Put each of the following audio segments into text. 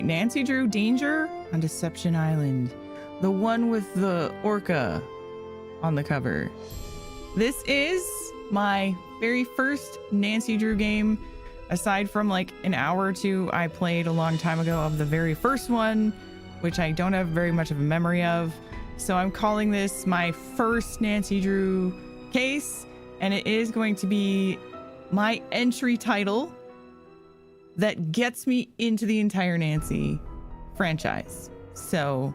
Nancy Drew Danger on Deception Island. The one with the orca on the cover. This is my very first Nancy Drew game, aside from like an hour or two I played a long time ago of the very first one, which I don't have very much of a memory of. So I'm calling this my first Nancy Drew case, and it is going to be my entry title that gets me into the entire Nancy franchise. So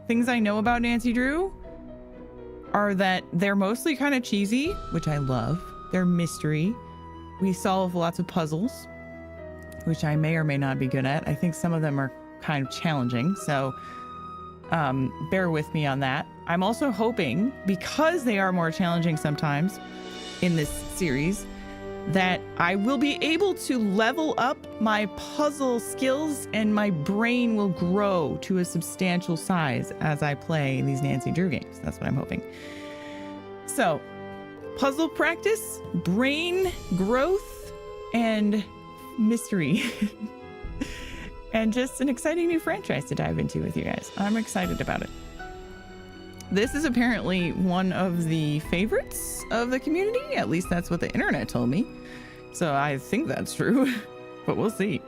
things I know about Nancy Drew are that they're mostly kind of cheesy, which I love. They're mystery. We solve lots of puzzles, which I may or may not be good at. I think some of them are kind of challenging, so bear with me on that. I'm also hoping, because they are more challenging sometimes in this series, that I will be able to level up my puzzle skills and my brain will grow to a substantial size as I play these Nancy Drew games. That's what I'm hoping. So, puzzle practice, brain growth, and mystery. And just an exciting new franchise to dive into with you guys. I'm excited about it. This is apparently one of the favorites of the community. At least that's what the internet told me. So I think that's true, but we'll see.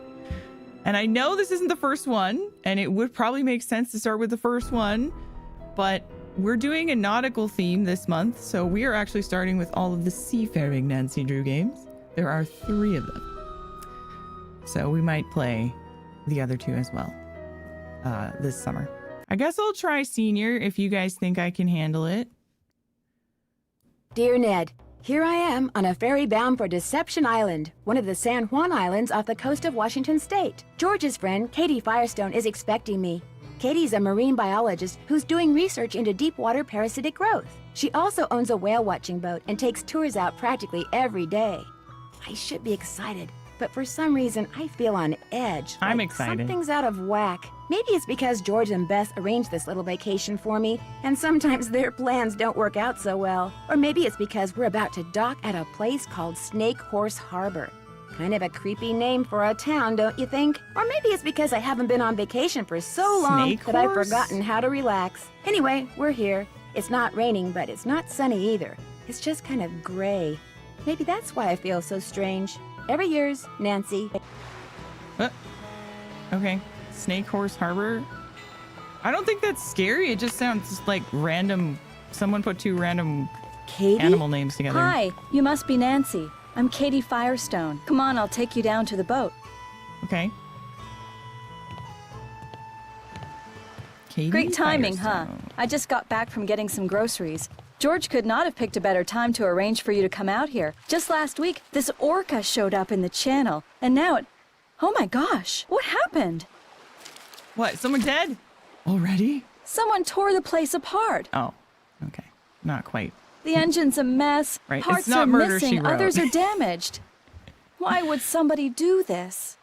And I know this isn't the first one, and it would probably make sense to start with the first one, but we're doing a nautical theme this month. So we are actually starting with all of the seafaring Nancy Drew games. There are 3 of them. So we might play the other 2 as well this summer. I guess I'll try Senior if you guys think I can handle it. Dear Ned, here I am on a ferry bound for Deception Island, one of the San Juan Islands off the coast of Washington State. George's friend, Katie Firestone, is expecting me. Katie's a marine biologist who's doing research into deep water parasitic growth. She also owns a whale watching boat and takes tours out practically every day. I should be excited, but for some reason I feel on edge. I'm excited. Something's out of whack. Maybe it's because George and Bess arranged this little vacation for me, and sometimes their plans don't work out so well. Or maybe it's because we're about to dock at a place called Snake Horse Harbor. Kind of a creepy name for a town, don't you think? Or maybe it's because I haven't been on vacation for so long that I've forgotten how to relax. Anyway, we're here. It's not raining, but it's not sunny either. It's just kind of gray. Maybe that's why I feel so strange. Ever yours, Nancy. Okay. Snake Horse Harbor. I don't think that's scary. It just sounds like random. Someone put 2 random animal names together. Hi, you must be Nancy. I'm Katie Firestone. Come on, I'll take you down to the boat. Okay. Katie Great timing, Firestone. huh? I just got back from getting some groceries. George could not have picked a better time to arrange for you to come out here. Just last week, this orca showed up in the channel, and now it... Oh my gosh, what happened? What? Someone dead? Already? Someone tore the place apart. Oh, okay. Not quite. The engine's a mess. Right. Parts It's not are Murder, missing. She Wrote. Others are damaged. Why would somebody do this?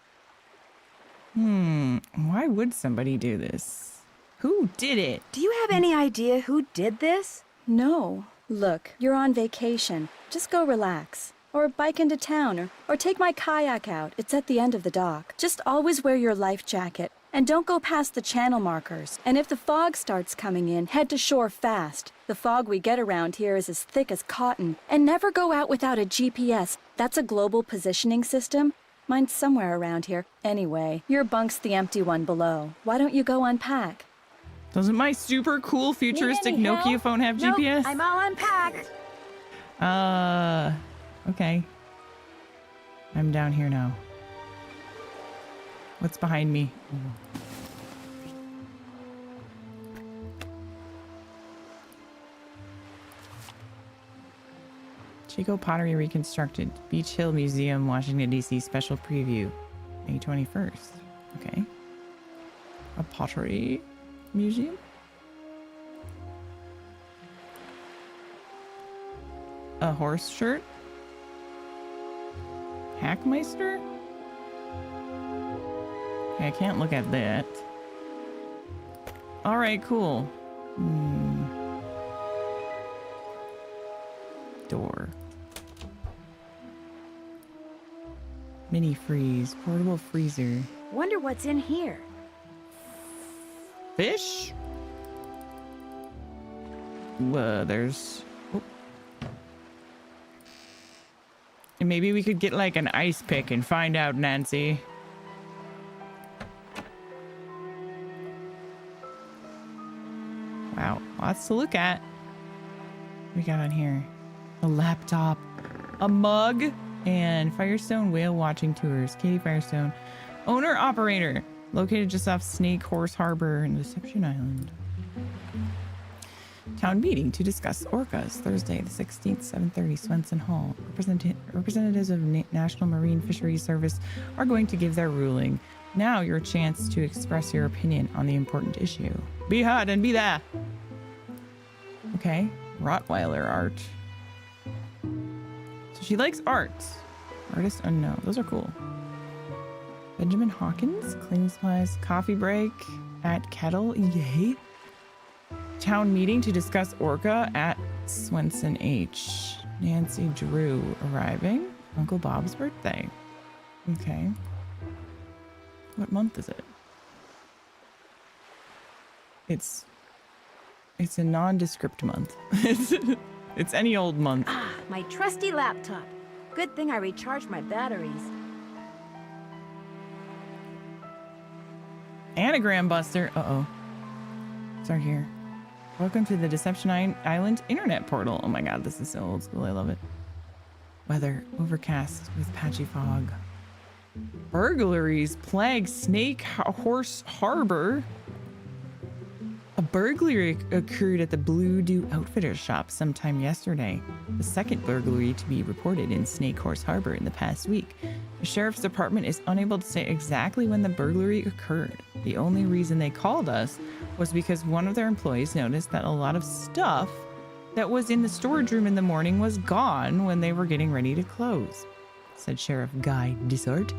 Why would somebody do this? Who did it? Do you have any idea who did this? No. Look, you're on vacation. Just go relax. Or bike into town, or take my kayak out. It's at the end of the dock. Just always wear your life jacket. And don't go past the channel markers. And if the fog starts coming in, head to shore fast. The fog we get around here is as thick as cotton. And never go out without a GPS. That's a global positioning system. Mine's somewhere around here. Anyway, your bunk's the empty one below. Why don't you go unpack? Doesn't my super cool futuristic Nokia phone have GPS? I'm all unpacked. Okay. I'm down here now. What's behind me? Chico Pottery Reconstructed. Beach Hill Museum, Washington, D.C. Special Preview. May 21st. Okay. A pottery museum? A horse shirt? Hackmeister? Okay, I can't look at that. Alright, cool. Door. Mini freeze. Portable freezer. Wonder what's in here. fish. There's... Oh. And maybe we could get like an ice pick and find out, Nancy. Wow, lots to look at. What we got on here? A laptop, a mug, and Firestone Whale Watching Tours. Katie Firestone, owner operator, located just off Snake Horse Harbor in Deception Island. Town meeting to discuss orcas, Thursday the 16th, 7:30, Swenson Hall. Representatives of National Marine Fisheries Service are going to give their ruling. Now your chance to express your opinion on the important issue. Be hot and be there. Okay, Rottweiler art. So she likes art. Artist unknown. Those are cool. Benjamin Hawkins, cleaning supplies, coffee break at Kettle. Yay. Town meeting to discuss orca at Swenson H. Nancy Drew arriving. Uncle Bob's birthday. Okay. What month is it? It's a nondescript month. It's any old month. Ah, my trusty laptop. Good thing I recharged my batteries. Anagram buster. Uh-oh. Start here. Welcome to the Deception Island internet portal. Oh my god, this is so old school. I love it. Weather, overcast with patchy fog. Burglaries plague Snake Horse Harbor. A burglary occurred at the Blue Dew Outfitters shop sometime yesterday. The second burglary to be reported in Snake Horse Harbor in the past week. The sheriff's department is unable to say exactly when the burglary occurred. The only reason they called us was because one of their employees noticed that a lot of stuff that was in the storage room in the morning was gone when they were getting ready to close, said Sheriff Guy Dissart.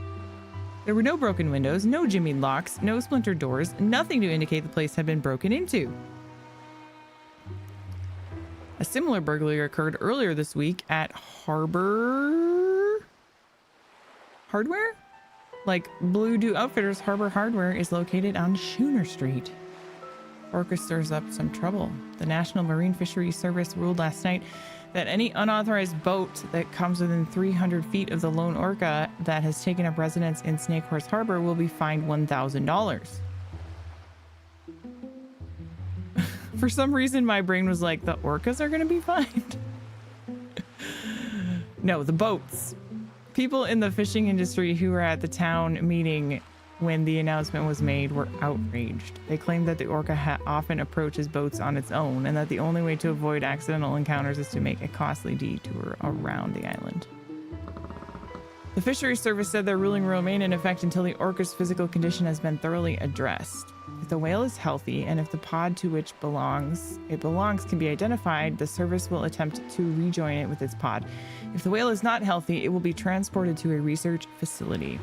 There were no broken windows, no jimmied locks, no splintered doors, nothing to indicate the place had been broken into. A similar burglary occurred earlier this week at Harbor Hardware? Like Blue Dew Outfitters Harbor Hardware is located on Schooner Street. Orca stirs up some trouble. The National Marine Fisheries Service ruled last night that any unauthorized boat that comes within 300 feet of the lone orca that has taken up residence in Snake Horse Harbor will be fined $1,000. For some reason, my brain was like, the orcas are going to be fined? No, the boats. People in the fishing industry who were at the town meeting when the announcement was made were outraged. They claimed that the orca often approaches boats on its own and that the only way to avoid accidental encounters is to make a costly detour around the island. The Fisheries Service said their ruling will remain in effect until the orca's physical condition has been thoroughly addressed. If the whale is healthy and if the pod to which it belongs can be identified, the service will attempt to rejoin it with its pod. If the whale is not healthy, it will be transported to a research facility.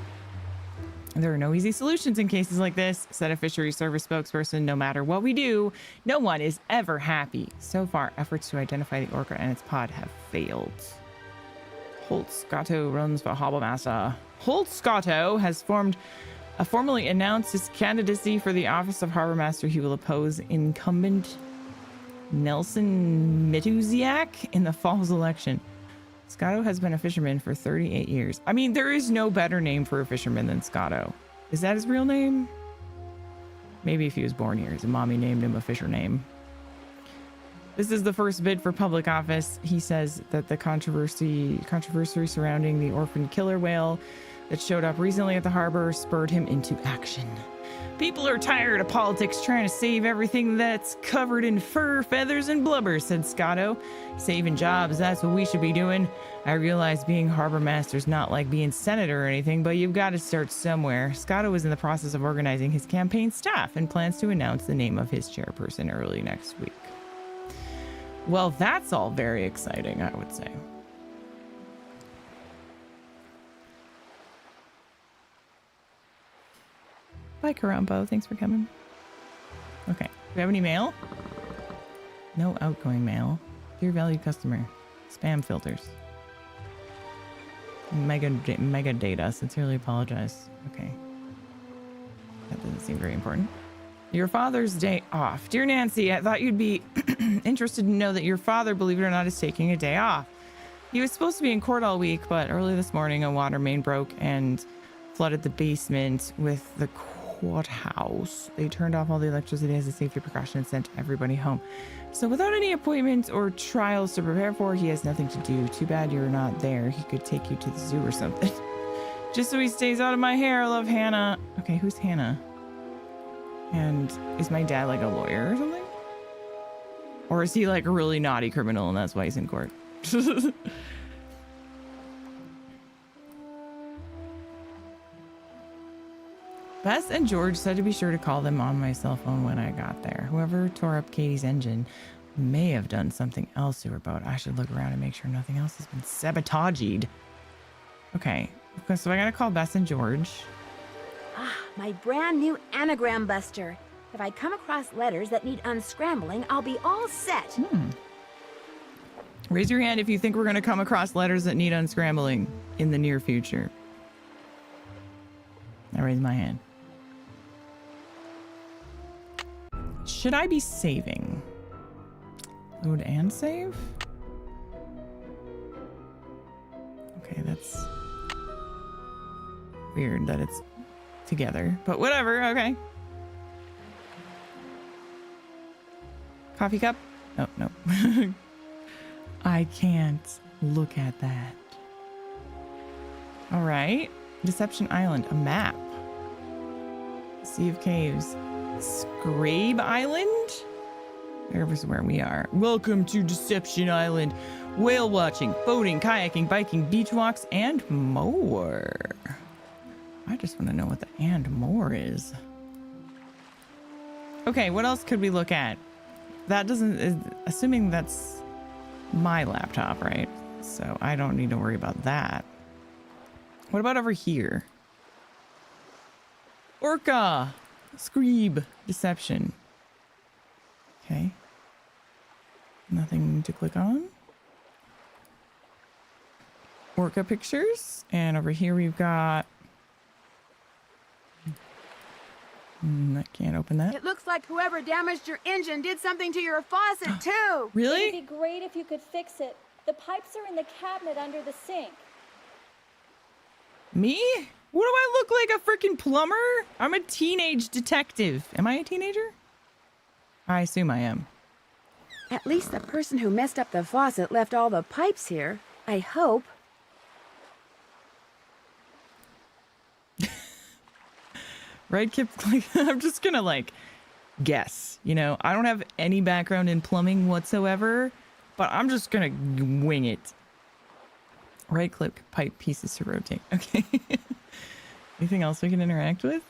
There are no easy solutions in cases like this, said a Fisheries Service spokesperson. No matter what we do, no one is ever happy. So far, efforts to identify the orca and its pod have failed. Holt Scotto runs for Harbour Master. Holt Scotto has formally announced his candidacy for the office of Harbour Master. He will oppose incumbent Nelson Mituziak in the fall's election. Scotto has been a fisherman for 38 years. I mean, there is no better name for a fisherman than Scotto. Is that his real name? Maybe if he was born here, his mommy named him a fisher name. This is the first bid for public office. He says that the controversy surrounding the orphan killer whale that showed up recently at the harbor spurred him into action. People are tired of politics trying to save everything that's covered in fur, feathers, and blubber, said Scotto. Saving jobs, that's what we should be doing. I realize being harbor master's not like being senator or anything, but you've got to start somewhere. Scotto is in the process of organizing his campaign staff and plans to announce the name of his chairperson early next week. Well, that's all very exciting, I would say. Bye, Karambo. Thanks for coming. Okay. Do we have any mail? No outgoing mail. Dear valued customer. Spam filters. Mega data. Sincerely apologize. Okay. That doesn't seem very important. Your father's day off. Dear Nancy, I thought you'd be interested to know that your father, believe it or not, is taking a day off. He was supposed to be in court all week, but early this morning a water main broke and flooded the basement with the courthouse. They turned off all the electricity as a safety precaution and sent everybody home. So without any appointments or trials to prepare for, he has nothing to do. Too bad you're not there. He could take you to the zoo or something. Just so he stays out of my hair. I love Hannah. Okay, who's Hannah? And is my dad like a lawyer or something? Or is he like a really naughty criminal and that's why he's in court? Bess and George said to be sure to call them on my cell phone when I got there. Whoever tore up Katie's engine may have done something else to her boat. I should look around and make sure nothing else has been sabotaged. Okay, so I gotta call Bess and George. Ah, my brand new anagram buster. If I come across letters that need unscrambling, I'll be all set. Raise your hand if you think we're gonna come across letters that need unscrambling in the near future. I raise my hand. Should I be saving? Load and save? Okay, that's weird that it's together, but whatever, okay. Coffee cup? Oh, no. I can't look at that. All right. Deception Island, a map. Sea of Caves. Scrabe Island? There's where we are. Welcome to Deception Island. Whale watching, boating, kayaking, biking, beach walks, and more. I just want to know what the and more is. Okay, what else could we look at? That doesn't, assuming that's my laptop, right? So I don't need to worry about that. What about over here? Orca, Screeb, Deception. Okay. Nothing to click on. Orca pictures. And over here we've got... I can't open that. It looks like whoever damaged your engine did something to your faucet, too. Really? It'd be great if you could fix it. The pipes are in the cabinet under the sink. Me? What do I look like, a freaking plumber? I'm a teenage detective. Am I a teenager? I assume I am. At least the person who messed up the faucet left all the pipes here. I hope. Right, Kip? I'm just gonna like guess, you know, I don't have any background in plumbing whatsoever, but I'm just gonna wing it. Right click pipe pieces to rotate. Okay. Anything else we can interact with?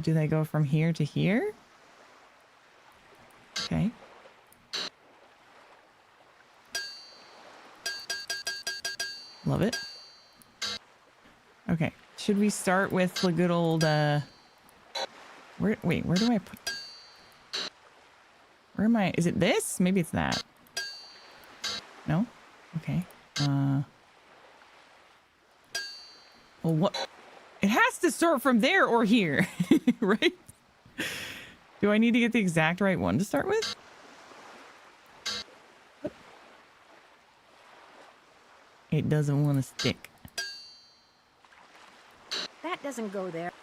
Do they go from here to here? Okay. Love it. Okay. Should we start with the good old, where do I put, where am I? Is it this? Maybe it's that. No? Okay. Well, what? It has to start from there or here, right? Do I need to get the exact right one to start with? What? It doesn't want to stick. That doesn't go there.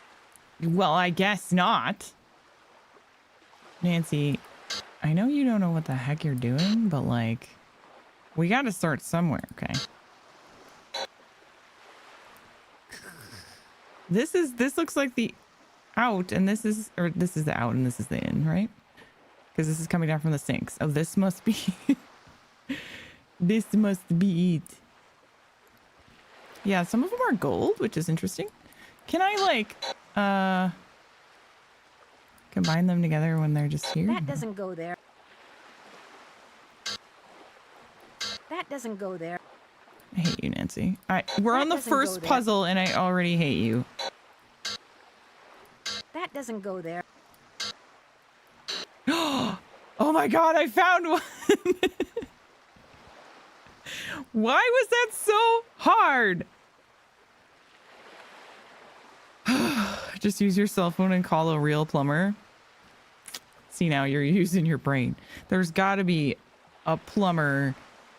Well, I guess not. Nancy, I know you don't know what the heck you're doing, but like, we got to start somewhere, okay? This looks like the out, and this is the out, and this is the in, right? Because this is coming down from the sinks. Oh, this must be, this must be it. Yeah, some of them are gold, which is interesting. Can I like, combine them together when they're just here? That doesn't go there. That doesn't go there. I hate you, Nancy. All right, we're on the doesn't go first there. puzzle, and I already hate you. That doesn't go there. Oh my god, I found one! Why was that so hard? Just use your cell phone and call a real plumber. See, now you're using your brain. There's got to be a plumber,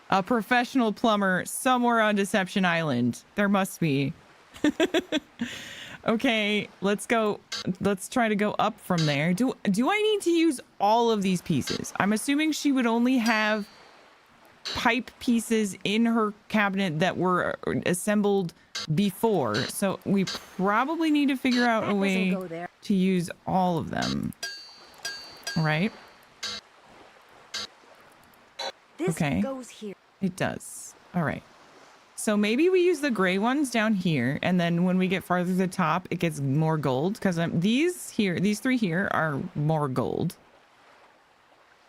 a professional plumber somewhere on Deception Island. There must be. Okay, let's go. Let's try to go up from there. Do I need to use all of these pieces? I'm assuming she would only have pipe pieces in her cabinet that were assembled before. So we probably need to figure out a way to use all of them. All right. This goes here. It does. All right. So maybe we use the gray ones down here, and then when we get farther to the top, it gets more gold, because these three here are more gold.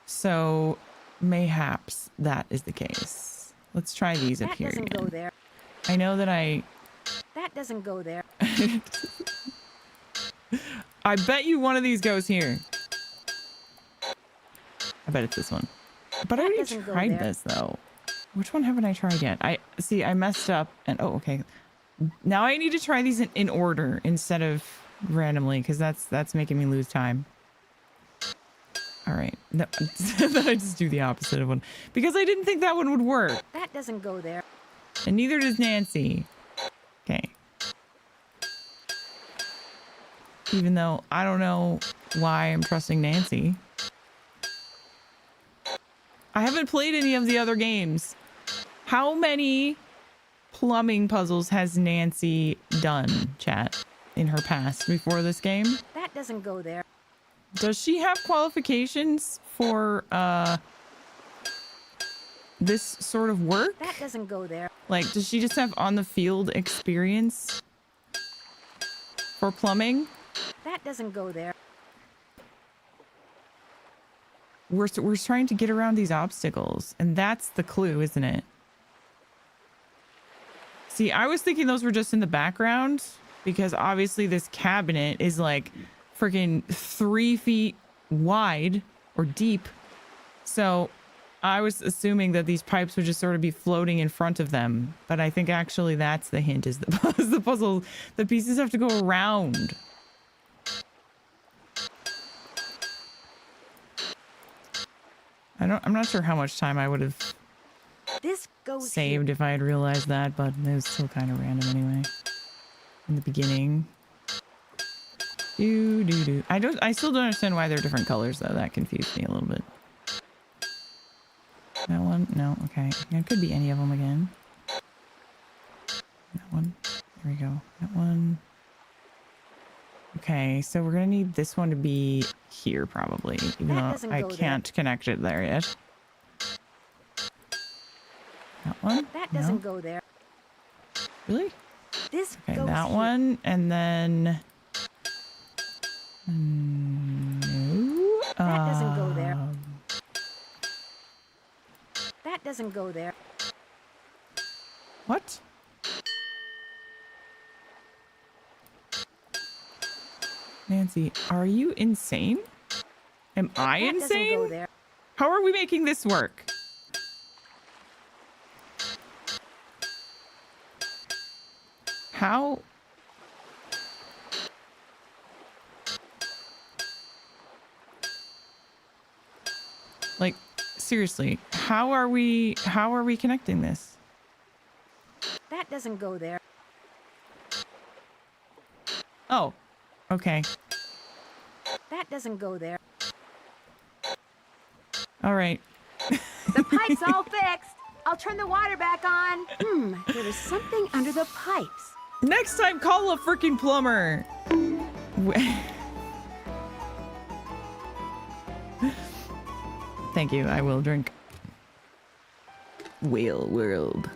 So mayhaps that is the case. Let's try these up here again. That doesn't go there. I know that That doesn't go there. I bet you one of these goes here. I bet it's this one. But I already tried this, though. Which one haven't I tried yet? I messed up and oh, okay. Now I need to try these in order instead of randomly, because that's making me lose time. All right. No, then I just do the opposite of one because I didn't think that one would work. That doesn't go there. And neither does Nancy. Okay. Even though I don't know why I'm trusting Nancy. I haven't played any of the other games. How many plumbing puzzles has Nancy done, chat, in her past before this game? That doesn't go there. Does she have qualifications for this sort of work? That doesn't go there. Like, does she just have on the field experience for plumbing? That doesn't go there. We're trying to get around these obstacles, and that's the clue, isn't it? See, I was thinking those were just in the background because obviously this cabinet is like freaking 3 feet wide or deep. So I was assuming that these pipes would just sort of be floating in front of them. But I think actually that's the hint, is the puzzle. The pieces have to go around. I'm not sure how much time I would have saved if I had realized that, but it was still kind of random anyway. In the beginning. I still don't understand why they're different colors though. That confused me a little bit. That one? No, okay. It could be any of them again. That one. There we go. That one. Okay, so we're gonna need this one to be here probably, even though I can't connect it there yet. That one? That doesn't go there. Really? This okay, goes that here. one, and then no. That doesn't go there. That doesn't go there. What? Nancy, are you insane? Am I that insane? Doesn't go there. How are we making this work? How? Like, seriously, how are we connecting this? That doesn't go there. Oh, okay. That doesn't go there. All right. The pipe's all fixed. I'll turn the water back on. There was something under the pipes. Next time, call a freaking plumber. Thank you. I will drink. Whale World.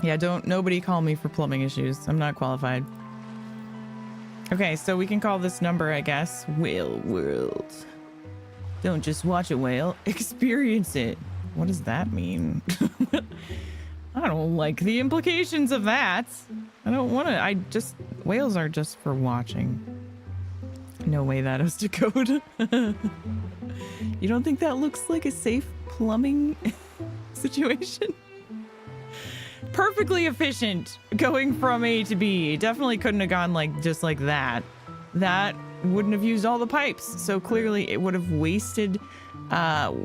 Yeah, nobody call me for plumbing issues. I'm not qualified. Okay, so we can call this number, I guess, Whale World. Don't just watch a whale, experience it. What does that mean? I don't like the implications of that. I don't want to, whales are just for watching. No way that is Decoding. You don't think that looks like a safe plumbing situation? perfectly efficient going from A to B. It definitely couldn't have gone like just like that. That wouldn't have used all the pipes. So clearly it would have wasted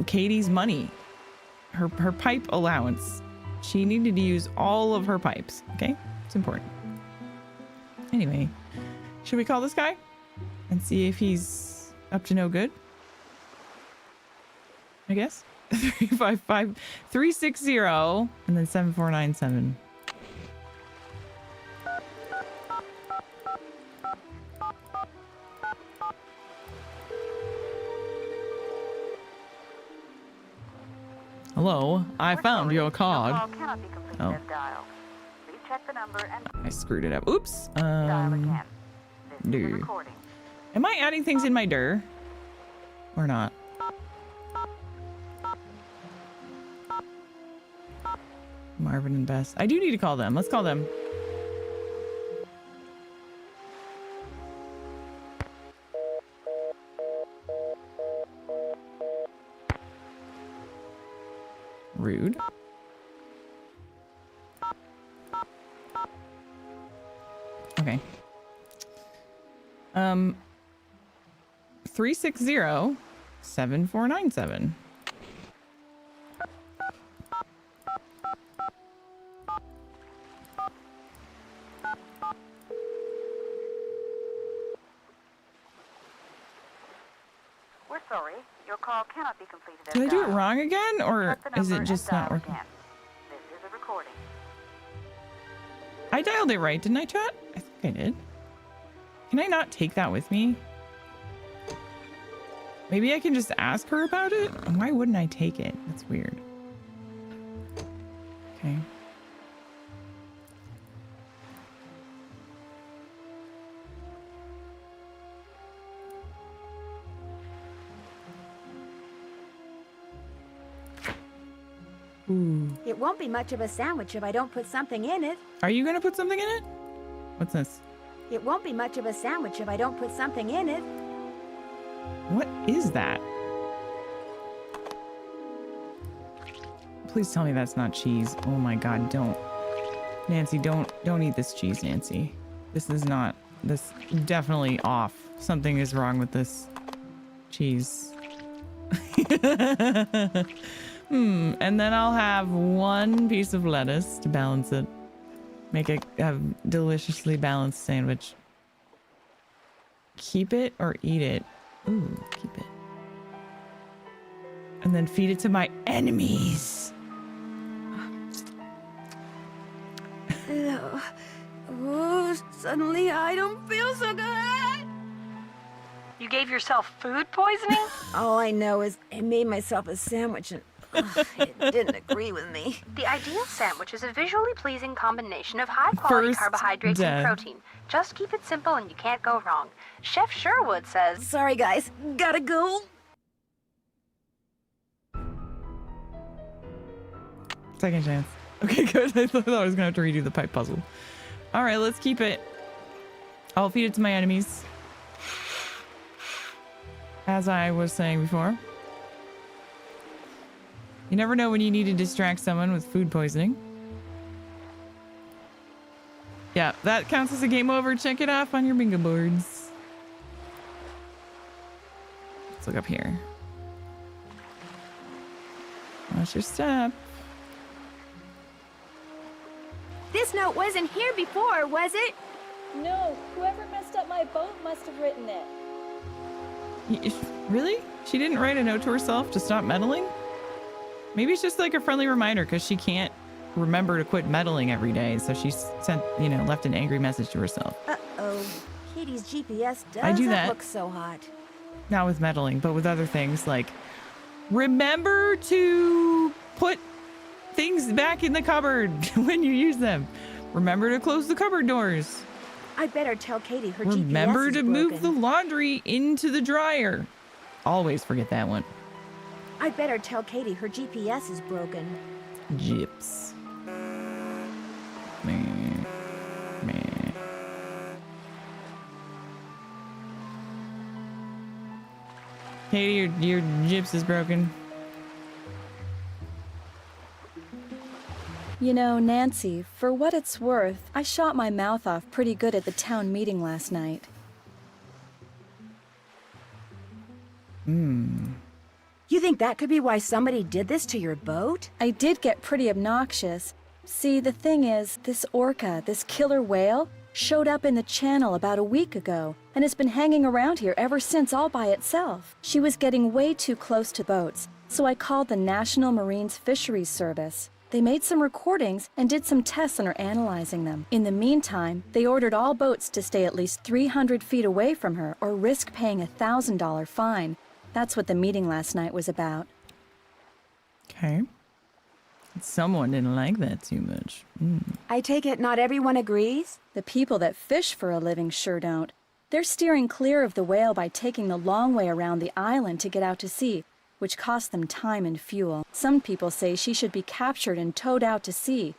Katie's money. Her pipe allowance. She needed to use all of her pipes. Okay? It's important. Anyway, should we call this guy and see if he's up to no good? I guess. 360 and then 7497. Hello, I found your card. Oh. I screwed it up. Oops. Am I adding things in my dir? Or not? Marvin and Bess. I do need to call them. Let's call them. Rude. Okay. 360 7497. We're sorry. Your call cannot be completed. Did I do it wrong again, or is it just not working? This is a recording. I dialed it right, didn't I, chat? I think I did. Can I not take that with me? Maybe I can just ask her about it? Why wouldn't I take it? That's weird. Okay. Ooh. It won't be much of a sandwich if I don't put something in it. Are you gonna put something in it? What's this? It won't be much of a sandwich if I don't put something in it. What is that? Please tell me that's not cheese. Oh my god, don't. Nancy, don't eat this cheese, Nancy. This is not, this definitely off. Something is wrong with this cheese. And then I'll have one piece of lettuce to balance it. Make a deliciously balanced sandwich. Keep it or eat it? Ooh, keep it. And then feed it to my enemies. Oh, suddenly I don't feel so good. You gave yourself food poisoning? All I know is I made myself a sandwich and it didn't agree with me. The ideal sandwich is a visually pleasing combination of high-quality First carbohydrates death. and protein. Just keep it simple and you can't go wrong. Chef Sherwood says... Sorry, guys. Gotta go. Second chance. Okay, good. I thought I was gonna have to redo the pipe puzzle. All right, let's keep it. I'll feed it to my enemies. As I was saying before. You never know when you need to distract someone with food poisoning. Yeah, that counts as a game over. Check it off on your bingo boards. Let's look up here. Watch your step. This note wasn't here before, was it? No, whoever messed up my boat must have written it. Really? She didn't write a note to herself to stop meddling? Maybe it's just like a friendly reminder because she can't remember to quit meddling every day. So she sent, left an angry message to herself. Uh-oh. Katie's GPS I do doesn't that. look so hot. Not with meddling, but with other things like remember to put things back in the cupboard when you use them. Remember to close the cupboard doors. I better tell Katie her Remember GPS is to move the broken. laundry into the dryer. Always forget that one. I better tell Katie her GPS is broken. Gyps. Meh. Meh. Katie, your gyps is broken. You know, Nancy, for what it's worth, I shot my mouth off pretty good at the town meeting last night. You think that could be why somebody did this to your boat? I did get pretty obnoxious. See, the thing is, this orca, this killer whale, showed up in the channel about a week ago and has been hanging around here ever since all by itself. She was getting way too close to boats, so I called the National Marines Fisheries Service. They made some recordings and did some tests and are analyzing them. In the meantime, they ordered all boats to stay at least 300 feet away from her or risk paying a $1,000 fine. That's what the meeting last night was about. Okay. Someone didn't like that too much. I take it not everyone agrees? The people that fish for a living sure don't. They're steering clear of the whale by taking the long way around the island to get out to sea, which costs them time and fuel. Some people say she should be captured and towed out to sea.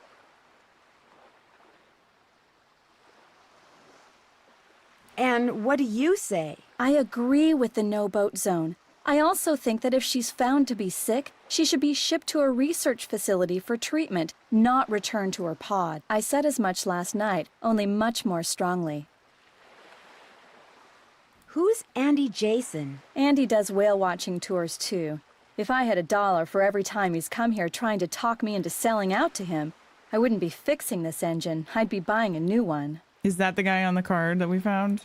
And what do you say? I agree with the no-boat zone. I also think that if she's found to be sick, she should be shipped to a research facility for treatment, not returned to her pod. I said as much last night, only much more strongly. Who's Andy Jason? Andy does whale-watching tours, too. If I had $1 for every time he's come here trying to talk me into selling out to him, I wouldn't be fixing this engine. I'd be buying a new one. Is that the guy on the card that we found?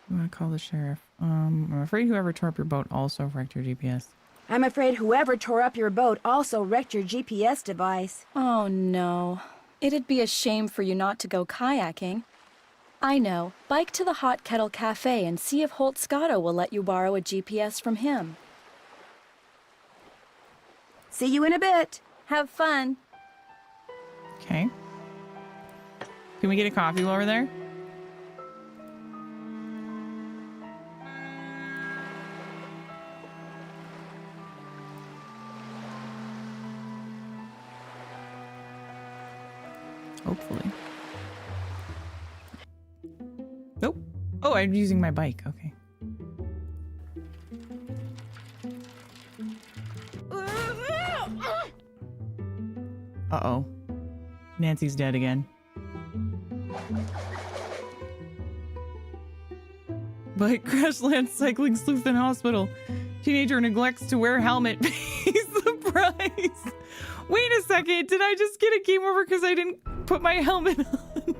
I'm gonna call the sheriff. I'm afraid whoever tore up your boat also wrecked your GPS. I'm afraid whoever tore up your boat also wrecked your GPS device. Oh, no. It'd be a shame for you not to go kayaking. I know. Bike to the Hot Kettle Cafe and see if Holt Scotto will let you borrow a GPS from him. See you in a bit. Have fun. Okay. Can we get a coffee while we're there? Hopefully. Nope. Oh, I'm using my bike. Okay. Uh-oh. Nancy's dead again. Bike crash lands cycling sleuth in hospital. Teenager neglects to wear helmet. Pays the price. Wait a second. Did I just get a game over because I didn't put my helmet on?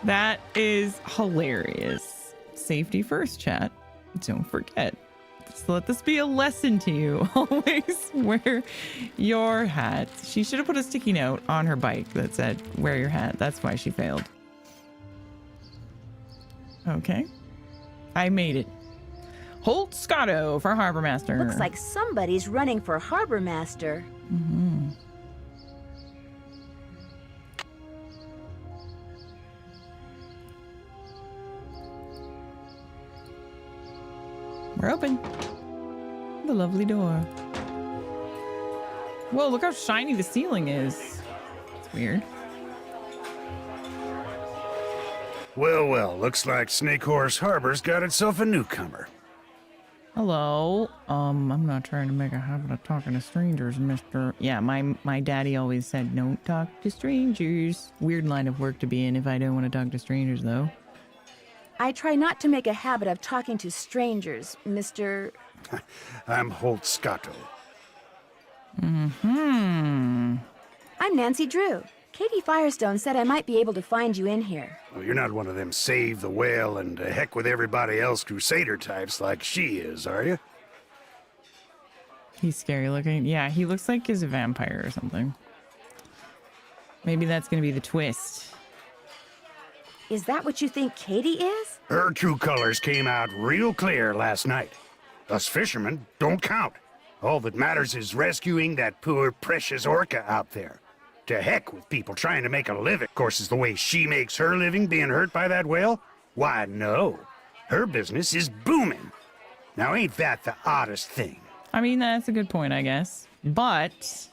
That is hilarious. Safety first, chat. Don't forget. Just let this be a lesson to you. Always wear your hat. She should have put a sticky note on her bike that said, wear your hat. That's why she failed. Okay. I made it. Holt Scotto for Harbor Master. Looks like somebody's running for Harbor Master. Mm-hmm. We're open. The lovely door. Whoa, look how shiny the ceiling is. It's weird. Well, well, looks like Snake Horse Harbor's got itself a newcomer. Hello. I'm not trying to make a habit of talking to strangers, mister. Yeah, my daddy always said, don't talk to strangers. Weird line of work to be in if I don't want to talk to strangers, though. I try not to make a habit of talking to strangers, Mr. I'm Holt Scotto. Mm-hmm. I'm Nancy Drew. Katie Firestone said I might be able to find you in here. Well, you're not one of them save the whale and heck with everybody else crusader types like she is, are you? He's scary looking. Yeah, he looks like he's a vampire or something. Maybe that's going to be the twist. Is that what you think Katie is? Her true colors came out real clear last night. Us fishermen don't count. All that matters is rescuing that poor precious orca out there. To heck with people trying to make a living. Of course, is the way she makes her living being hurt by that whale? Why, no. Her business is booming. Now, ain't that the oddest thing? I mean, that's a good point, I guess. But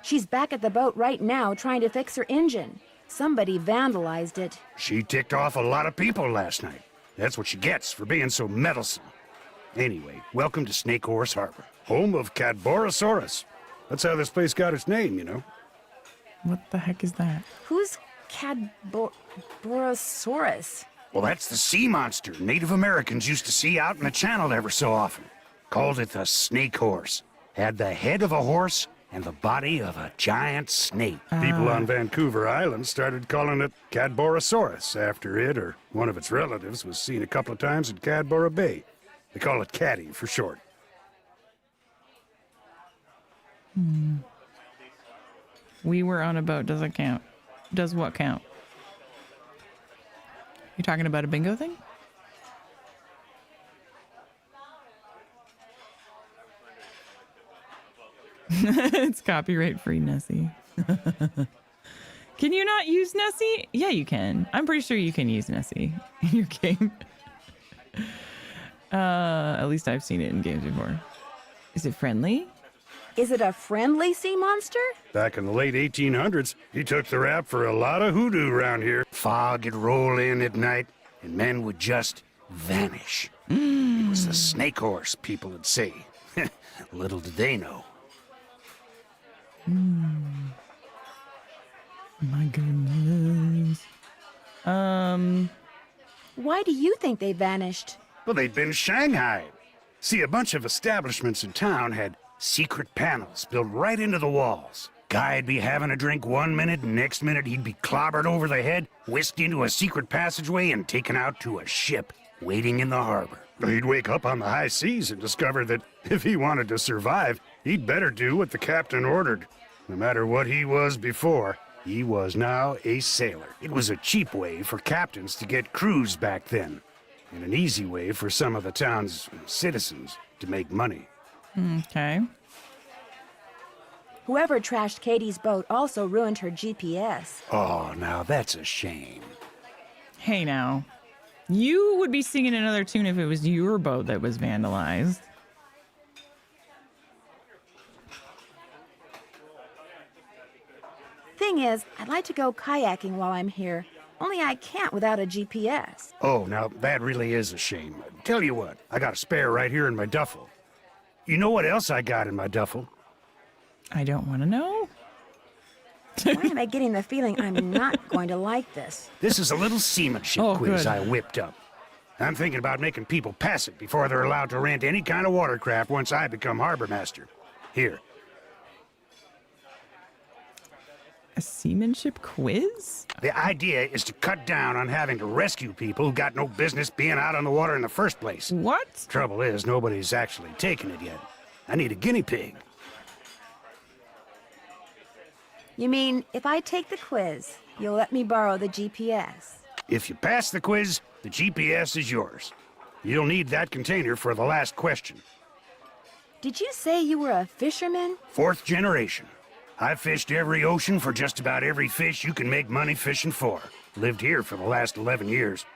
She's back at the boat right now trying to fix her engine. Somebody vandalized it. She ticked off a lot of people last night. That's what she gets for being so meddlesome. Anyway, welcome to Snake Horse Harbor, home of Cadborosaurus. That's how this place got its name, you know. What the heck is that? Who's Cadborosaurus? Well, that's the sea monster Native Americans used to see out in the channel ever so often. Called it the snake horse. Had the head of a horse and the body of a giant snake. People on Vancouver Island started calling it Cadborosaurus after it or one of its relatives was seen a couple of times in Cadboro Bay. They call it Caddy for short. We were on a boat. Doesn't count. Does what count? You talking about a bingo thing? It's copyright free, Nessie. Can you not use Nessie? Yeah, you can. I'm pretty sure you can use Nessie in your game. At least I've seen it in games before. Is it friendly? Is it a friendly sea monster? Back in the late 1800s, he took the rap for a lot of hoodoo around here. Fog would roll in at night, and men would just vanish. It was the snake horse, people would say. Little did they know. My goodness. Why do you think they vanished? Well, they'd been shanghaied. See, a bunch of establishments in town had secret panels built right into the walls. Guy'd be having a drink one minute, and next minute he'd be clobbered over the head, whisked into a secret passageway, and taken out to a ship waiting in the harbor. He'd wake up on the high seas and discover that if he wanted to survive, he'd better do what the captain ordered. No matter what he was before, he was now a sailor. It was a cheap way for captains to get crews back then, and an easy way for some of the town's citizens to make money. Okay. Whoever trashed Katie's boat also ruined her GPS. Oh, now that's a shame. Hey now. You would be singing another tune if it was your boat that was vandalized. Thing is, I'd like to go kayaking while I'm here. Only I can't without a GPS. Oh, now that really is a shame. Tell you what, I got a spare right here in my duffel. You know what else I got in my duffel? I don't want to know. Why am I getting the feeling I'm not going to like this? This is a little seamanship quiz good. I whipped up. I'm thinking about making people pass it before they're allowed to rent any kind of watercraft once I become harbor master. Here. A seamanship quiz? The idea is to cut down on having to rescue people who got no business being out on the water in the first place. What? Trouble is, nobody's actually taken it yet. I need a guinea pig. You mean, if I take the quiz, you'll let me borrow the GPS? If you pass the quiz, the GPS is yours. You'll need that container for the last question. Did you say you were a fisherman? 4th generation. I've fished every ocean for just about every fish you can make money fishing for. Lived here for the last 11 years.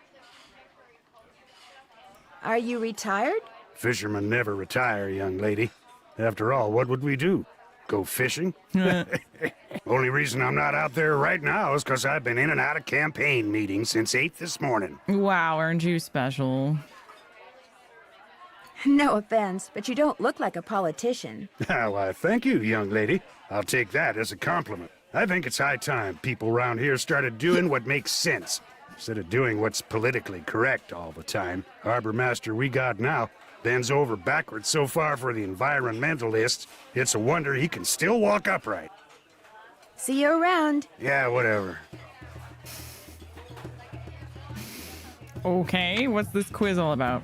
Are you retired? Fishermen never retire, young lady. After all, what would we do? Go fishing? Only reason I'm not out there right now is because I've been in and out of campaign meetings since 8 this morning. Wow, aren't you special? No offense, but you don't look like a politician. Why, thank you, young lady. I'll take that as a compliment. I think it's high time people around here started doing what makes sense, instead of doing what's politically correct all the time. Harbor master we got now bends over backwards so far for the environmentalists, it's a wonder he can still walk upright. See you around. Yeah, whatever. Okay, what's this quiz all about?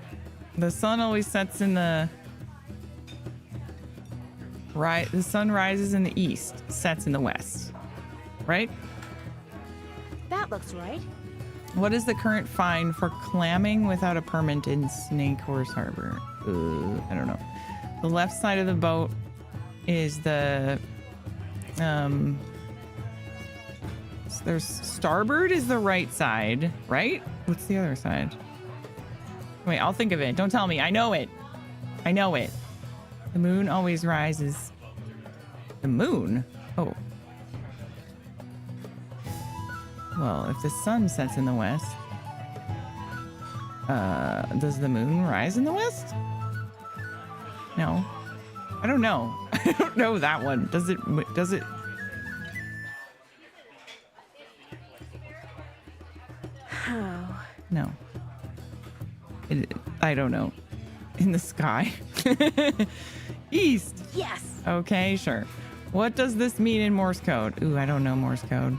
The sun always sets in the... Right, the sun rises in the east, sets in the west. Right? That looks right. What is the current fine for clamming without a permit in Snake Horse Harbor? I don't know. The left side of the boat is the... There's starboard is the right side, right? What's the other side? Wait, I'll think of it. Don't tell me. I know it. I know it. The moon always rises. The moon? Oh. Well, if the sun sets in the west, does the moon rise in the west? No. I don't know. I don't know that one. Does it? Oh. No. I don't know. In the sky. East. Yes. Okay, sure. What does this mean in Morse code? Ooh, I don't know Morse code.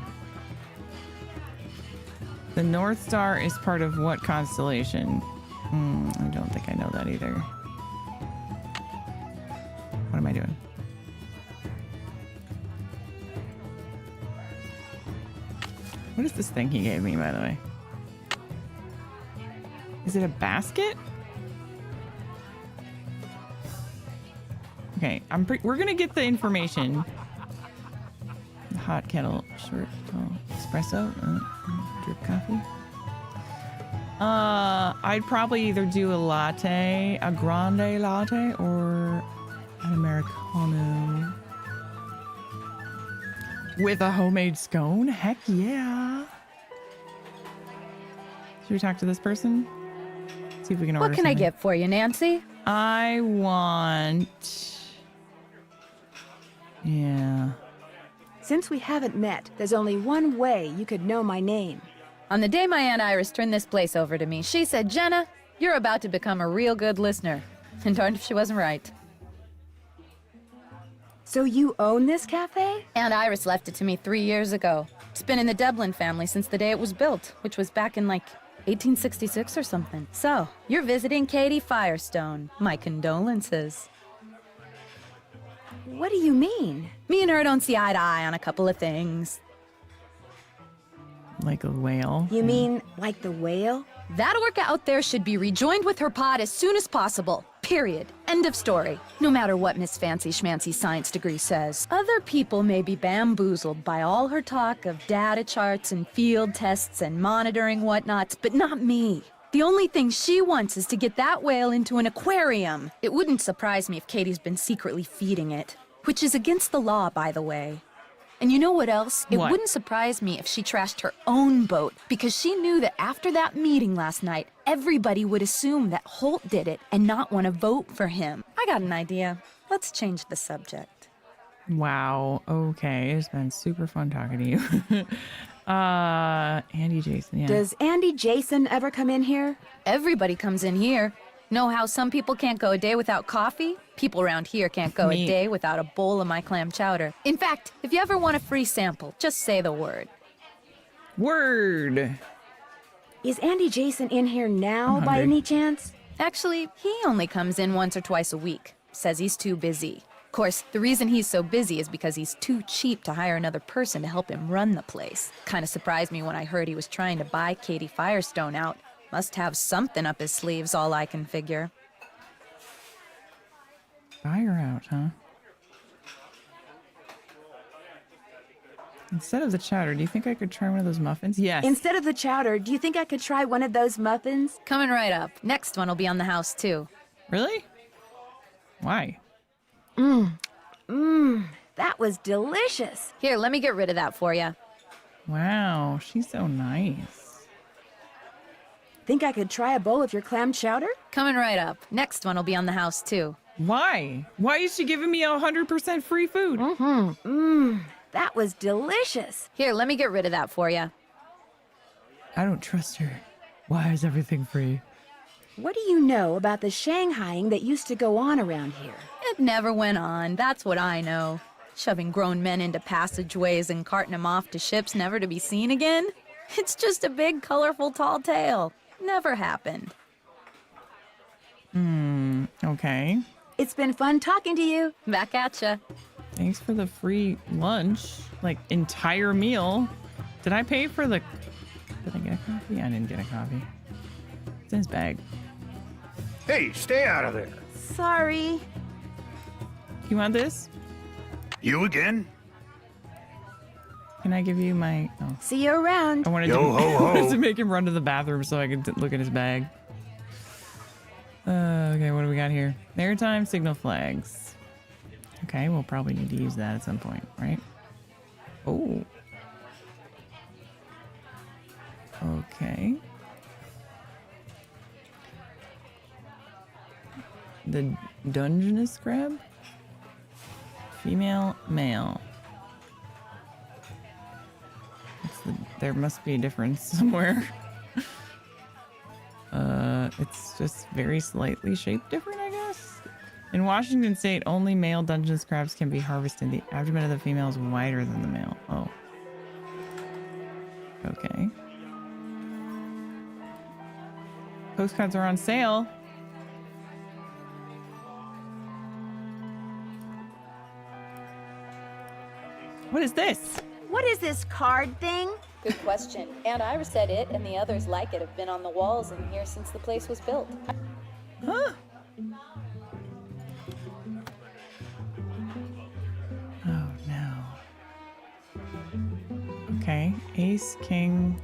The North Star is part of what constellation? I don't think I know that either. What am I doing? What is this thing he gave me, by the way? Is it a basket? Okay, we're gonna get the information. Hot kettle, short, espresso, drip coffee. I'd probably either do a latte, a grande latte, or an Americano. With a homemade scone? Heck yeah. Should we talk to this person? See if we can order What can something. I get for you, Nancy? I want... Yeah. Since we haven't met, there's only one way you could know my name. On the day my Aunt Iris turned this place over to me, she said, Jenna, you're about to become a real good listener. And darned if she wasn't right. So you own this cafe? Aunt Iris left it to me 3 years ago. It's been in the Devlin family since the day it was built, which was back in, 1866 or something. So, you're visiting Katie Firestone. My condolences. What do you mean? Me and her don't see eye to eye on a couple of things. Like a whale. You mean like the whale? That orca out there should be rejoined with her pod as soon as possible. Period. End of story. No matter what Miss Fancy Schmancy's science degree says. Other people may be bamboozled by all her talk of data charts and field tests and monitoring whatnots, but not me. The only thing she wants is to get that whale into an aquarium. It wouldn't surprise me if Katie's been secretly feeding it. Which is against the law, by the way. And you know what else? It What? wouldn't surprise me if she trashed her own boat, because she knew that after that meeting last night, everybody would assume that Holt did it and not want to vote for him. I got an idea. Let's change the subject. Wow. Okay. It's been super fun talking to you. Andy Jason, yeah. Does Andy Jason ever come in here? Everybody comes in here. Know how some people can't go a day without coffee? People around here can't go Me. a day without a bowl of my clam chowder. In fact, if you ever want a free sample, just say the word. Word. Is Andy Jason in here now I'm by hungry. any chance? Actually, he only comes in once or twice a week. Says he's too busy. Of course, the reason he's so busy is because he's too cheap to hire another person to help him run the place. Kinda surprised me when I heard he was trying to buy Katie Firestone out. Must have something up his sleeves, all I can figure. Buy her out, huh? Instead of the chowder, do you think I could try one of those muffins? Yes. Instead of the chowder, do you think I could try one of those muffins? Coming right up. Next one will be on the house, too. Really? Why? That was delicious. Here, let me get rid of that for you. Wow, she's so nice. Think I could try a bowl of your clam chowder? Coming right up. Next one will be on the house, too. Why? Why is she giving me 100% free food? That was delicious. Here, let me get rid of that for you. I don't trust her. Why is everything free? What do you know about the Shanghaiing that used to go on around here? It never went on, that's what I know. Shoving grown men into passageways and carting them off to ships never to be seen again? It's just a big, colorful, tall tale. Never happened. Okay. It's been fun talking to you. Back at ya. Thanks for the free lunch. Like, entire meal. Did I pay for the... Did I get a coffee? I didn't get a coffee. It's in his bag. Hey, stay out of there. Sorry. You want this? You again? Can I give you my... Oh. See you around. I wanted, Yo, ho, I wanted ho. to make him run to the bathroom so I could look at his bag. Okay, what do we got here? Maritime signal flags. Okay, we'll probably need to use that at some point, right? Oh. Okay. The Dungeness crab? Female, male. There must be a difference somewhere. It's just very slightly shaped different, I guess. In Washington State, only male Dungeness crabs can be harvested. The abdomen of the female is wider than the male. Oh. Okay. Postcards are on sale. What is this? What is this card thing? Good question. Aunt Ira said it and the others like it have been on the walls in here since the place was built. Huh? Oh no. Okay. Ace, king,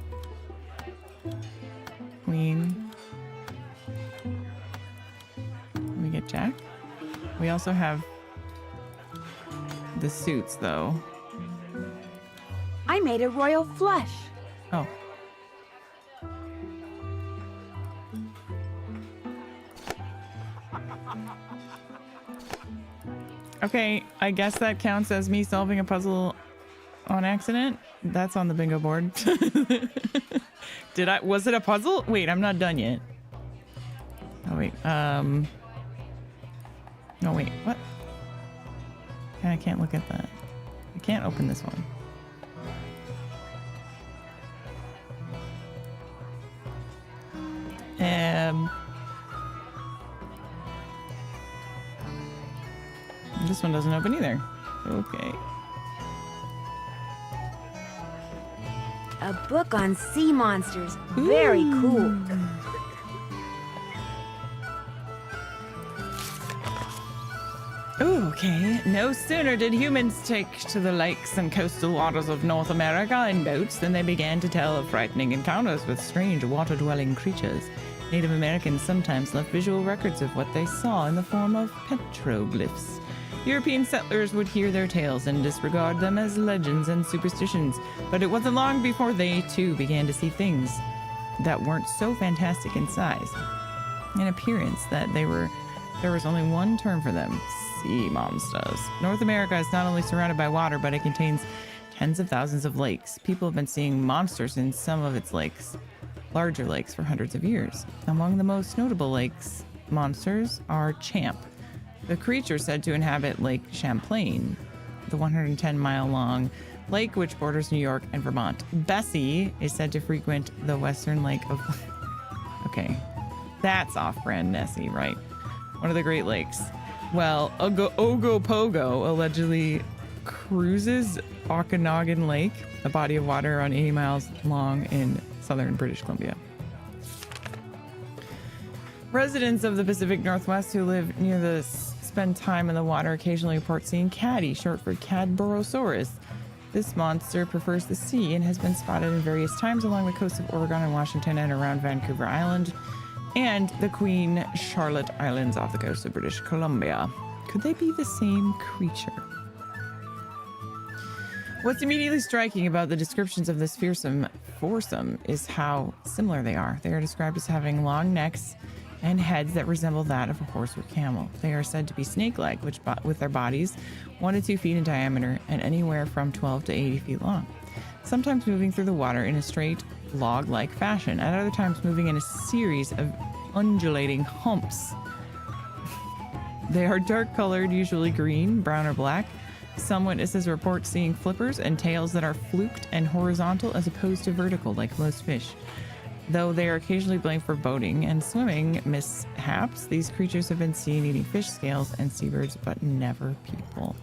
queen. We get jack. We also have the suits though. I made a royal flush. Oh. Okay, I guess that counts as me solving a puzzle on accident. That's on the bingo board. Was it a puzzle? Wait, I'm not done yet. Oh wait, no wait, what? I can't look at that. I can't open this one. This one doesn't open either. Okay. A book on sea monsters. Very cool. Okay. No sooner did humans take to the lakes and coastal waters of North America in boats than they began to tell of frightening encounters with strange water-dwelling creatures. Native Americans sometimes left visual records of what they saw in the form of petroglyphs. European settlers would hear their tales and disregard them as legends and superstitions, but it wasn't long before they, too, began to see things that weren't so fantastic in size and appearance that there was only one term for them: sea monsters. North America is not only surrounded by water, but it contains tens of thousands of lakes. People have been seeing monsters in some of its lakes, larger lakes, for hundreds of years. Among the most notable lakes monsters are Champ, the creature said to inhabit Lake Champlain, the 110-mile-long lake which borders New York and Vermont. Bessie is said to frequent the western lake of... Okay, that's off-brand Nessie, right? One of the Great Lakes. Well, Ogopogo allegedly cruises Okanagan Lake, a body of water around 80 miles long in southern British Columbia. Residents of the Pacific Northwest who live near the spend time in the water occasionally report seeing Caddy, short for Cadborosaurus. This monster prefers the sea and has been spotted in various times along the coast of Oregon and Washington and around Vancouver Island and the Queen Charlotte Islands off the coast of British Columbia. Could they be the same creature? What's immediately striking about the descriptions of this fearsome foursome is how similar they are. They are described as having long necks and heads that resemble that of a horse or camel. They are said to be snake-like, with their bodies 1 to 2 feet in diameter and anywhere from 12 to 80 feet long, sometimes moving through the water in a straight, log-like fashion, at other times moving in a series of undulating humps. They are dark-colored, usually green, brown, or black. Some witnesses report seeing flippers and tails that are fluked and horizontal as opposed to vertical, like most fish. Though they are occasionally blamed for boating and swimming mishaps, these creatures have been seen eating fish scales and seabirds, but never people.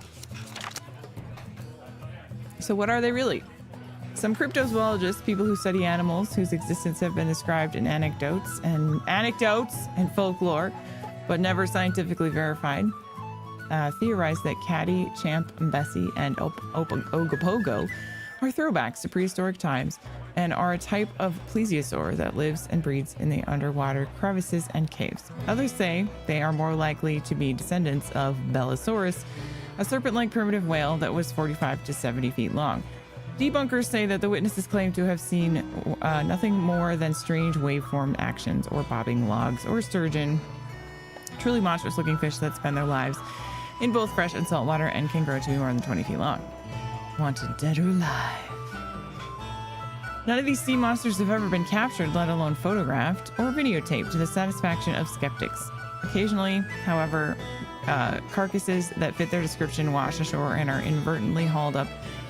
So what are they really? Some cryptozoologists, people who study animals whose existence have been described in anecdotes and folklore, but never scientifically verified, theorize that Caddy, Champ, Bessie, and Ogopogo are throwbacks to prehistoric times and are a type of plesiosaur that lives and breeds in the underwater crevices and caves. Others say they are more likely to be descendants of Bellosaurus, a serpent-like primitive whale that was 45 to 70 feet long. Debunkers say that the witnesses claim to have seen nothing more than strange waveform actions or bobbing logs or sturgeon truly monstrous looking fish that spend their lives in both fresh and salt water and can grow to be more than 20 feet long. Wanted dead or alive. None of these sea monsters have ever been captured, let alone photographed or videotaped, to the satisfaction of skeptics. Occasionally, however, carcasses that fit their description wash ashore and are inadvertently hauled up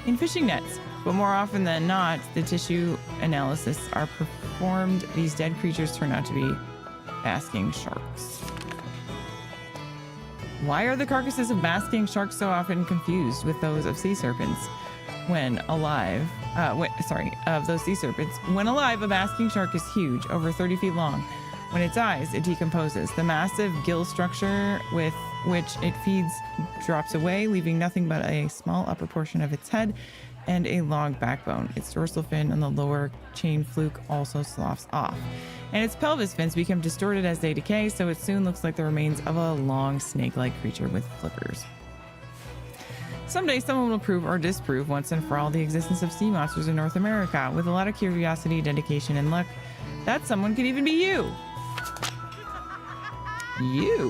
in fishing nets. But more often than not, the tissue analysis are performed. These dead creatures turn out to be basking sharks. Why are the carcasses of basking sharks so often confused with those of sea serpents? When alive, of those sea serpents. When alive, a basking shark is huge, over 30 feet long. When it dies, it decomposes. The massive gill structure with which it feeds drops away, leaving nothing but a small upper portion of its head and a long backbone. Its dorsal fin on the lower chain fluke also sloughs off. And its pelvis fins become distorted as they decay, so it soon looks like the remains of a long snake-like creature with flippers. Someday someone will prove or disprove once and for all the existence of sea monsters in North America. With a lot of curiosity, dedication, and luck, that someone could even be you. You.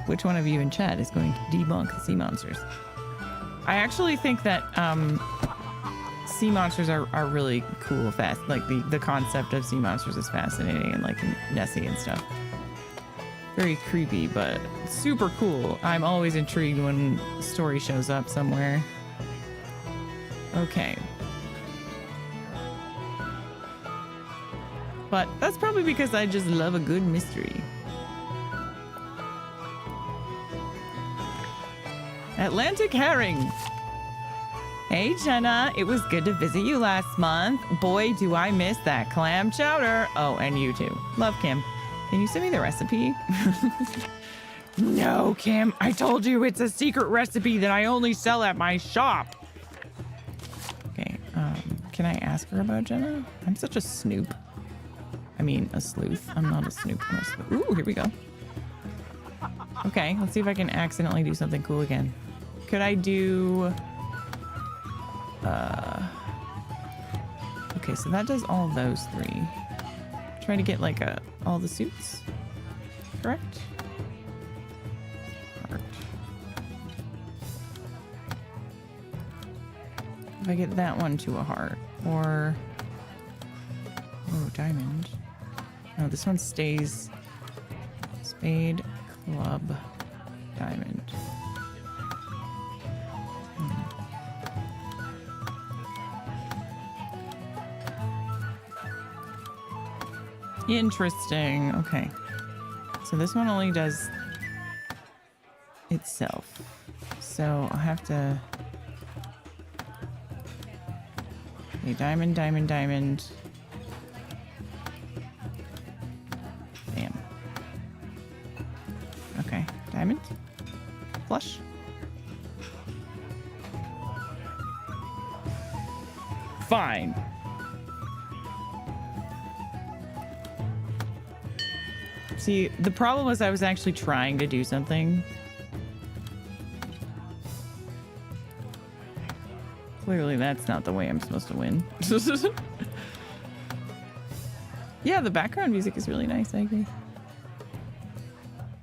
Which one of you in chat is going to debunk the sea monsters? I actually think that sea monsters are really cool, fast. Like the concept of sea monsters is fascinating, and like Nessie and stuff. Very creepy, but super cool. I'm always intrigued when a story shows up somewhere. Okay. But that's probably because I just love a good mystery. Atlantic herring. Hey Jenna, it was good to visit you last month. Boy, do I miss that clam chowder. Oh, and you too. Love, Kim. Can you send me the recipe? No, Kim. I told you it's a secret recipe that I only sell at my shop. Okay, can I ask her about Jenna? I'm such a snoop. I mean, a sleuth. I'm not a snoop. I'm a sleuth. Ooh, here we go. Okay, let's see if I can accidentally do something cool again. Could I do... Okay, so that does all those three. Try to get like all the suits, correct? Heart. If I get that one to a heart, or oh, diamond. No, this one stays. Spade, club, diamond. Interesting. Okay. So this one only does itself. So I'll have to... Okay, diamond, diamond, diamond. Bam. Okay, diamond. Flush. Fine. See, the problem was I was actually trying to do something. Clearly that's not the way I'm supposed to win. Yeah, the background music is really nice, I agree.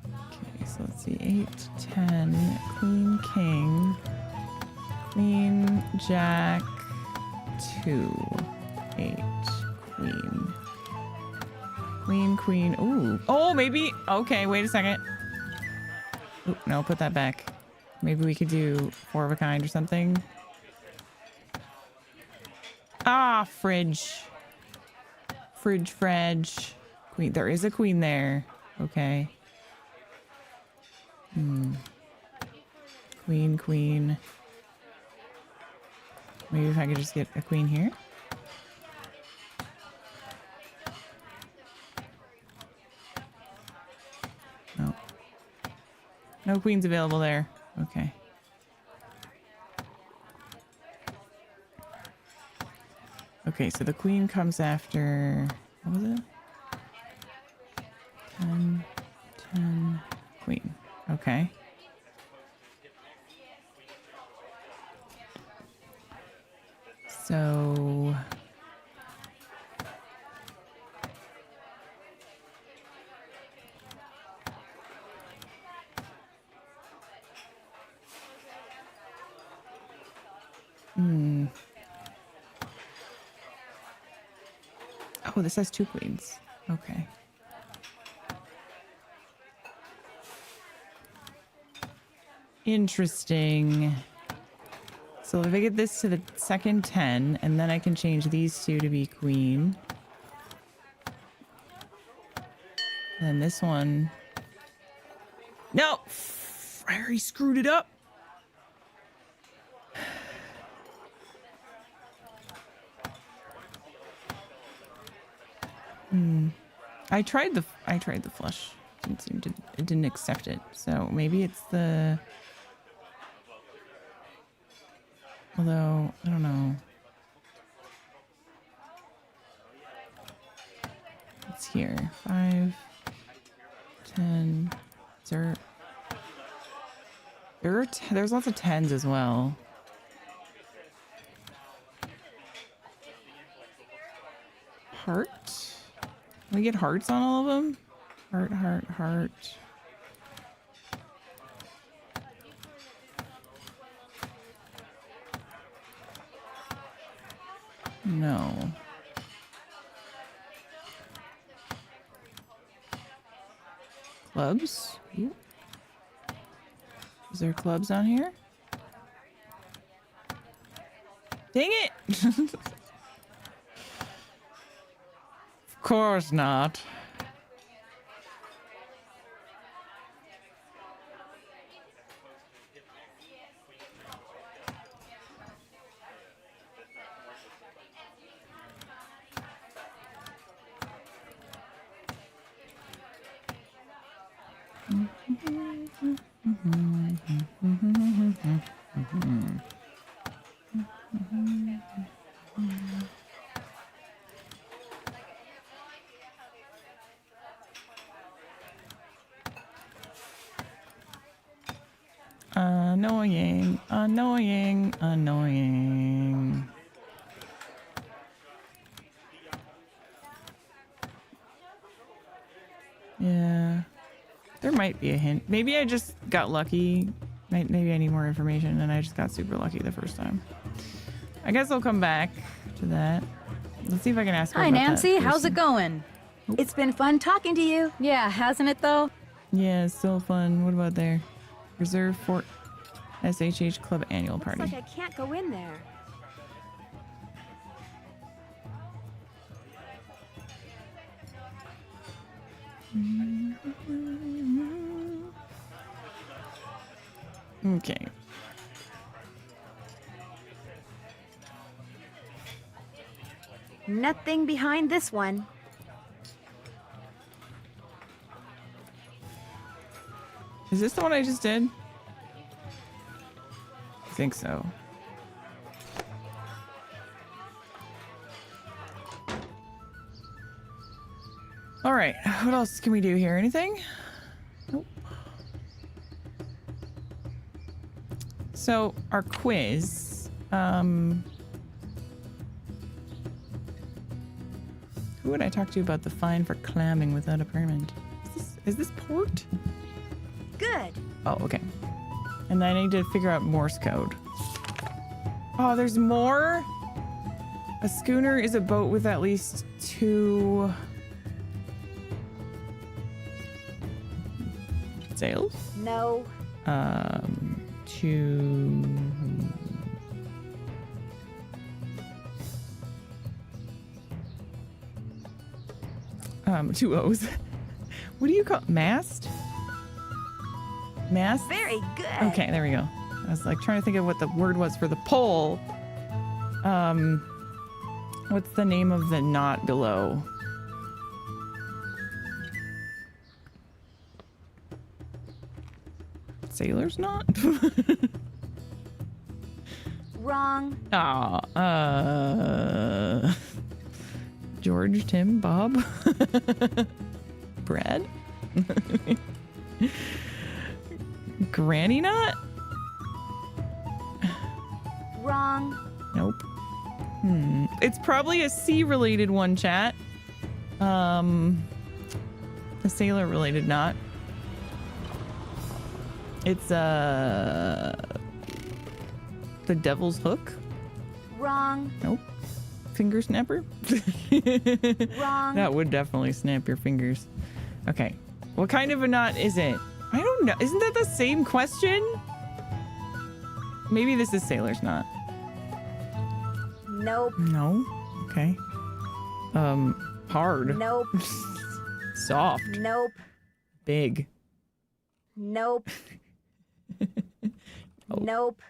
Okay, so let's see. 8, 10, Queen, King, Queen, Jack, 2, 8, Queen. Queen, queen. Ooh. Oh, maybe. Okay, wait a second. Ooh, no, put that back. Maybe we could do 4 of a kind or something. Ah, fridge. Fridge. Queen. There is a queen there. Okay. Queen. Maybe if I could just get a queen here. No. No queens available there. Okay. Okay, so the queen comes after... What was it? 10, queen. Okay. So... Hmm. Oh, this has 2 queens. Okay. Interesting. So if I get this to the second 10, and then I can change these 2 to be queen. And this one... No! I already screwed it up. I tried the flush. It didn't accept it. So maybe it's the... Although, I don't know. It's here. 5, 10. There's lots of 10s as well. Heart? Can we get hearts on all of them? Heart, heart, heart. No. Clubs? Ooh. Is there clubs on here? Dang it! Of course not. Annoying, annoying, annoying. Yeah. There might be a hint. Maybe I just got lucky. Maybe I need more information and I just got super lucky the first time. I guess I'll come back to that. Let's see if I can ask her Hi, about Nancy. that How's it person. going? It's been fun talking to you. Yeah, hasn't it, though? Yeah, it's still fun. What about there? Reserve Fort SHH Club Annual Looks Party. like I can't go in there. Okay. Nothing behind this one. Is this the one I just did? I think so. All right, what else can we do here? Anything? Nope. So our quiz, who would I talk to about the fine for clamming without a permit? Is this port? Good. Oh, okay. And I need to figure out Morse code. Oh, there's more? A schooner is a boat with at least 2 sails? No. 2 2 O's. What do you call mast? Mast? Very good. Okay, there we go. I was like trying to think of what the word was for the pole. What's the name of the knot below? Sailor's knot? Wrong. Aw, George, Tim, Bob, Brad, Granny knot? Wrong. Nope. It's probably a sea-related one, chat. A sailor-related knot. It's the devil's hook. Wrong. Nope. Finger snapper? Wrong. That would definitely snap your fingers. Okay. What kind of a knot is it? I don't know. Isn't that the same question? Maybe this is sailor's knot. Nope. No? Okay. Hard. Nope. Soft. Nope. Big. Nope. Nope.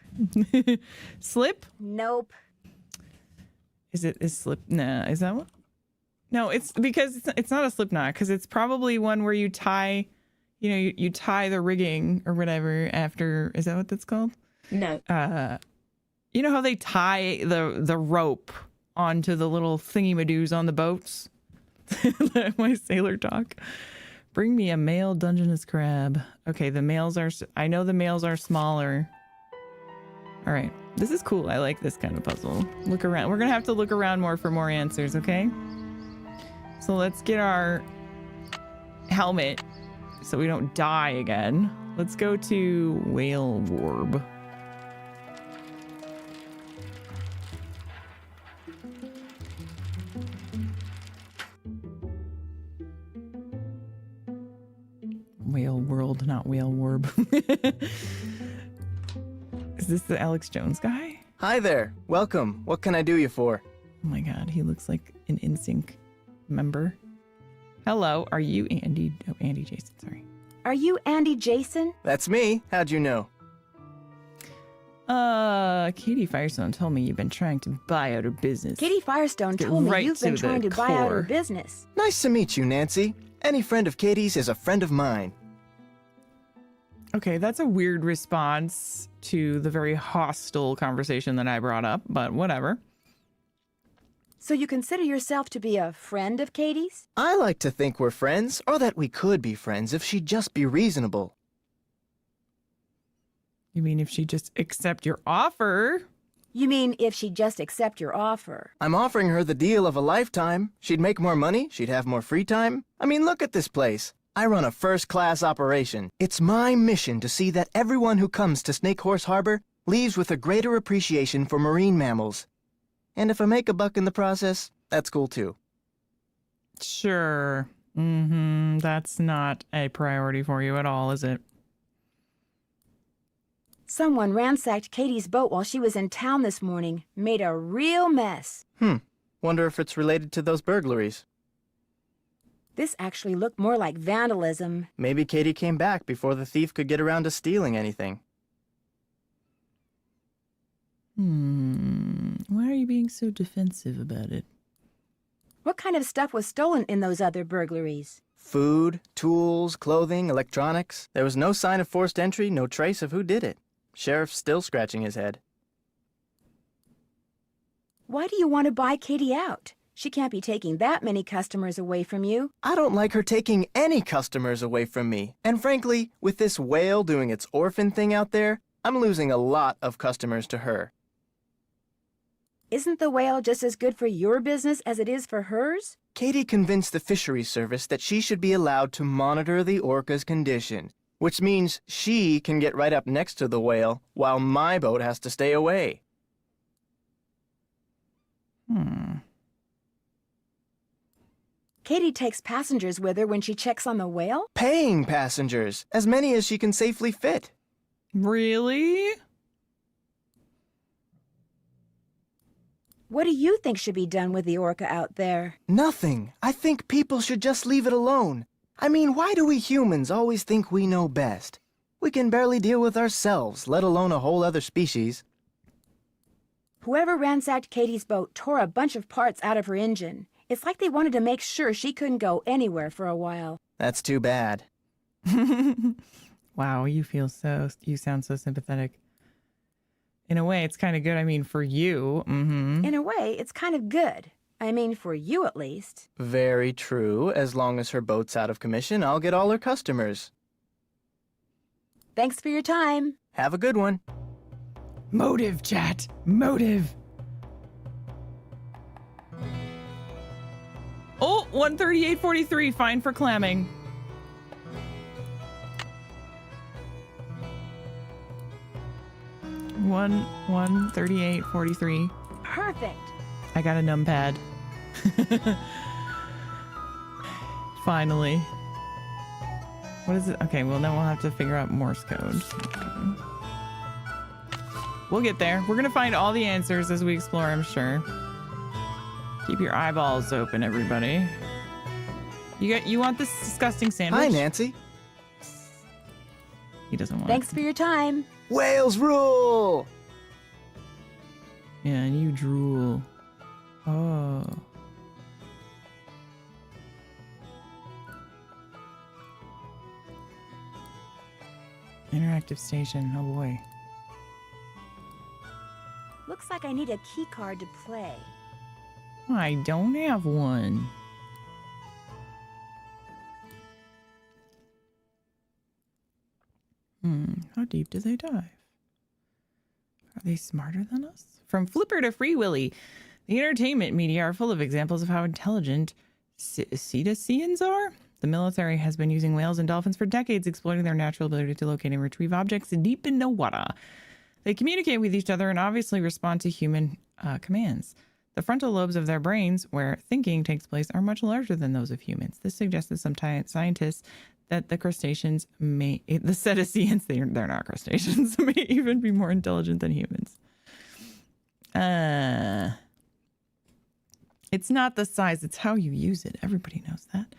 Slip? Nope. Is slip? Nah, is that one? No, it's because it's not a slip knot, because it's probably one where you tie, you tie the rigging or whatever after. Is that what that's called? No. You know how they tie the rope onto the little thingy-madoos on the boats? My sailor talk. Bring me a male Dungeness crab. Okay, the males are... I know the males are smaller. All right. This is cool. I like this kind of puzzle. Look around. We're going to have to look around more for more answers, okay? So let's get our helmet so we don't die again. Let's go to Whale Warb. Whale World, not Whale Warb. Is this the Alex Jones guy? Hi there. Welcome. What can I do you for? Oh my god, he looks like an NSYNC member. Hello, are you Andy? Oh, Andy Jason, sorry. Are you Andy Jason? That's me. How'd you know? Katie Firestone told me you've been trying to buy out her business. Katie Firestone Get told me right you've been to the trying to buy out her core. business. Nice to meet you, Nancy. Any friend of Katie's is a friend of mine. Okay, that's a weird response to the very hostile conversation that I brought up, but whatever. So you consider yourself to be a friend of Katie's? I like to think we're friends, or that we could be friends if she'd just be reasonable. You mean if she just accept your offer? You mean if she'd just accept your offer? I'm offering her the deal of a lifetime. She'd make more money, she'd have more free time. I mean, look at this place. I run a first-class operation. It's my mission to see that everyone who comes to Snake Horse Harbor leaves with a greater appreciation for marine mammals. And if I make a buck in the process, that's cool too. Sure. That's not a priority for you at all, is it? Someone ransacked Katie's boat while she was in town this morning. Made a real mess. Wonder if it's related to those burglaries. This actually looked more like vandalism. Maybe Katie came back before the thief could get around to stealing anything. Why are you being so defensive about it? What kind of stuff was stolen in those other burglaries? Food, tools, clothing, electronics. There was no sign of forced entry, no trace of who did it. Sheriff's still scratching his head. Why do you want to buy Katie out? She can't be taking that many customers away from you. I don't like her taking any customers away from me. And frankly, with this whale doing its orphan thing out there, I'm losing a lot of customers to her. Isn't the whale just as good for your business as it is for hers? Katie convinced the fisheries service that she should be allowed to monitor the orca's condition, which means she can get right up next to the whale while my boat has to stay away. Katie takes passengers with her when she checks on the whale? Paying passengers, as many as she can safely fit. Really? What do you think should be done with the orca out there? Nothing. I think people should just leave it alone. I mean, why do we humans always think we know best? We can barely deal with ourselves, let alone a whole other species. Whoever ransacked Katie's boat tore a bunch of parts out of her engine. It's like they wanted to make sure she couldn't go anywhere for a while. That's too bad. Wow, you sound so sympathetic. In a way, it's kind of good. I mean, for you. In a way, it's kind of good. I mean, for you at least. Very true. As long as her boat's out of commission, I'll get all her customers. Thanks for your time. Have a good one. Motive, chat. Motive. Oh, 138.43. Fine for clamming. $138.43. perfect. I got a numpad. Finally. What is it? Okay, well, then we'll have to figure out Morse code. We'll get there. We're gonna find all the answers as we explore, I'm sure. Keep your eyeballs open, everybody. You want this disgusting sandwich? Hi, Nancy. He doesn't want Thanks it. for your time. Whales rule! Yeah, and you drool. Oh. Interactive station. Oh boy. Looks like I need a key card to play. I don't have one. How deep do they dive? Are they smarter than us? From Flipper to Free Willy, the entertainment media are full of examples of how intelligent cetaceans are. The military has been using whales and dolphins for decades, exploiting their natural ability to locate and retrieve objects deep in the water. They communicate with each other and obviously respond to human commands. The frontal lobes of their brains, where thinking takes place, are much larger than those of humans. This suggests that some scientists that the crustaceans the cetaceans, they're not crustaceans, may even be more intelligent than humans. It's not the size, it's how you use it. Everybody knows that.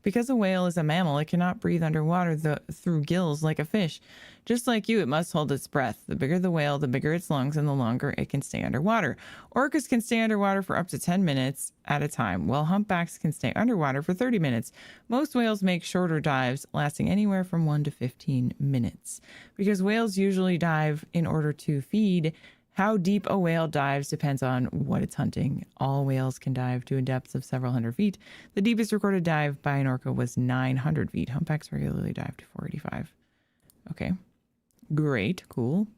Because a whale is a mammal, it cannot breathe underwater through gills like a fish. Just like you, it must hold its breath. The bigger the whale, the bigger its lungs, and the longer it can stay underwater. Orcas can stay underwater for up to 10 minutes at a time, while humpbacks can stay underwater for 30 minutes. Most whales make shorter dives, lasting anywhere from 1 to 15 minutes. Because whales usually dive in order to feed, how deep a whale dives depends on what it's hunting. All whales can dive to a depth of several hundred feet. The deepest recorded dive by an orca was 900 feet. Humpbacks regularly dive to 485. Okay. Great. Cool.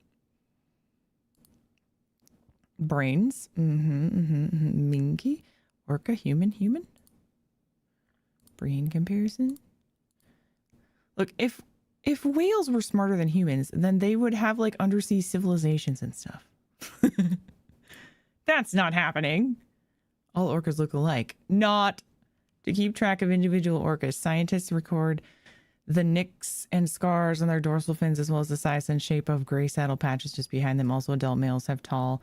Brains. Minky. Orca. Human. Brain comparison. Look, if whales were smarter than humans, then they would have like undersea civilizations and stuff. That's not happening. All orcas look alike. Not. To keep track of individual orcas, scientists record the nicks and scars on their dorsal fins, as well as the size and shape of gray saddle patches just behind them. Also, adult males have tall,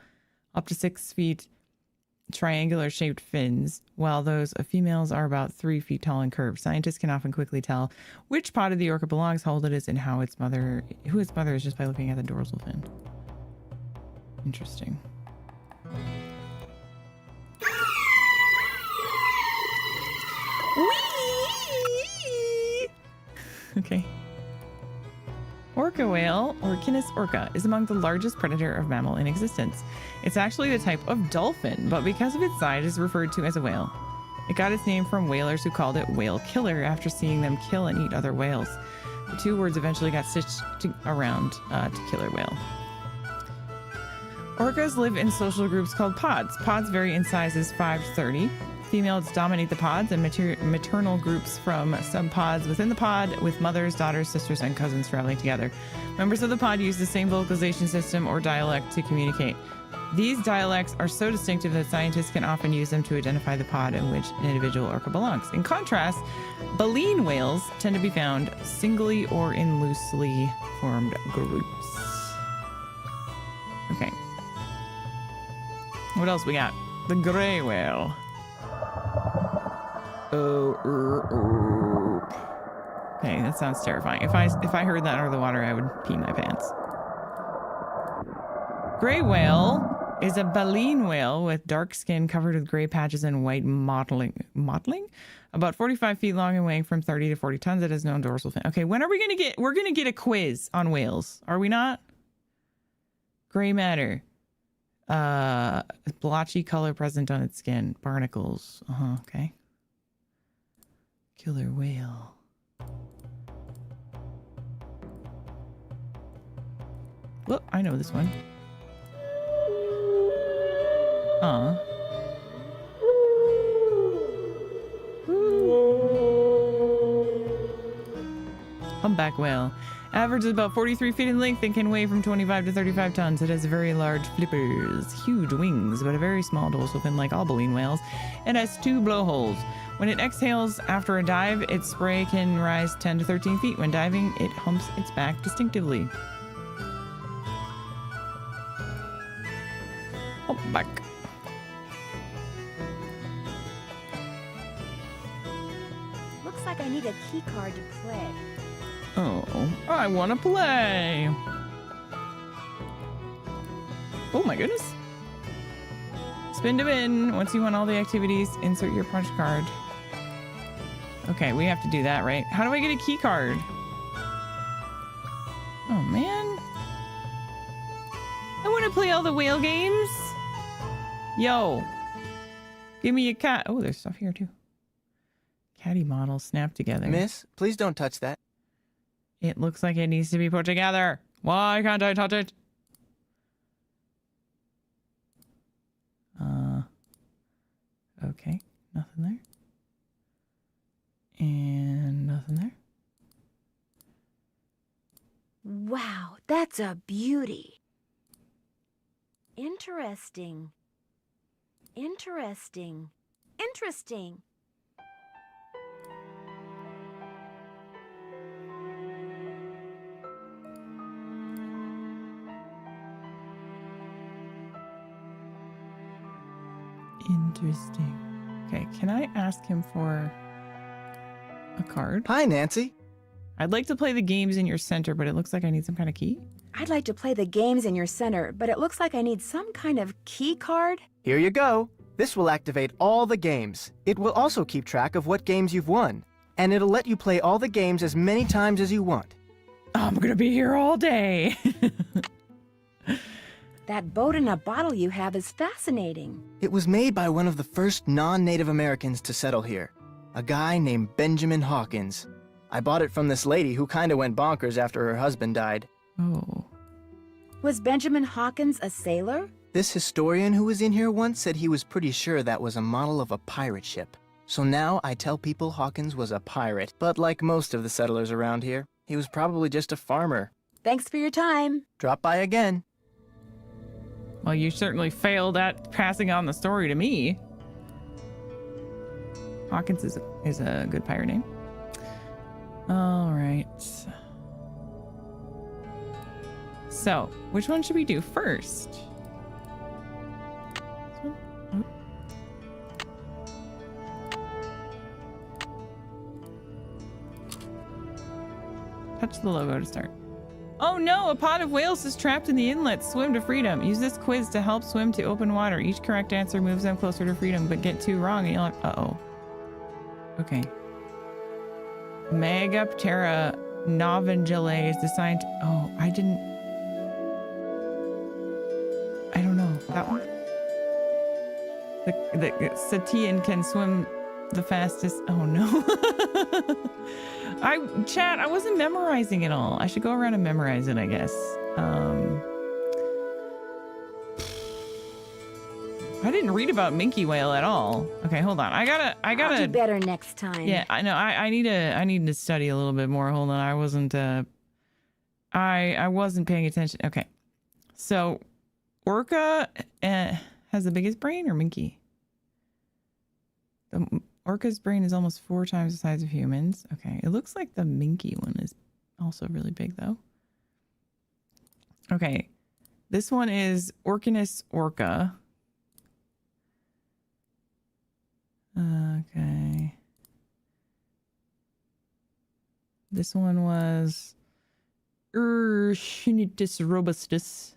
up to 6 feet, triangular shaped fins, while those of females are about 3 feet tall and curved. Scientists can often quickly tell which pod of the orca belongs, how old it is, and who its mother is just by looking at the dorsal fin. Interesting. Whee! Okay. Orca whale, Orcinus orca, is among the largest predator of mammal in existence. It's actually the type of dolphin, but because of its size, it is referred to as a whale. It got its name from whalers who called it whale killer after seeing them kill and eat other whales. The two words eventually got stitched around to killer whale. Orcas live in social groups called pods. Pods vary in sizes 5 to 30. Females dominate the pods, and maternal groups from subpods within the pod, with mothers, daughters, sisters, and cousins traveling together. Members of the pod use the same vocalization system or dialect to communicate. These dialects are so distinctive that scientists can often use them to identify the pod in which an individual orca belongs. In contrast, baleen whales tend to be found singly or in loosely formed groups. Okay. What else we got? The gray whale. Okay, that sounds terrifying. If I heard that under the water, I would pee my pants. Gray whale is a baleen whale with dark skin covered with gray patches and white mottling? About 45 feet long and weighing from 30 to 40 tons. It has no dorsal fin. Okay, when are we gonna get? We're gonna get a quiz on whales, are we not? Gray matter. Blotchy color present on its skin. Barnacles. Okay. Killer whale. Look, I know this one. humpback whale. Average is about 43 feet in length and can weigh from 25 to 35 tons. It has very large flippers, huge wings, but a very small dorsal fin like all baleen whales. It has 2 blowholes. When it exhales after a dive, its spray can rise 10 to 13 feet. When diving, it humps its back distinctively. Humpback. Looks like I need a key card to play. Oh, I want to play. Oh my goodness. Spin to win. Once you want all the activities, insert your punch card. Okay, we have to do that, right? How do I get a key card? Oh man. I want to play all the whale games. Yo. Give me a cat. Oh, there's stuff here too. Caddy model snapped together. Miss, please don't touch that. It looks like it needs to be put together. Why can't I touch it? Okay, nothing there. And nothing there. Wow, that's a beauty. Interesting. Interesting. Interesting. Interesting. Okay, can I ask him for a card? Hi, Nancy. I'd like to play the games in your center, but it looks like I need some kind of key. I'd like to play the games in your center, but it looks like I need some kind of key card. Here you go. This will activate all the games. It will also keep track of what games you've won. And it'll let you play all the games as many times as you want. I'm gonna be here all day. That boat in a bottle you have is fascinating. It was made by one of the first non-Native Americans to settle here, a guy named Benjamin Hawkins. I bought it from this lady who kinda went bonkers after her husband died. Oh. Was Benjamin Hawkins a sailor? This historian who was in here once said he was pretty sure that was a model of a pirate ship. So now I tell people Hawkins was a pirate, but like most of the settlers around here, he was probably just a farmer. Thanks for your time. Drop by again. Well, you certainly failed at passing on the story to me. Hawkins is a good pirate name. All right. So, which one should we do first? This one? Oh. Touch the logo to start. Oh no, a pod of whales is trapped in the inlet. Swim to freedom. Use this quiz to help swim to open water. Each correct answer moves them closer to freedom, but get 2 wrong and you'll have... Uh-oh. Okay. Megaptera novangelae is designed... Oh, I don't know. That one? The Satian can swim the fastest... Oh no. Chat, I wasn't memorizing it all. I should go around and memorize it, I guess. I didn't read about minke whale at all. Okay, hold on. I gotta I'll do better next time. Yeah, I know. I need to study a little bit more. Hold on. I wasn't paying attention. Okay. So orca has the biggest brain, or minke? The orca's brain is almost 4 times the size of humans. Okay, it looks like the minke one is also really big, though. Okay, this one is Orcinus orca. Okay. This one was Urshinitis robustus.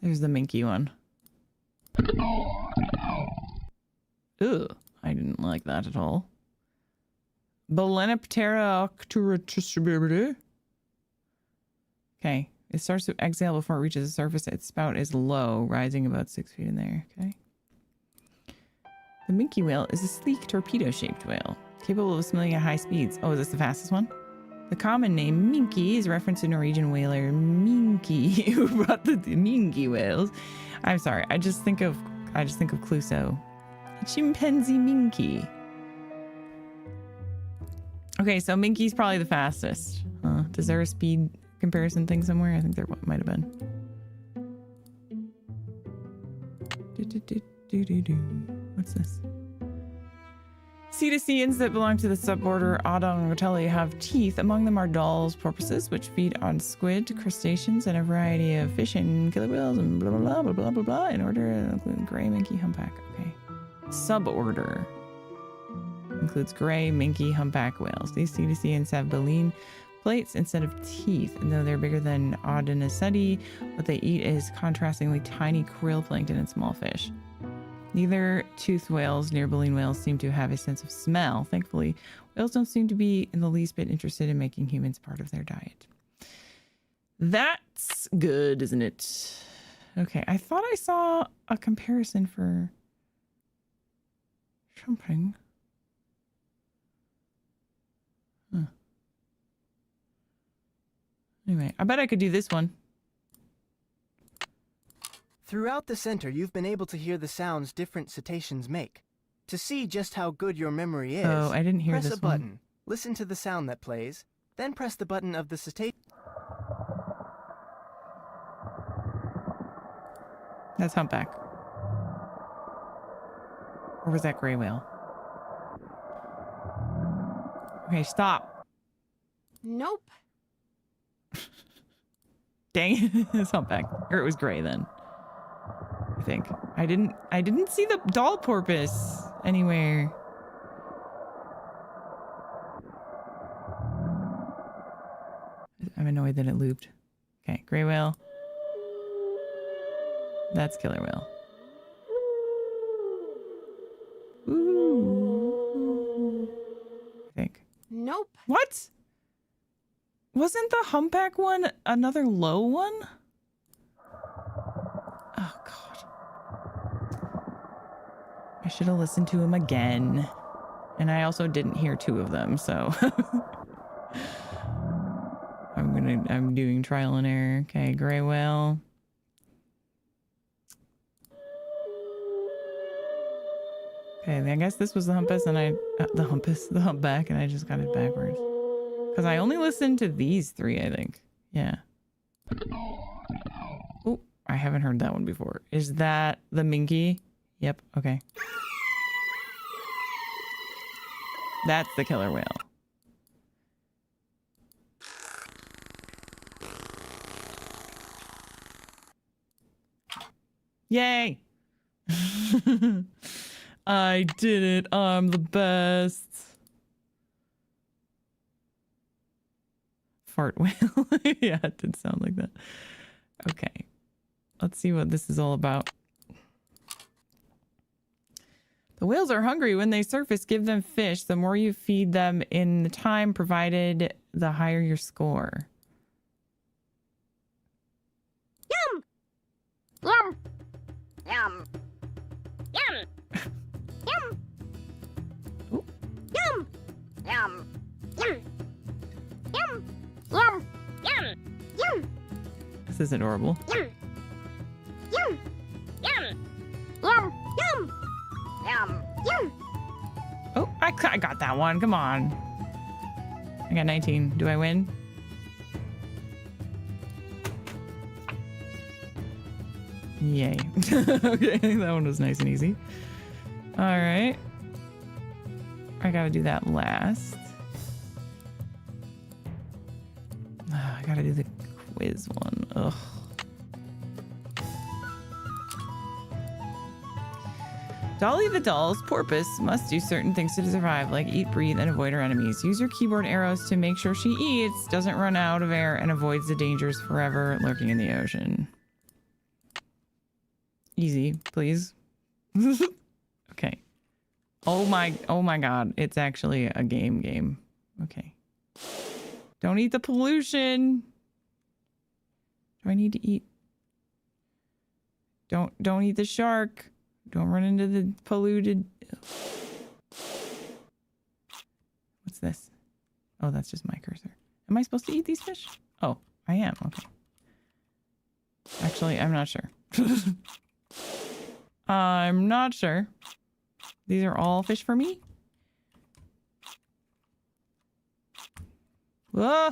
There's the minke one. Ugh, I didn't like that at all. Balenoptera octuratus. Okay, it starts to exhale before it reaches the surface. Its spout is low, rising about 6 feet in there. Okay. The minke whale is a sleek torpedo-shaped whale, capable of swimming at high speeds. Oh, is this the fastest one? The common name minke is a reference to Norwegian whaler Minke, who brought the minke whales. I'm sorry, I just think of Clouseau Chimpanzee Minky. Okay, so Minky's probably the fastest. Does there a speed comparison thing somewhere? I think there might have been. What's this? Cetaceans that belong to the suborder Odongotelli have teeth. Among them are dolls, porpoises, which feed on squid, crustaceans, and a variety of fish and killer whales, and blah, blah, blah, blah, blah, blah, blah, in order to include gray minky humpback. Okay. Suborder includes gray minky humpback whales. These cetaceans have baleen plates instead of teeth, and though they're bigger than Odonoceti, what they eat is contrastingly tiny krill plankton and small fish. Neither toothed whales near baleen whales seem to have a sense of smell. Thankfully, whales don't seem to be in the least bit interested in making humans part of their diet. That's good, isn't it? Okay, I thought I saw a comparison for something. Huh. Anyway, I bet I could do this one. Throughout the center, you've been able to hear the sounds different cetaceans make. To see just how good your memory is, Oh, I didn't hear press this a button, listen to the sound that plays, then press the button of the cetacean. That's humpback. Or was that gray whale? Okay, stop. Nope. Dang it. It's humpback. Or it was gray then. I think. I didn't see the doll porpoise anywhere. I'm annoyed that it looped. Okay, gray whale. That's killer whale. Ooh. I think. Nope. What? Wasn't the humpback one another low one? Oh, God. I should have listened to him again. And I also didn't hear two of them, so... I'm doing trial and error. Okay, gray whale. Okay, I guess this was the humpus and the humpback, and I just got it backwards. Because I only listened to these three, I think. Yeah. Oh, I haven't heard that one before. Is that the minky? Yep, okay. That's the killer whale. Yay! I did it. I'm the best. Fart whale. Yeah, it did sound like that. Okay. Let's see what this is all about. The whales are hungry. When they surface, give them fish. The more you feed them in the time provided, the higher your score. Yum! Yum! Yum! Yum! Yum! Ooh. Yum! Yum! Yum! Yum! Yum! Yum! Yum! This is adorable. Yum! Yum! Yum! Yum! Yum! Yum! Yum! Oh, I got that one. Come on. I got 19. Do I win? Yay. Okay, that one was nice and easy. All right. I gotta do that last. I gotta do the quiz one. Ugh. Dolly the doll's porpoise must do certain things to survive, like eat, breathe, and avoid her enemies. Use your keyboard arrows to make sure she eats, doesn't run out of air, and avoids the dangers forever lurking in the ocean. Easy, please. Okay. Oh my God. It's actually a game. Okay. Don't eat the pollution. Do I need to eat? Don't eat the shark. Don't run into the polluted. What's this? Oh, that's just my cursor. Am I supposed to eat these fish? Oh, I am. Okay. Actually, I'm not sure. I'm not sure. These are all fish for me? Whoa!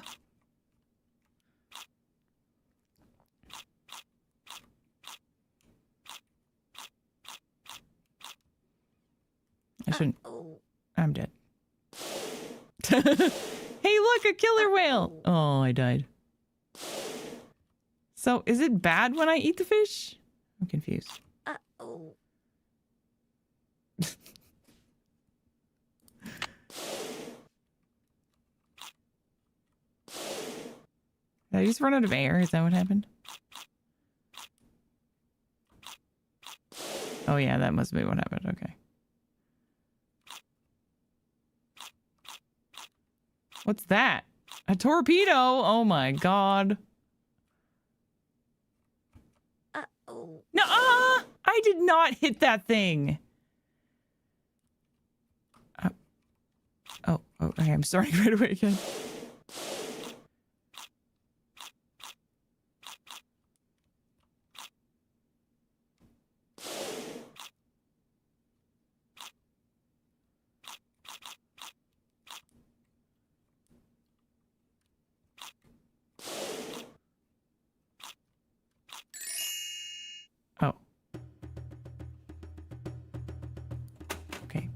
I shouldn't. I'm dead. Hey, look, a killer whale! Oh, I died. So, is it bad when I eat the fish? I'm confused. Did I just run out of air? Is that what happened? Oh yeah, that must be what happened. Okay. What's that? A torpedo? Oh my god. Nuh-uh! I did not hit that thing. Oh, okay, I'm starting right away again. Oh. Okay.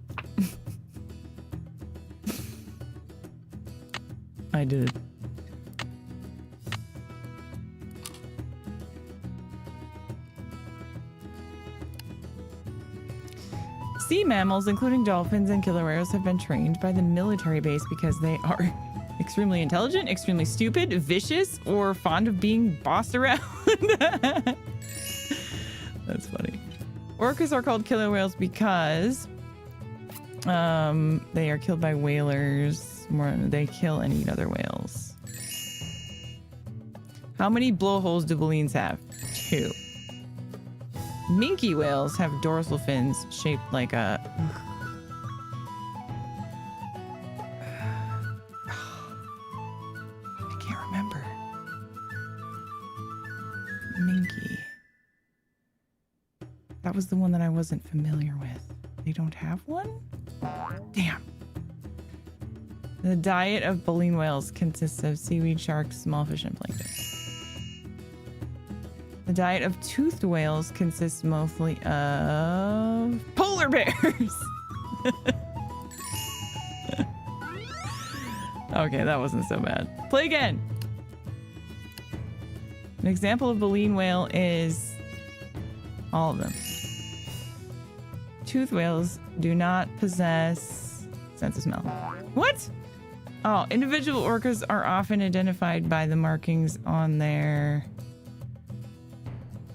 I did it. Sea mammals, including dolphins and killer whales, have been trained by the military base because they are extremely intelligent, extremely stupid, vicious, or fond of being bossed around. That's funny. Orcas are called killer whales because they are killed by whalers. They kill and eat other whales. How many blowholes do balloons have? 2. Minke whales have dorsal fins shaped like a... I can't remember. Minke. That was the one that I wasn't familiar with. They don't have one? Damn. The diet of baleen whales consists of seaweed, sharks, small fish, and plankton. The diet of toothed whales consists mostly of polar bears. Okay, that wasn't so bad. Play again. An example of baleen whale is all of them. Toothed whales do not possess sense of smell. What? Oh, individual orcas are often identified by the markings on their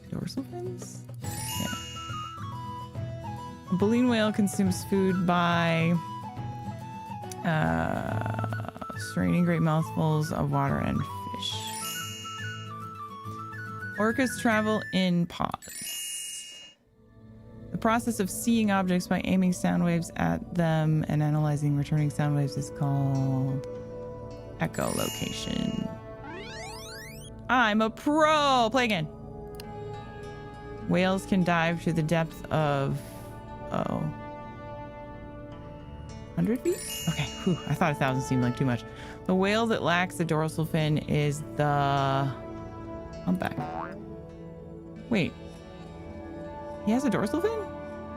dorsal fins? Yeah. A baleen whale consumes food by straining great mouthfuls of water and fish. Orcas travel in pods. The process of seeing objects by aiming sound waves at them and analyzing returning sound waves is called echolocation. I'm a pro! Play again. Whales can dive to the depth of... 100 feet? Okay, whew, I thought 1,000 seemed like too much. The whale that lacks the dorsal fin is the... humpback. Wait. He has a dorsal fin?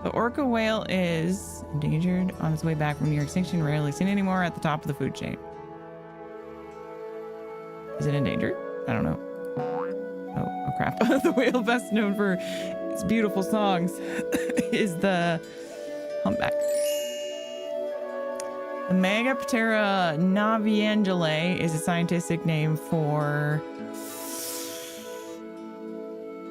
The orca whale is endangered on its way back from near extinction, rarely seen anymore at the top of the food chain. Is it endangered? I don't know. Oh crap. The whale best known for its beautiful songs is the humpback. The Megaptera naviangulae is a scientific name for...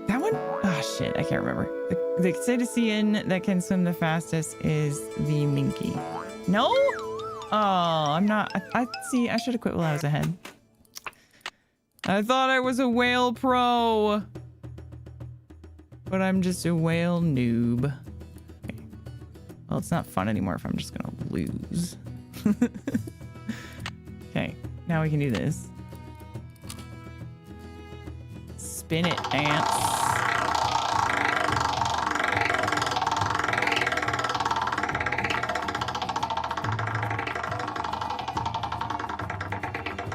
that one? Oh shit, I can't remember. The cetacean that can swim the fastest is the minke. No? Oh, I'm not... I see, I should have quit while I was ahead. I thought I was a whale pro. But I'm just a whale noob. Okay. Well, it's not fun anymore if I'm just gonna lose. Okay, now we can do this. Spin it, ants.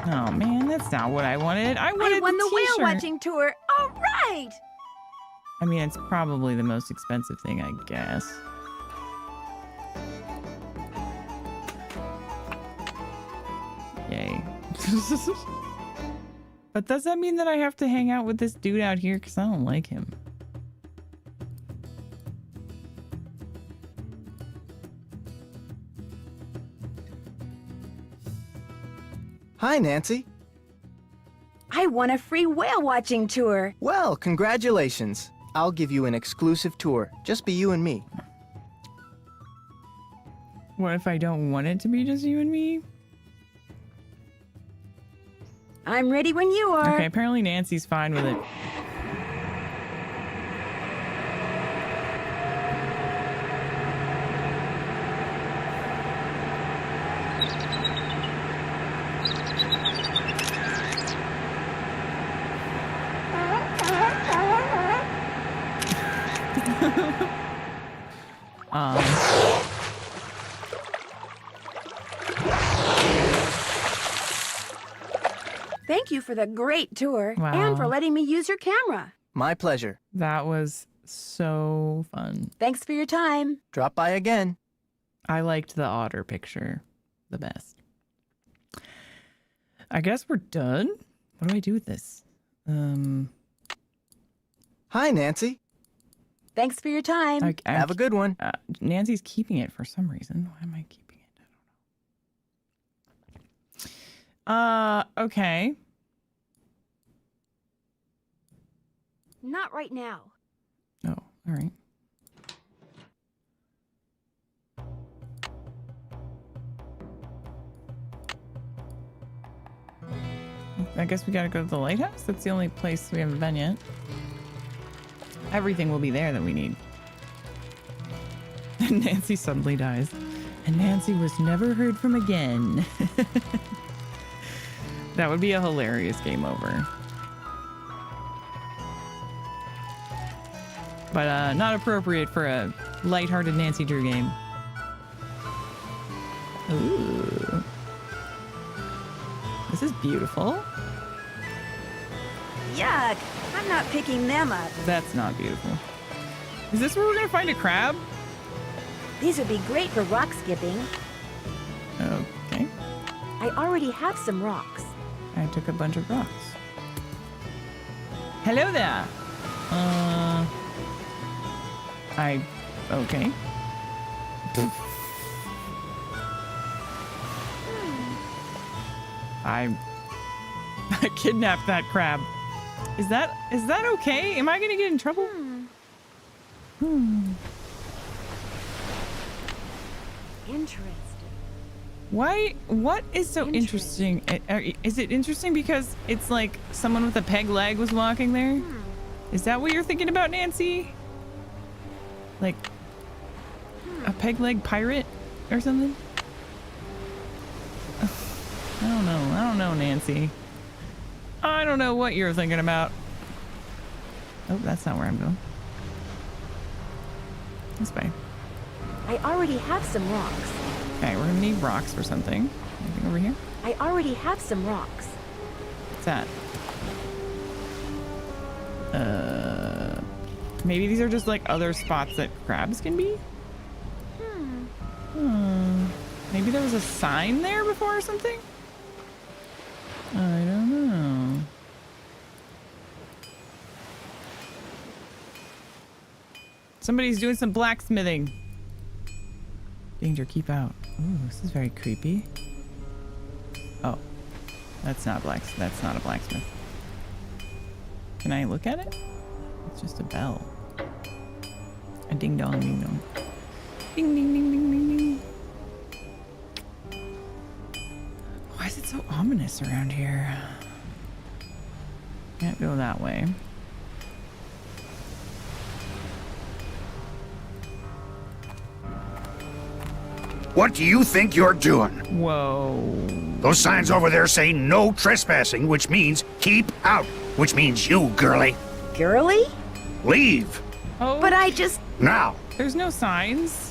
Oh man, that's not what I wanted. I wanted I won the whale t-shirt. watching tour. All right. I mean, it's probably the most expensive thing, I guess. Yay. But does that mean that I have to hang out with this dude out here? Because I don't like him. Hi, Nancy. I won a free whale watching tour. Well, congratulations. I'll give you an exclusive tour. Just be you and me. What if I don't want it to be just you and me? I'm ready when you are. Okay, apparently Nancy's fine with it. Thank you for the great tour Wow. and for letting me use your camera. My pleasure. That was so fun. Thanks for your time. Drop by again. I liked the otter picture the best. I guess we're done. What do I do with this? Hi, Nancy. Thanks for your time. Have a good one. Nancy's keeping it for some reason. Why am I keeping it? I don't know. Okay. Not right now. Oh, all right. I guess we gotta go to the lighthouse. That's the only place we haven't been yet. Everything will be there that we need. And Nancy suddenly dies. And Nancy was never heard from again. That would be a hilarious game over. But not appropriate for a lighthearted Nancy Drew game. Ooh. This is beautiful. Yuck. I'm not picking them up. That's not beautiful. Is this where we're gonna find a crab? These would be great for rock skipping. Okay. I already have some rocks. I took a bunch of rocks. Hello there. Okay. I kidnapped that crab. Is that okay? Am I gonna get in trouble? Interesting. Why? What is so interesting? Is it interesting because it's like someone with a peg leg was walking there? Is that what you're thinking about, Nancy? Like a peg leg pirate or something? I don't know, Nancy. I don't know what you're thinking about. Oh, that's not where I'm going. This way. I already have some rocks. Okay, we're gonna need rocks for something. Anything over here? I already have some rocks. What's that? Maybe these are just like other spots that crabs can be? Maybe there was a sign there before or something? I don't know. Somebody's doing some blacksmithing. Danger, keep out. Ooh, this is very creepy. Oh, that's not a blacksmith. Can I look at it? It's just a bell. A ding dong, ding dong. Ding ding ding ding ding ding. Why is it so ominous around here? Can't go that way. What do you think you're doing? Whoa. Those signs over there say no trespassing, which means keep out, which means you, girly. Girly? Leave. Oh, But I just... Now. there's no signs.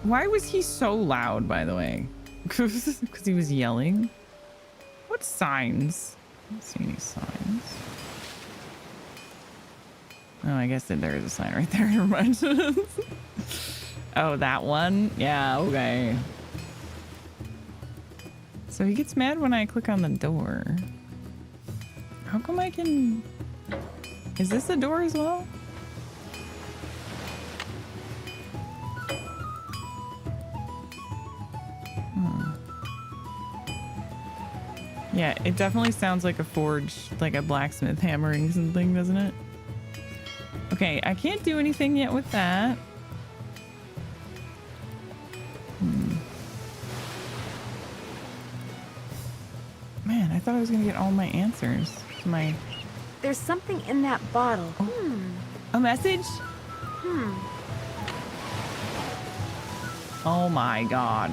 Why was he so loud, by the way? Because he was yelling. What signs? I don't see any signs. Oh, I guess that there is a sign right there. Never mind. Oh, that one? Yeah, okay. So he gets mad when I click on the door. How come I can... Is this a door as well? Yeah, it definitely sounds like a forge, like a blacksmith hammering something, doesn't it? Okay, I can't do anything yet with that. Man, I thought I was gonna get all my answers to my... There's something in that bottle. A message? Oh my god.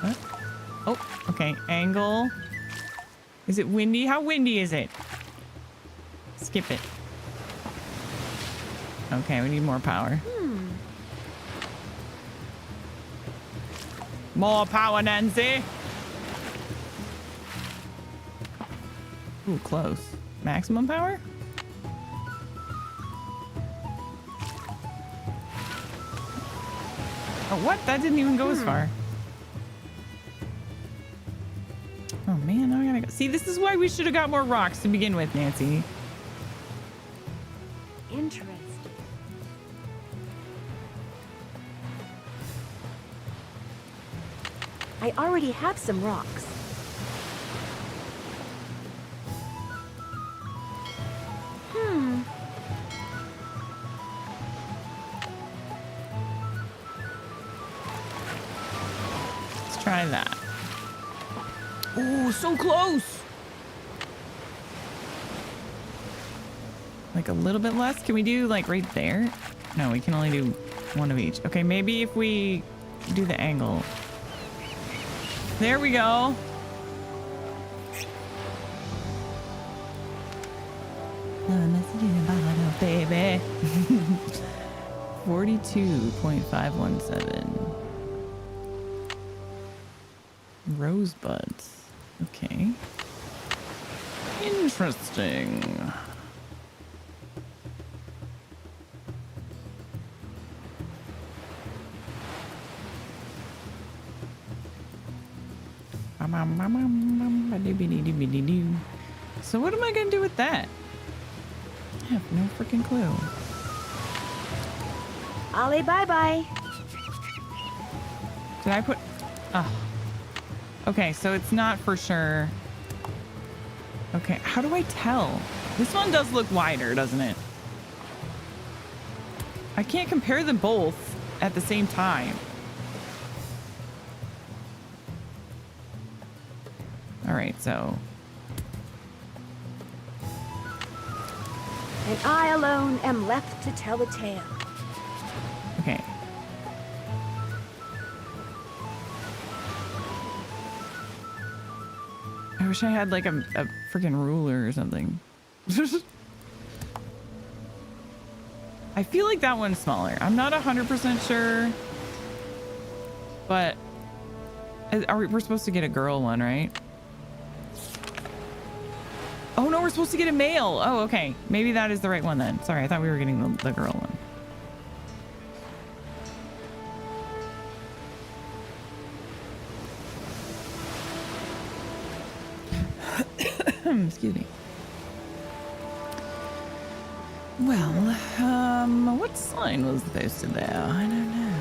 What? Oh, okay. Angle. Is it windy? How windy is it? Skip it. Okay, we need more power. More power, Nancy. Ooh, close. Maximum power? Oh, what? That didn't even go as far. Oh, man, now I gotta go. See, this is why we should have got more rocks to begin with, Nancy. Interesting. I already have some rocks. Let's try that. Oh, so close. Like a little bit less. Can we do like right there? No, we can only do one of each. Okay, maybe if we do the angle. There we go. Baby. 42.517. Rosebuds. Okay. Interesting. So what am I gonna do with that? I have no freaking clue. Ollie, bye-bye. Did I put... Oh. Okay, so it's not for sure. Okay, how do I tell? This one does look wider, doesn't it? I can't compare them both at the same time. All right, so... And I alone am left to tell the tale. Okay. I wish I had like a freaking ruler or something. I feel like that one's smaller. I'm not 100% sure, but we're supposed to get a girl one, right? Oh no, we're supposed to get a male. Oh, okay. Maybe that is the right one then. Sorry, I thought we were getting the girl one. Excuse me. Well, what sign was posted there? I don't know.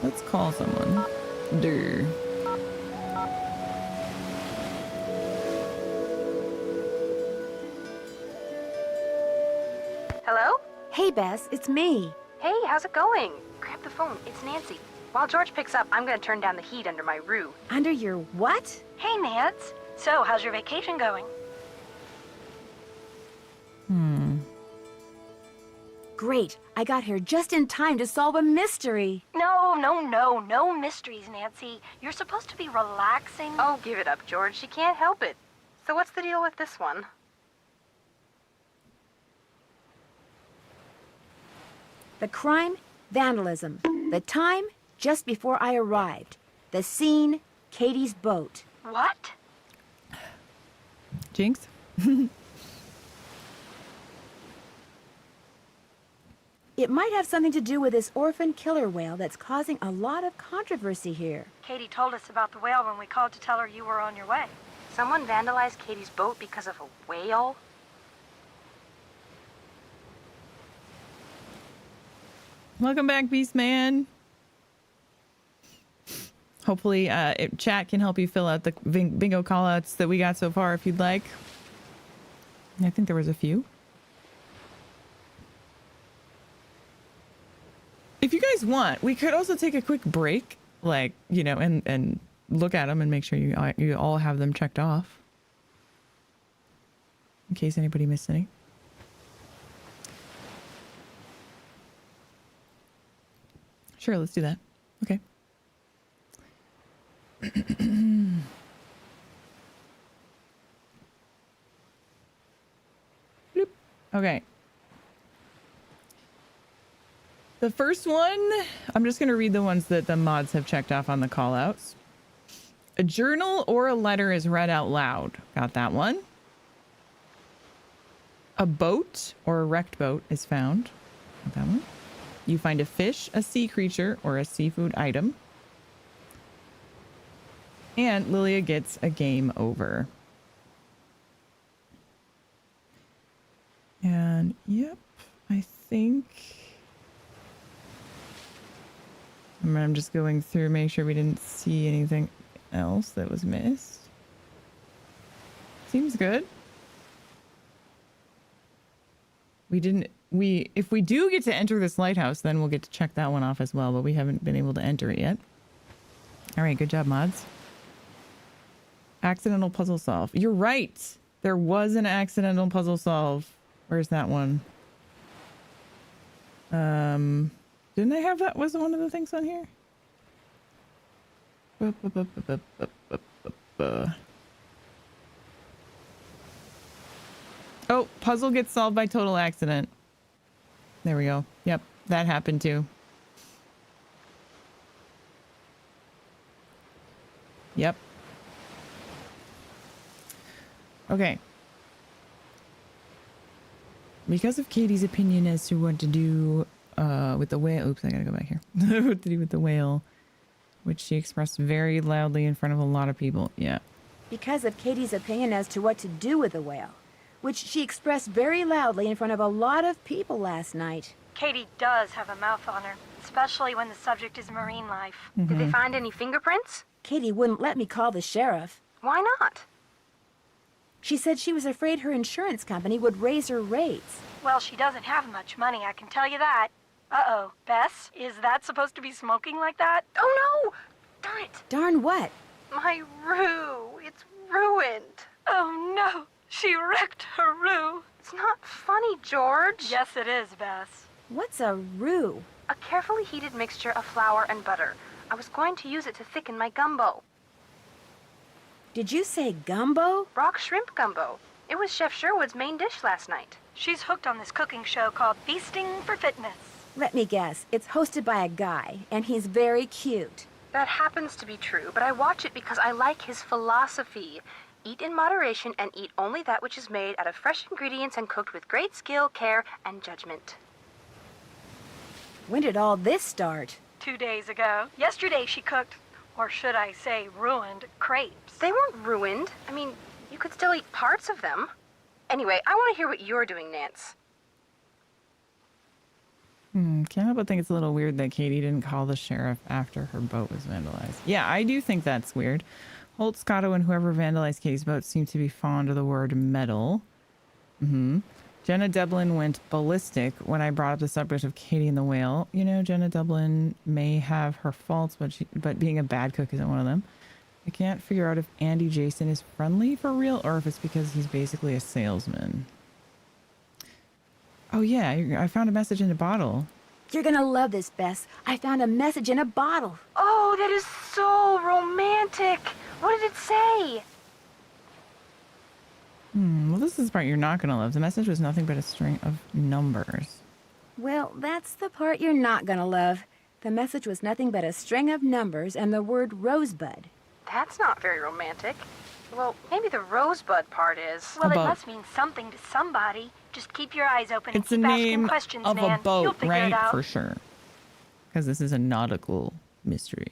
Let's call someone. Durr. Hello? Hey, Bess, it's me. Hey, how's it going? Grab the phone. It's Nancy. While George picks up, I'm gonna turn down the heat under my roo. Under your what? Hey, Nance. So, how's your vacation going? Great. I got here just in time to solve a mystery. No mysteries, Nancy. You're supposed to be relaxing. Oh, give it up, George. She can't help it. So what's the deal with this one? The crime Vandalism. The time, just before I arrived. The scene, Katie's boat. What? Jinx? It might have something to do with this orphan killer whale that's causing a lot of controversy here. Katie told us about the whale when we called to tell her you were on your way. Someone vandalized Katie's boat because of a whale? Welcome back, Beast Man. Hopefully, chat can help you fill out the bingo callouts that we got so far if you'd like. I think there was a few. If you guys want, we could also take a quick break, like, you know, and look at them and make sure you all have them checked off. In case anybody missed any. Sure, let's do that. Okay. Bloop. Okay. The first one, I'm just going to read the ones that the mods have checked off on the callouts. A journal or a letter is read out loud. Got that one. A boat or a wrecked boat is found. Got that one. You find a fish, a sea creature, or a seafood item. And Lilia gets a game over. And, yep, I think... I'm just going through, make sure we didn't see anything else that was missed. Seems good. If we do get to enter this lighthouse, then we'll get to check that one off as well, but we haven't been able to enter it yet. All right, good job, mods. Accidental puzzle solve. You're right. There was an accidental puzzle solve. Where's that one? Didn't I have that? Was one of the things on here? Oh, puzzle gets solved by total accident. There we go. Yep, that happened too. Yep. Okay. Because of Katie's opinion as to what to do with the whale. Oops, I gotta go back here. What to do with the whale, which she expressed very loudly in front of a lot of people. Yeah. Because of Katie's opinion as to what to do with the whale, which she expressed very loudly in front of a lot of people last night. Katie does have a mouth on her, especially when the subject is marine life. Mm-hmm. Did they find any fingerprints? Katie wouldn't let me call the sheriff. Why not? She said she was afraid her insurance company would raise her rates. Well, she doesn't have much money, I can tell you that. Uh-oh. Bess, is that supposed to be smoking like that? Oh, no! Darn it! Darn what? My roux. It's ruined. Oh, no. She wrecked her roux. It's not funny, George. Yes, it is, Bess. What's a roux? A carefully heated mixture of flour and butter. I was going to use it to thicken my gumbo. Did you say gumbo? Rock shrimp gumbo. It was Chef Sherwood's main dish last night. She's hooked on this cooking show called Feasting for Fitness. Let me guess. It's hosted by a guy, and he's very cute. That happens to be true, but I watch it because I like his philosophy. Eat in moderation and eat only that which is made out of fresh ingredients and cooked with great skill, care, and judgment. When did all this start? 2 days ago. Yesterday she cooked, or should I say ruined, crepes. They weren't ruined. I mean, you could still eat parts of them. Anyway, I want to hear what you're doing, Nance. Can't help but think it's a little weird that Katie didn't call the sheriff after her boat was vandalized. Yeah, I do think that's weird. Holt, Scotto, and whoever vandalized Katie's boat seem to be fond of the word metal. Jenna Dublin went ballistic when I brought up the subject of Katie and the whale. You know, Jenna Dublin may have her faults, but being a bad cook isn't one of them. I can't figure out if Andy Jason is friendly for real or if it's because he's basically a salesman. Oh yeah, I found a message in a bottle. You're gonna love this, Bess. I found a message in a bottle. Oh, that is so romantic. What did it say? Well, this is the part you're not gonna love. The message was nothing but a string of numbers. Well, that's the part you're not gonna love. The message was nothing but a string of numbers and the word rosebud. That's not very romantic. Well, maybe the rosebud part is. Well, Well, it it boat. must mean something to somebody. Just keep your eyes open and It's the keep asking name questions, of Nan. a boat, You'll figure right? it out. For sure. Because this is a nautical mystery.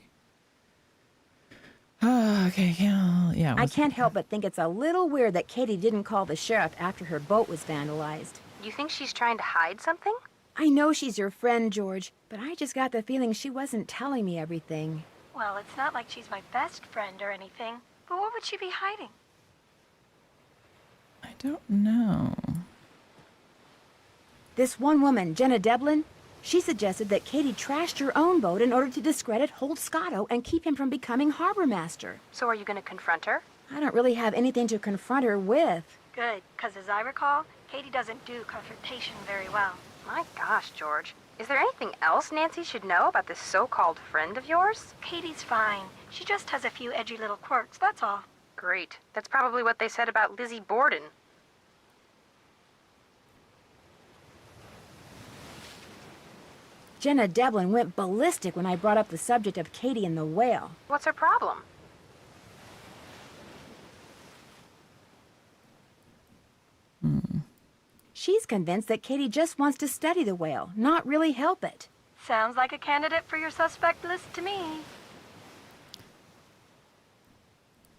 Okay, yeah. I can't help but think it's a little weird that Katie didn't call the sheriff after her boat was vandalized. You think she's trying to hide something? I know she's your friend, George, but I just got the feeling she wasn't telling me everything. Well, it's not like she's my best friend or anything. But what would she be hiding? I don't know. This one woman, Jenna Devlin, she suggested that Katie trashed her own boat in order to discredit Holt Scotto and keep him from becoming harbor master. So are you going to confront her? I don't really have anything to confront her with. Good, because as I recall, Katie doesn't do confrontation very well. My gosh, George. Is there anything else Nancy should know about this so-called friend of yours? Katie's fine. She just has a few edgy little quirks, that's all. Great. That's probably what they said about Lizzie Borden. Jenna Devlin went ballistic when I brought up the subject of Katie and the whale. What's her problem? She's convinced that Katie just wants to study the whale, not really help it. Sounds like a candidate for your suspect list to me.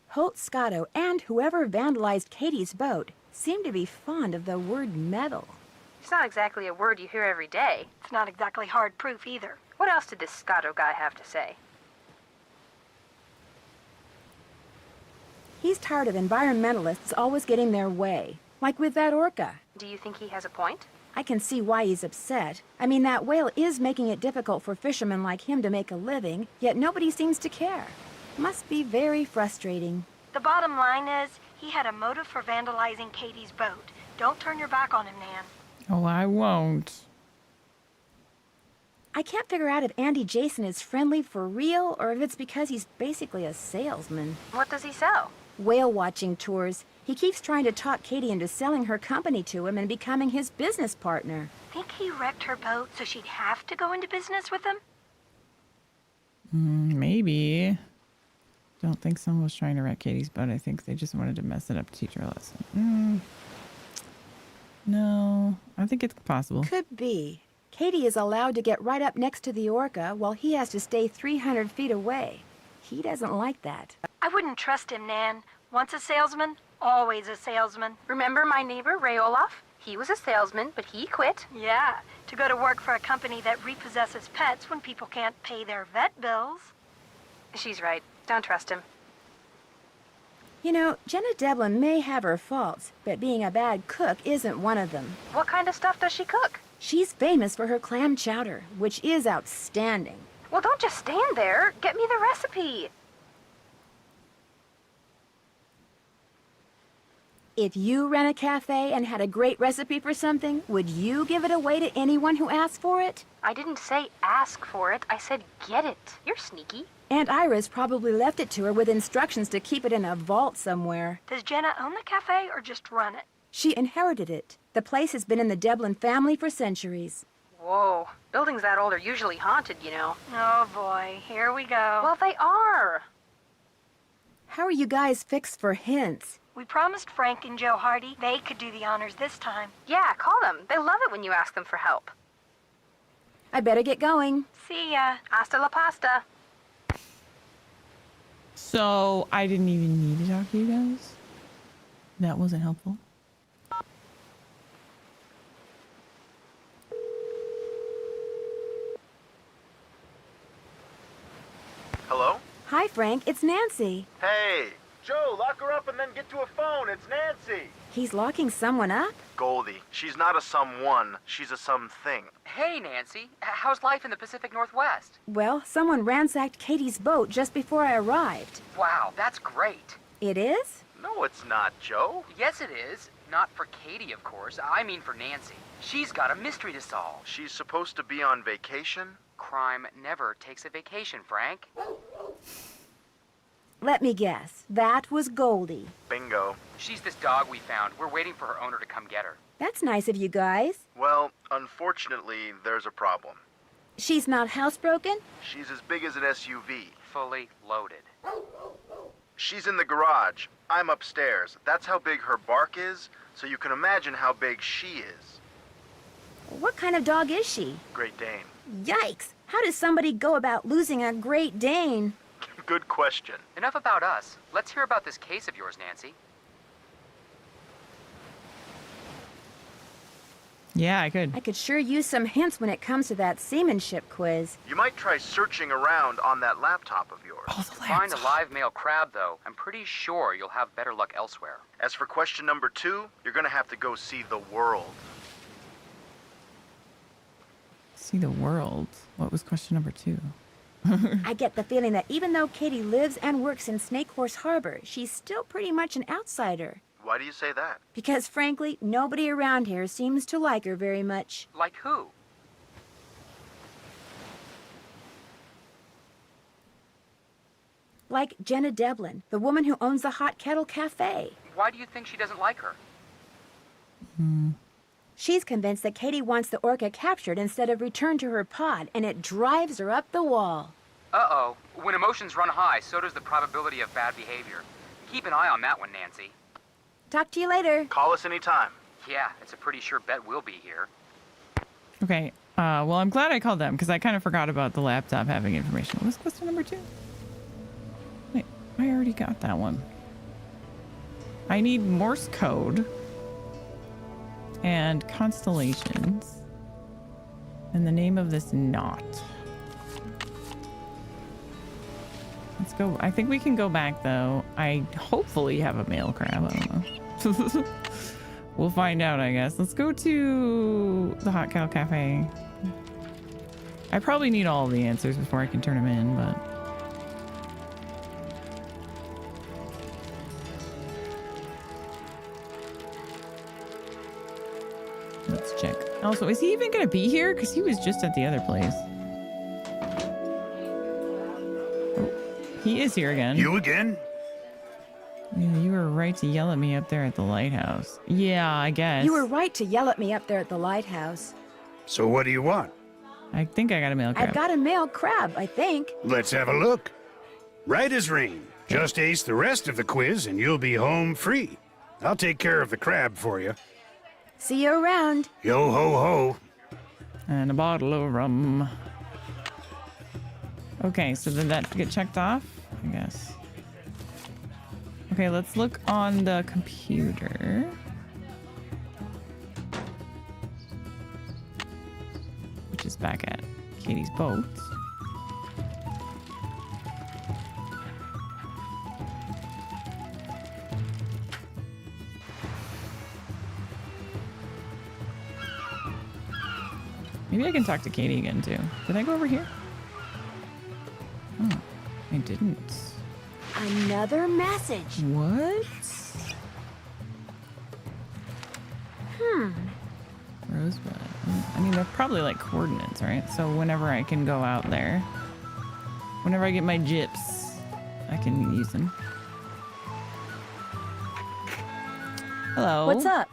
Holt Scotto and whoever vandalized Katie's boat seem to be fond of the word metal. It's not exactly a word you hear every day. It's not exactly hard proof either. What else did this Scotto guy have to say? He's tired of environmentalists always getting their way, like with that orca. Do you think he has a point? I can see why he's upset. I mean, that whale is making it difficult for fishermen like him to make a living, yet nobody seems to care. Must be very frustrating. The bottom line is, he had a motive for vandalizing Katie's boat. Don't turn your back on him, Nan. Oh, I won't. I can't figure out if Andy Jason is friendly for real or if it's because he's basically a salesman. What does he sell? Whale watching tours. He keeps trying to talk Katie into selling her company to him and becoming his business partner. Think he wrecked her boat so she'd have to go into business with him? Maybe. Don't think someone was trying to wreck Katie's boat. I think they just wanted to mess it up to teach her a lesson. No, I think it's possible. Could be. Katie is allowed to get right up next to the orca while he has to stay 300 feet away. He doesn't like that. I wouldn't trust him, Nan. Once a salesman, always a salesman. Remember my neighbor, Ray Olaf? He was a salesman, but he quit. Yeah, to go to work for a company that repossesses pets when people can't pay their vet bills. She's right. Don't trust him. You know, Jenna Devlin may have her faults, but being a bad cook isn't one of them. What kind of stuff does she cook? She's famous for her clam chowder, which is outstanding. Well, don't just stand there. Get me the recipe. If you ran a cafe and had a great recipe for something, would you give it away to anyone who asked for it? I didn't say ask for it. I said get it. You're sneaky. Aunt Iris probably left it to her with instructions to keep it in a vault somewhere. Does Jenna own the cafe or just run it? She inherited it. The place has been in the Devlin family for centuries. Whoa. Buildings that old are usually haunted, you know. Oh, boy. Here we go. Well, they are. How are you guys fixed for hints? We promised Frank and Joe Hardy they could do the honors this time. Yeah, call them. They love it when you ask them for help. I better get going. See ya. Hasta la pasta. So I didn't even need to talk to you guys? That wasn't helpful. Hello? Hi, Frank. It's Nancy. Hey! Joe, lock her up and then get to a phone. It's Nancy. He's locking someone up? Goldie, she's not a someone. She's a something. Hey, Nancy. How's life in the Pacific Northwest? Well, someone ransacked Katie's boat just before I arrived. Wow, that's great. It is? No, it's not, Joe. Yes, it is. Not for Katie, of course. I mean for Nancy. She's got a mystery to solve. She's supposed to be on vacation? Crime never takes a vacation, Frank. Let me guess. That was Goldie. Bingo. She's this dog we found. We're waiting for her owner to come get her. That's nice of you guys. Well, unfortunately, there's a problem. She's not housebroken? She's as big as an SUV. Fully loaded. She's in the garage. I'm upstairs. That's how big her bark is, so you can imagine how big she is. What kind of dog is she? Great Dane. Yikes! How does somebody go about losing a Great Dane? Good question. Enough about us. Let's hear about this case of yours, Nancy. Yeah, I could. I could sure use some hints when it comes to that seamanship quiz. You might try searching around on that laptop of yours. Oh, the Find a laptop. live male crab, though. I'm pretty sure you'll have better luck elsewhere. As for question number 2, you're gonna have to go see the world. See the world. What was question number 2? I get the feeling that even though Katie lives and works in Snake Horse Harbor, she's still pretty much an outsider. Why do you say that? Because frankly, nobody around here seems to like her very much. Like who? Like Jenna Devlin, the woman who owns the Hot Kettle Cafe. Why do you think she doesn't like her? She's convinced that Katie wants the orca captured instead of returned to her pod, and it drives her up the wall. Uh-oh. When emotions run high, so does the probability of bad behavior. Keep an eye on that one, Nancy. Talk to you later. Call us anytime. Yeah, it's a pretty sure bet we'll be here. Okay. Well, I'm glad I called them because I kind of forgot about the laptop having information. What was question number 2? Wait, I already got that one. I need Morse code and constellations and the name of this knot. Let's go. I think we can go back though. I hopefully have a male crab. I don't know. We'll find out, I guess. Let's go to the Hot Kettle Cafe. I probably need all of the answers before I can turn them in, but... Let's check. Also, is he even going to be here? Because he was just at the other place. Oh, he is here again. You again? Yeah, you were right to yell at me up there at the lighthouse. Yeah, I guess. You were right to yell at me up there at the lighthouse. So what do you want? I think I got a male crab. I've got a male crab, I think. Let's have a look. Right as rain. Just ace the rest of the quiz and you'll be home free. I'll take care of the crab for you. See you around. Yo ho ho. And a bottle of rum. Okay, so did that get checked off? I guess. Okay, let's look on the computer. Which is back at Katie's boat. Maybe I can talk to Katie again too. Did I go over here? Oh, I didn't. Another message. What? Rosebud. I mean, they're probably like coordinates, right? So whenever I can go out there, whenever I get my gyps, I can use them. Hello. What's up?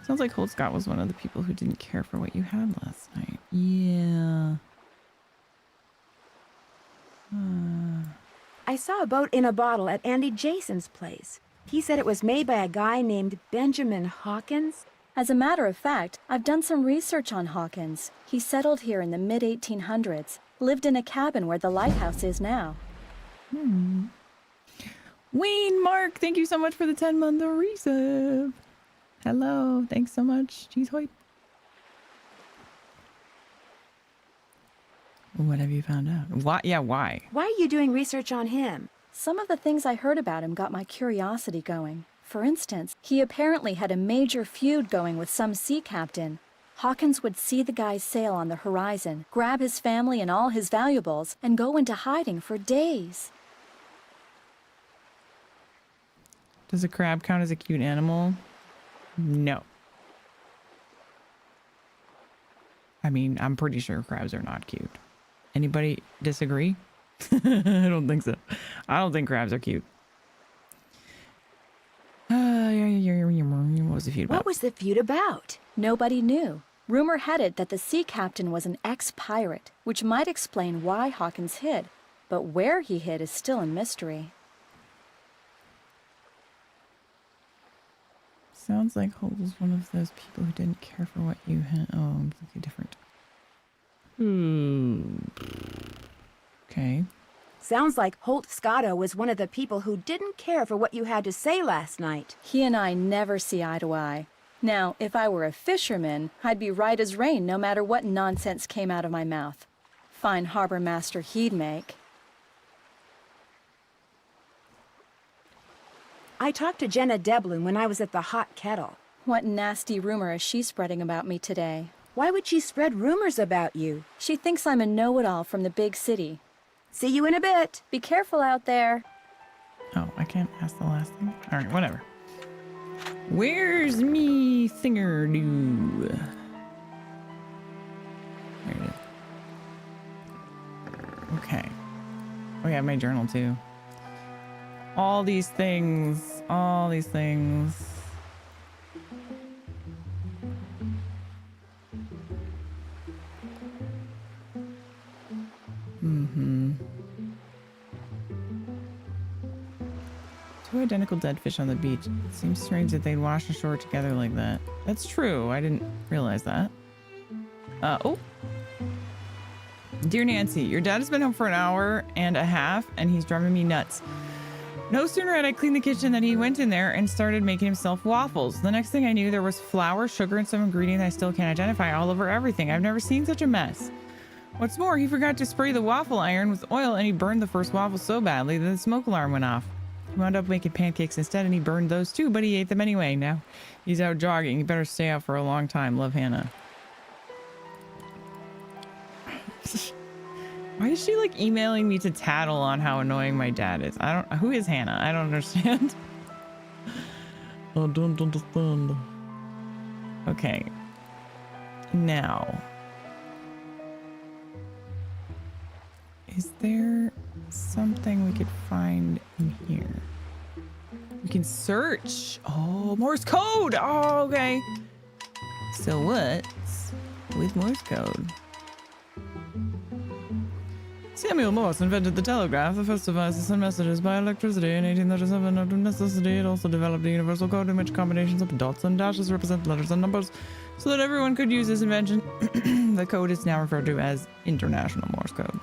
Sounds like Holt Scott was one of the people who didn't care for what you had last night. Yeah. I saw a boat in a bottle at Andy Jason's place. He said it was made by a guy named Benjamin Hawkins. As a matter of fact, I've done some research on Hawkins. He settled here in the mid-1800s, lived in a cabin where the lighthouse is now. Wayne Mark, thank you so much for the 10-month resub. Hello, thanks so much. Jeez, hoip. What have you found out? Why? Yeah, why? Why are you doing research on him? Some of the things I heard about him got my curiosity going. For instance, he apparently had a major feud going with some sea captain. Hawkins would see the guy's sail on the horizon, grab his family and all his valuables, and go into hiding for days. Does a crab count as a cute animal? No. I mean, I'm pretty sure crabs are not cute. Anybody disagree? I don't think so. I don't think crabs are cute. was the feud about? What was the feud about? Nobody knew. Rumor had it that the sea captain was an ex-pirate, which might explain why Hawkins hid. But where he hid is still a mystery. Sounds like Holt was one of those people who didn't care for what you had. Oh, completely different. Okay. Sounds like Holt Scotto was one of the people who didn't care for what you had to say last night. He and I never see eye to eye. Now, if I were a fisherman, I'd be right as rain no matter what nonsense came out of my mouth. Fine harbor master he'd make. I talked to Jenna Devlin when I was at the Hot Kettle. What nasty rumor is she spreading about me today? Why would she spread rumors about you? She thinks I'm a know-it-all from the big city. See you in a bit. Be careful out there. Oh, I can't ask the last thing. All right, whatever. Where's me thinger-doo? There it is. Okay. Oh, yeah, my journal too. All these things. All these things. Two identical dead fish on the beach. It seems strange that they'd wash ashore together like that. That's true. I didn't realize that. Oh. Dear Nancy, your dad has been home for an hour and a half, and he's driving me nuts. No sooner had I cleaned the kitchen than he went in there and started making himself waffles. The next thing I knew, there was flour, sugar, and some ingredient I still can't identify all over everything. I've never seen such a mess. What's more, he forgot to spray the waffle iron with oil, and he burned the first waffle so badly that the smoke alarm went off. He wound up making pancakes instead, and he burned those too, but he ate them anyway. Now he's out jogging. He better stay out for a long time. Love, Hannah. Why is she like emailing me to tattle on how annoying my dad is? Who is Hannah? I don't understand. I don't understand. Okay. Now. Is there something we could find in here? We can search. Oh, Morse code. Oh, okay. So what's with Morse code? Samuel Morse invented the telegraph, the first device to send messages by electricity in 1837. Out of necessity, it also developed a universal code in which combinations of dots and dashes represent letters and numbers so that everyone could use this invention. The code is now referred to as International Morse Code.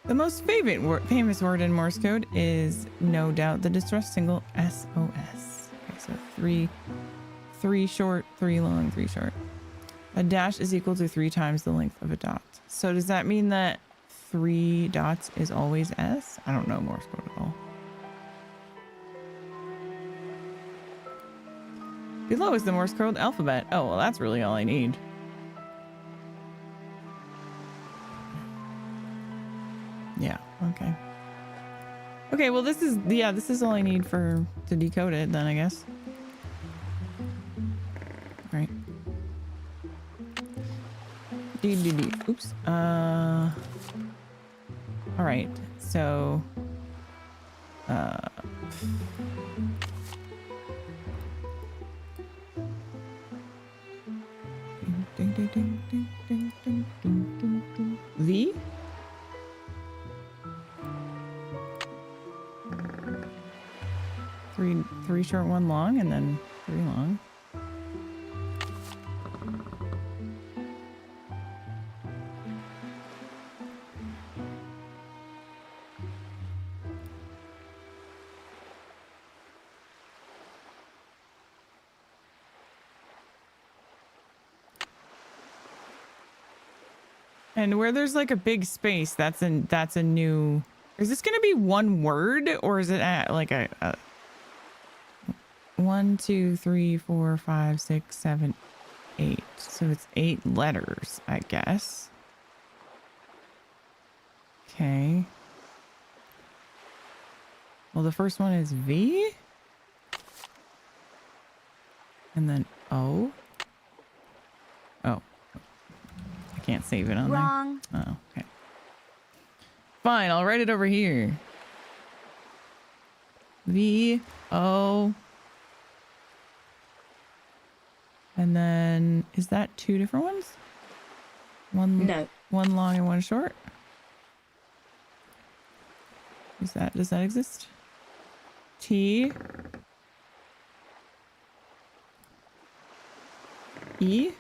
The most famous word in Morse code is no doubt the distress single SOS. Okay, so three short, 3 long, 3 short. A dash is equal to 3 times the length of a dot. So does that mean that 3 dots is always S? I don't know Morse code at all. Below is the Morse code alphabet. Oh, well, that's really all I need. Yeah, okay. Okay, well this is all I need to decode it then, I guess. Right. Oops. Alright, so V? Three short, 1 long, and then 3 long. And where there's like a big space, that's a new. Is this gonna be one word, or is it like a 1, 2, 3, 4, 5, 6, 7, 8? So it's 8 letters, I guess. Okay. Well, the first one is V, and then O. Oh. Can't save it on Wrong. there. Oh, okay. Fine, I'll write it over here. V O And then, is that 2 different ones? No. One long and one short? Does that exist? T. E.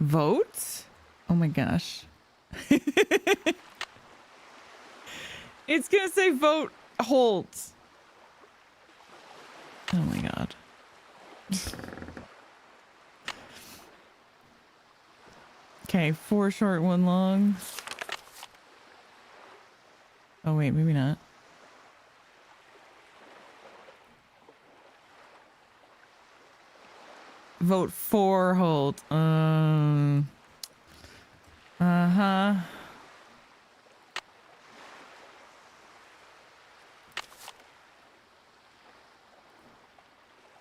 Vote? Oh my gosh. It's gonna say vote holt. Oh my god. Okay, 4 short, 1 long. Oh wait, maybe not. Vote for holt. Uh-huh.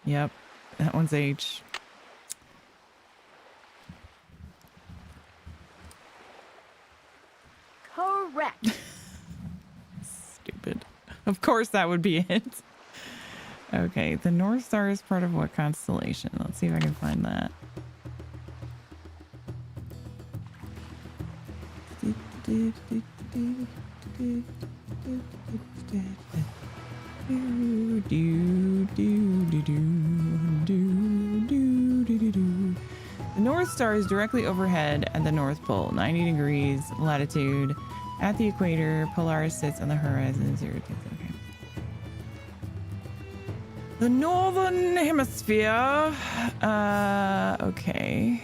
Yep, that one's H. Correct. Stupid. Of course that would be it. Okay, the North Star is part of what constellation? Let's see if I can find that. The North Star is directly overhead at the North Pole, 90 degrees latitude. At the equator, Polaris sits on the horizon, 0 degrees. Okay. The Northern Hemisphere. Okay.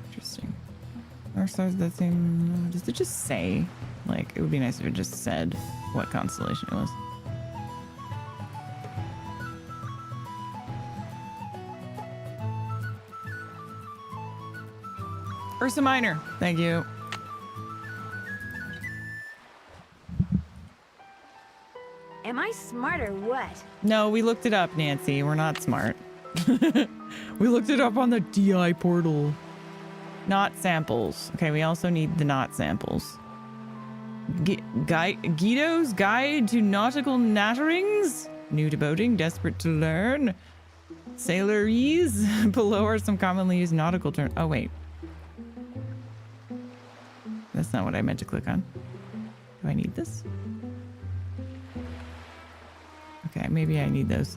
Interesting. North Star's the same. Does it just say? Like, it would be nice if it just said what constellation it was. Ursa Minor. Thank you. Am I smart or what? No, we looked it up, Nancy. We're not smart. We looked it up on the DI portal. Not samples. Okay, we also need the not samples. Guido's Guide to Nautical Natterings? New to boating, desperate to learn. Sailorese. Below are some commonly used nautical terms. Oh, wait. That's not what I meant to click on. Do I need this? Okay, maybe I need those.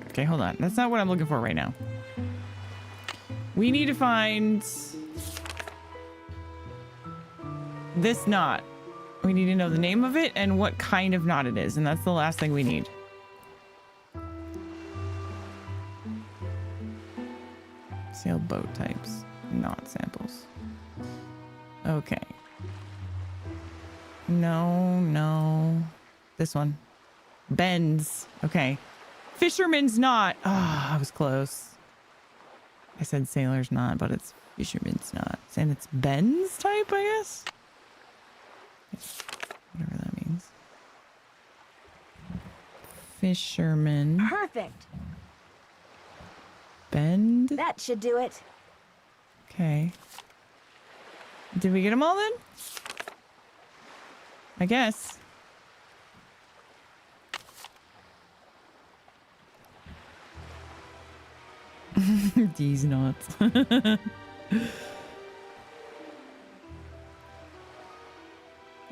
Okay, hold on. That's not what I'm looking for right now. We need to find this knot. We need to know the name of it and what kind of knot it is, and that's the last thing we need. Sailboat types, knot samples. Okay. No. This one. Bends. Okay. Fisherman's knot. Ah, I was close. I said sailor's knot, but it's fisherman's knot. And it's bends type, I guess? Whatever that means. Fisherman. Perfect. Bend. That should do it. Okay. Did we get them all then? I guess. These knots.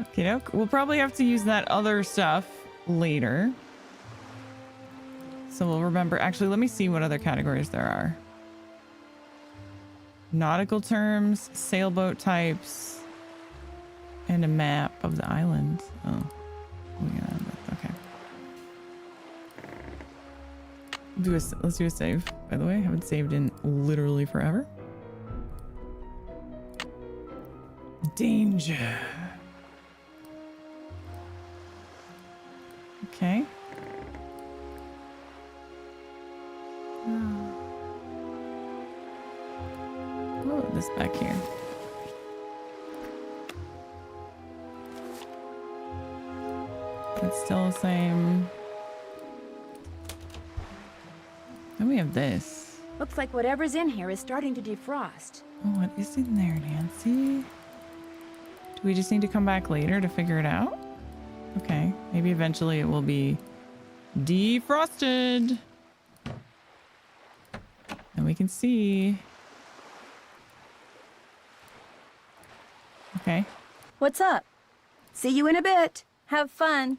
Okay, we'll probably have to use that other stuff later. So we'll remember. Actually, let me see what other categories there are. Nautical terms, sailboat types, and a map of the island. Oh, yeah, okay. Let's do a save. By the way, I haven't saved in literally forever. Danger. Okay. Oh, this back here. It's still the same. Then we have this. Looks like whatever's in here is starting to defrost. Oh, what is in there, Nancy? Do we just need to come back later to figure it out? Okay, maybe eventually it will be defrosted. And we can see. Okay. What's up? See you in a bit. Have fun.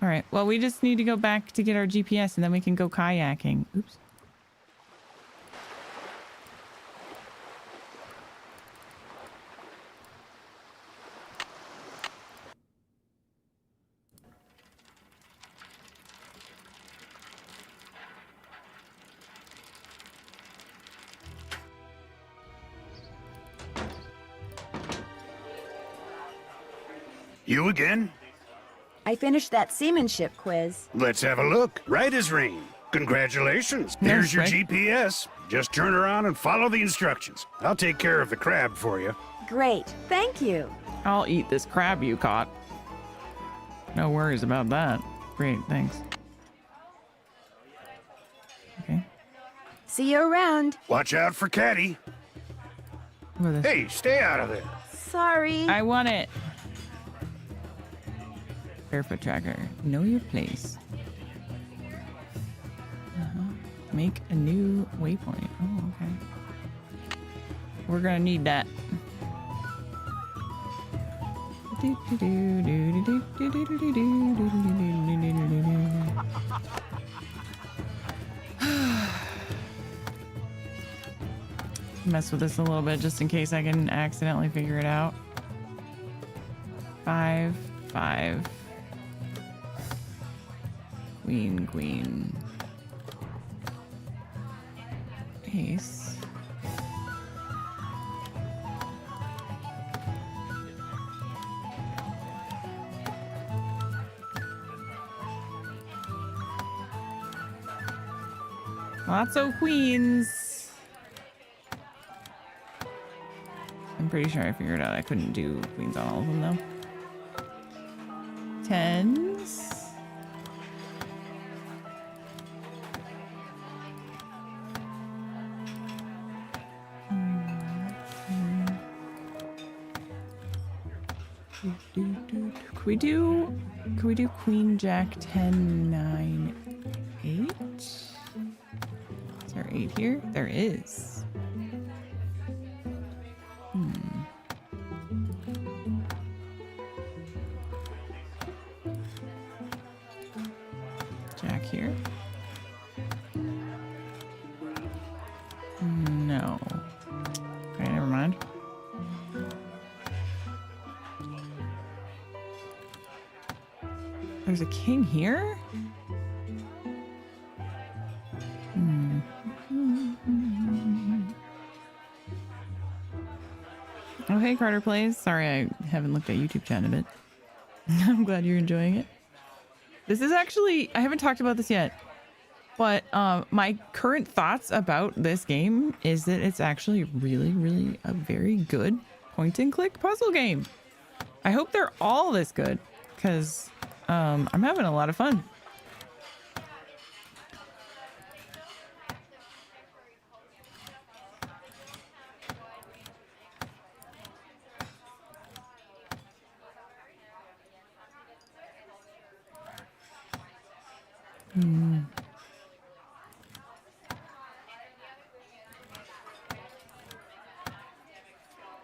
All right. Well, we just need to go back to get our GPS and then we can go kayaking. Oops. You again? I finished that seamanship quiz. Let's have a look. Right as rain. Congratulations. Here's your right. GPS. Just turn around and follow the instructions. I'll take care of the crab for you. Great. Thank you. I'll eat this crab you caught. No worries about that. Great, thanks. Okay. See you around. Watch out for Caddy. What is this? Hey, stay out of there. Sorry. I want it. Barefoot tracker. Know your place. Make a new waypoint. Oh, okay. We're gonna need that. Mess with this a little bit just in case I can accidentally figure it out. 5, 5. Queen, queen. Ace. Lots of queens. I'm pretty sure I figured out I couldn't do queens on all of them though. Tens. Could we do queen, jack, 10, 9, 8? Is there 8 here? There is. Jack here? No. Okay, never mind. There's a king here? Oh, hey, Carter Plays. Sorry I haven't looked at YouTube chat in a bit. I'm glad you're enjoying it. This is actually, I haven't talked about this yet, but my current thoughts about this game is that it's actually really a very good point and click puzzle game. I hope they're all this good because I'm having a lot of fun.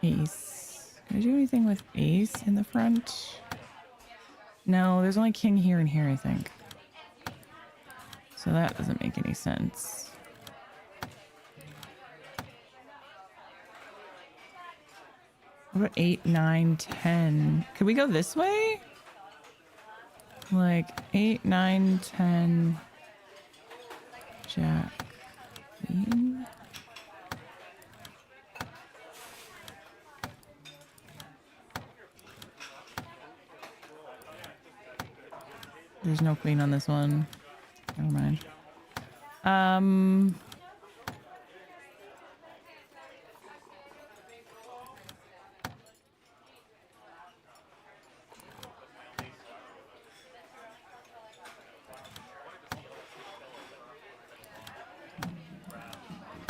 Ace. Can I do anything with ace in the front? No, there's only king here and here, I think. So that doesn't make any sense. What about 8, 9, 10? Could we go this way? Like 8, 9, 10. Jack. Queen. There's no queen on this one. Never mind.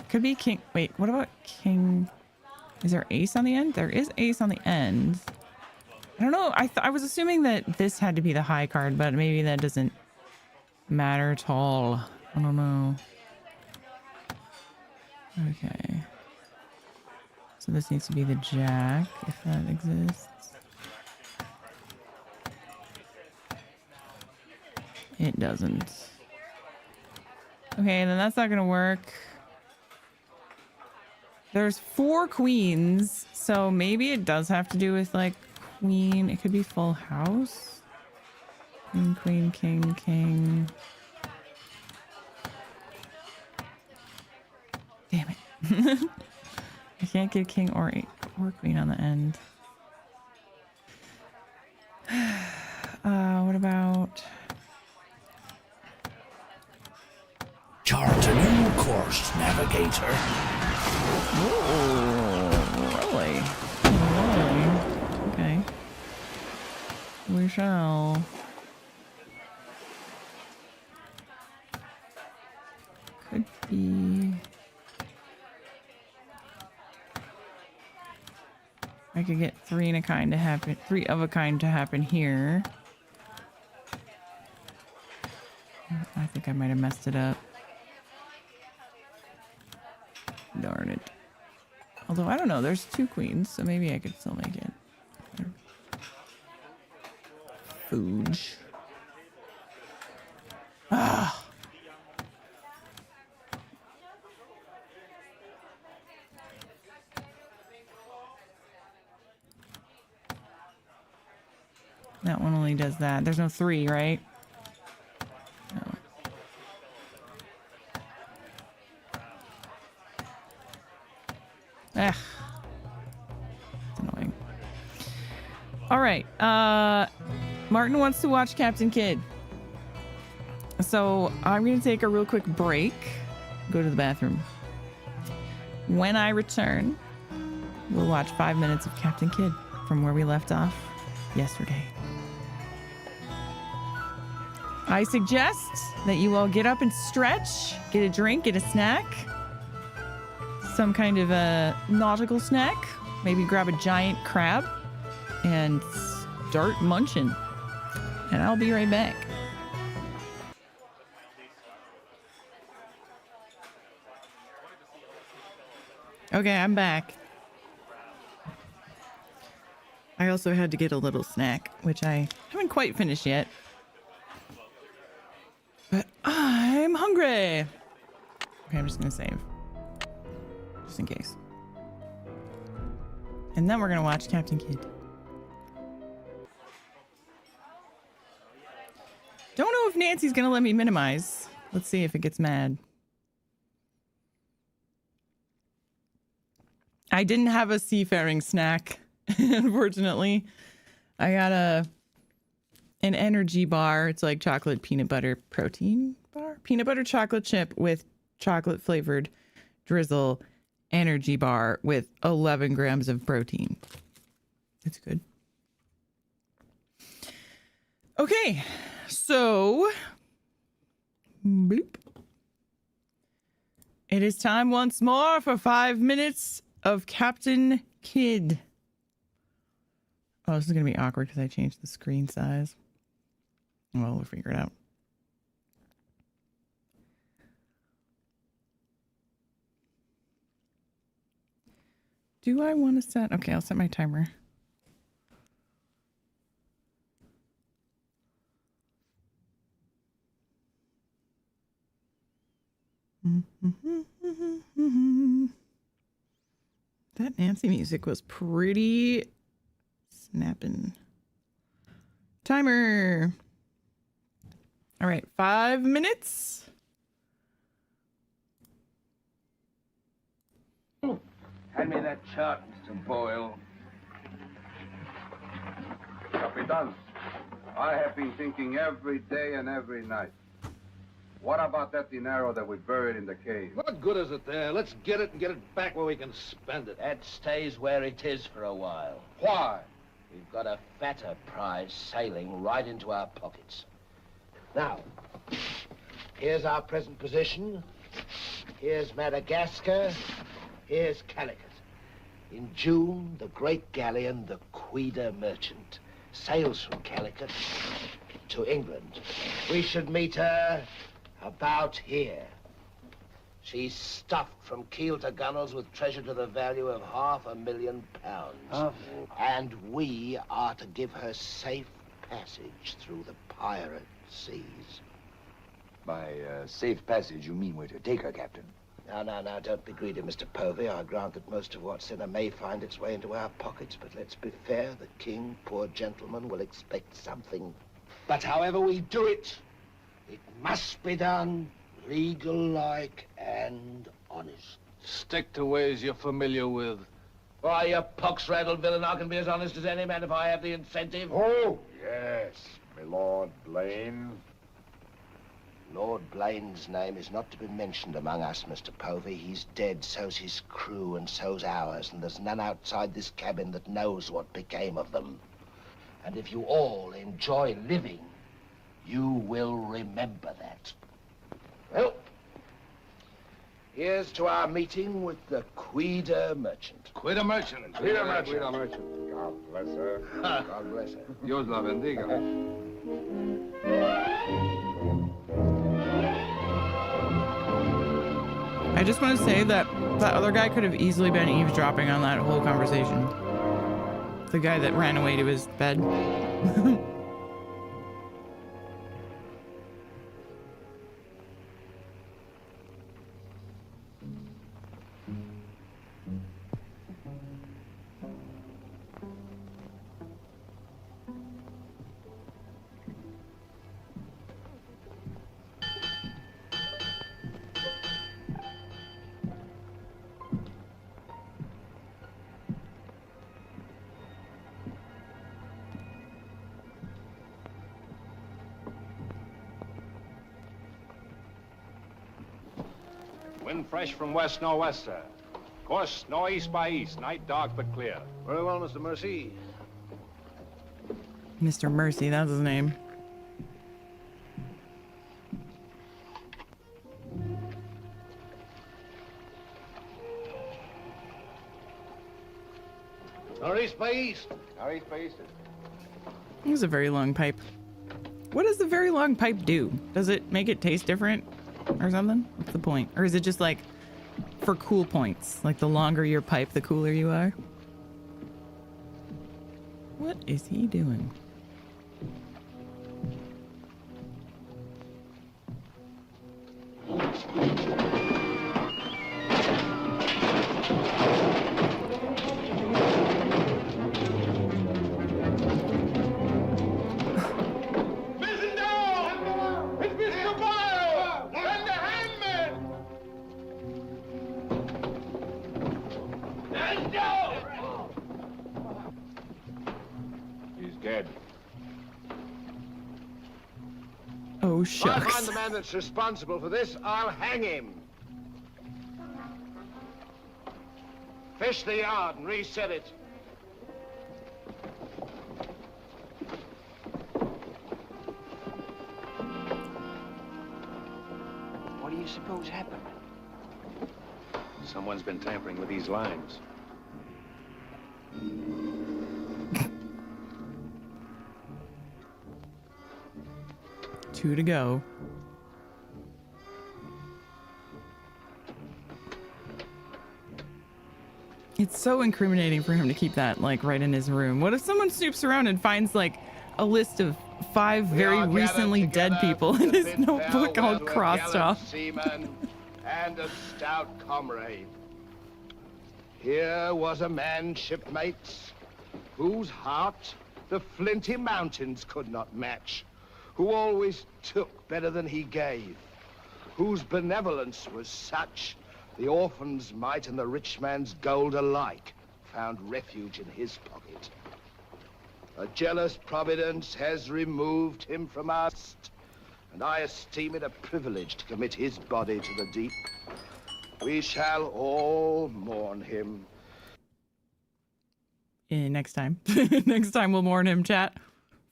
Could be king. Wait, what about king? Is there ace on the end? There is ace on the end. I don't know. I was assuming that this had to be the high card, but maybe that doesn't matter at all. I don't know. Okay. So this needs to be the jack, if that exists. It doesn't. Okay, then that's not gonna work. There's 4 queens, so maybe it does have to do with like queen. It could be full house. Queen, queen, king, king. Damn it. I can't get king or queen on the end. What about... Chart a new course, navigator. Oh, really? Really? Okay. We shall. Could be... I could get 3 of a kind to happen here. I think I might have messed it up. Darn it. Although, I don't know. There's 2 queens, so maybe I could still make it. Fooge. Ah! That one only does that. There's no 3, right? No. Ugh. It's annoying. All right. Martin wants to watch Captain Kidd. So I'm going to take a real quick break. Go to the bathroom. When I return, we'll watch 5 minutes of Captain Kidd from where we left off yesterday. I suggest that you all get up and stretch, get a drink, get a snack. Some kind of a nautical snack. Maybe grab a giant crab and start munching. And I'll be right back. Okay, I'm back. I also had to get a little snack, which I haven't quite finished yet. But I'm hungry. Okay, I'm just gonna save. Just in case. And then we're gonna watch Captain Kidd. Don't know if Nancy's gonna let me minimize. Let's see if it gets mad. I didn't have a seafaring snack, unfortunately. I got an energy bar. It's like chocolate peanut butter protein bar. Peanut butter chocolate chip with chocolate flavored drizzle energy bar with 11 grams of protein. It's good. Okay, so bloop. It is time once more for 5 minutes of Captain Kidd. Oh, this is going to be awkward because I changed the screen size. Well, we'll figure it out. Do I want to set... Okay, I'll set my timer. That Nancy music was pretty snapping. Timer. All right, 5 minutes. Hand me that chart, Mr. Boyle. Capitan, I have been thinking every day and every night. What about that dinero that we buried in the cave? What good is it there? Let's get it and get it back where we can spend it. That stays where it is for a while. Why? We've got a fatter prize sailing right into our pockets. Now, here's our present position. Here's Madagascar. Here's Calicut. In June, the great galleon, the Quida Merchant, sails from Calicut to England. We should meet her about here. She's stuffed from keel to gunnels with treasure to the value of £500,000. And we are to give her safe passage through the pirate seas. By safe passage, you mean we're to take her, Captain? Now, don't be greedy, Mr. Povey. I grant that most of what's in her may find its way into our pockets, but let's be fair. The king, poor gentleman, will expect something. But however we do it, it must be done legal-like and honest. Stick to ways you're familiar with. Why, you pox-rattled villain, I can be as honest as any man if I have the incentive. Oh, yes, my Lord Blaine. Lord Blaine's name is not to be mentioned among us, Mr. Povey. He's dead, so's his crew and so's ours, and there's none outside this cabin that knows what became of them. And if you all enjoy living, you will remember that. Well, here's to our meeting with the Quida merchant. Quida merchant. Quida merchant. Quida merchant. God bless her. God bless her. Dios la bendiga. I just want to say that that other guy could have easily been eavesdropping on that whole conversation. The guy that ran away to his bed. Wind fresh from west-nor'wester. Course northeast by east. Night dark but clear. Very well, Mr. Mercy. Mr. Mercy, that's his name. Northeast by east. Northeast by east. It was a very long pipe. What does the very long pipe do? Does it make it taste different or something? What's the point? Or is it just like for cool points? Like the longer your pipe, the cooler you are? What is he doing? Oh, shucks. If I find the man that's responsible for this, I'll hang him. Fish the yard and reset it. What do you suppose happened? Someone's been tampering with these lines. 2 to go. It's so incriminating for him to keep that like right in his room. What if someone snoops around and finds like a list of 5 very recently dead people in his notebook all crossed off? Seaman and a stout comrade. Here was a man, shipmates, whose heart the flinty mountains could not match, who always took better than he gave, whose benevolence was such the orphan's mite and the rich man's gold alike found refuge in his pocket. A jealous providence has removed him from us, and I esteem it a privilege to commit his body to the deep. We shall all mourn him. Next time. Next time we'll mourn him, chat.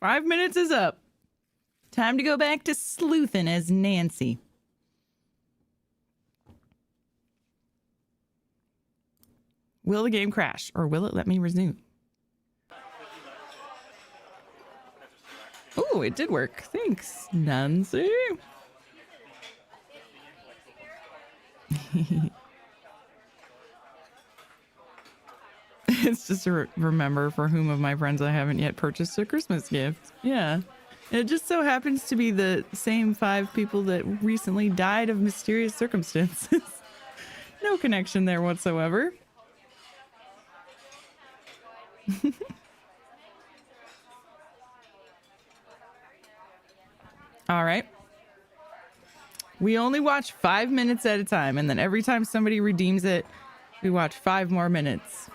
5 minutes is up. Time to go back to sleuthing as Nancy. Will the game crash, or will it let me resume? Oh, it did work. Thanks, Nancy. It's just to remember for whom of my friends I haven't yet purchased a Christmas gift. Yeah. And it just so happens to be the same 5 people that recently died of mysterious circumstances. No connection there whatsoever. All right. We only watch 5 minutes at a time, and then every time somebody redeems it, we watch 5 more minutes.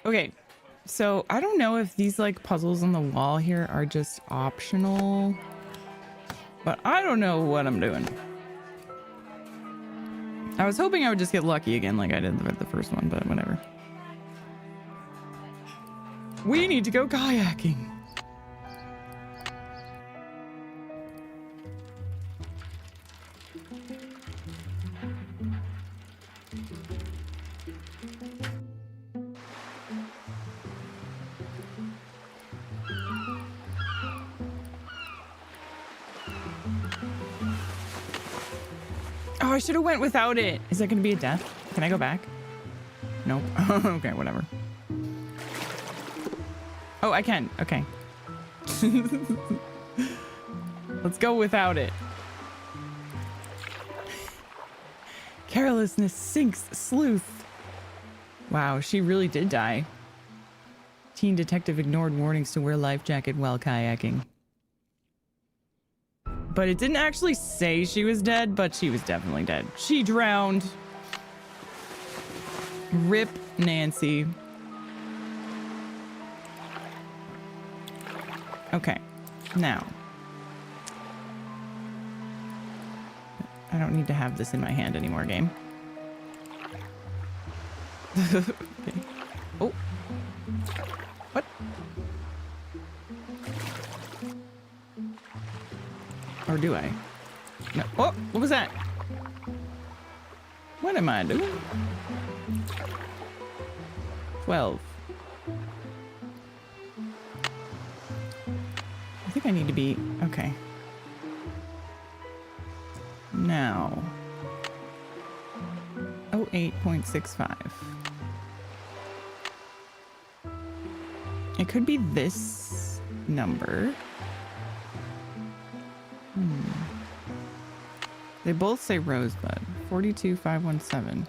Okay, so I don't know if these like puzzles on the wall here are just optional, but I don't know what I'm doing. I was hoping I would just get lucky again like I did with the first one, but whatever. We need to go kayaking. Oh, I should have went without it. Is that going to be a death? Can I go back? Nope. Okay, whatever. Oh, I can. Okay. Let's go without it. Carelessness sinks sleuth. Wow, she really did die. Teen detective ignored warnings to wear life jacket while kayaking. But it didn't actually say she was dead, but she was definitely dead. She drowned. Rip Nancy. Okay, now. I don't need to have this in my hand anymore, game. Okay. Oh. What? Or do I? No. Oh, what was that? What am I doing? 12. I think I need to be... Okay. Now. 08.65. It could be this number. They both say Rosebud. 42517.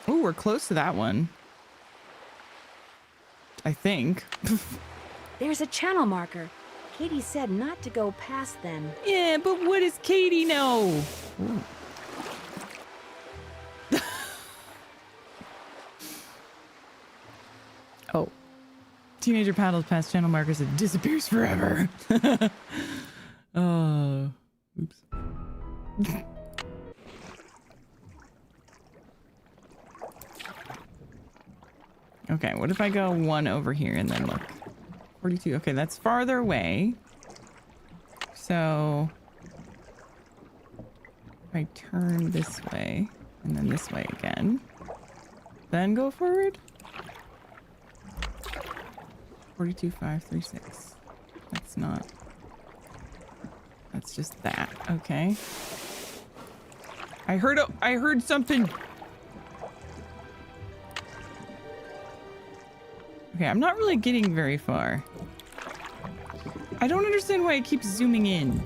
Oh, we're close to that one. I think. There's a channel marker. Katie said not to go past them. Yeah, but what does Katie know? Oh. Teenager paddles past channel markers and disappears forever. Oh. Oops. Okay, what if I go 1 over here and then look? 42. Okay, that's farther away. So if I turn this way and then this way again, then go forward. 42536. That's not. That's just that. Okay. I heard something. Okay, I'm not really getting very far. I don't understand why it keeps zooming in.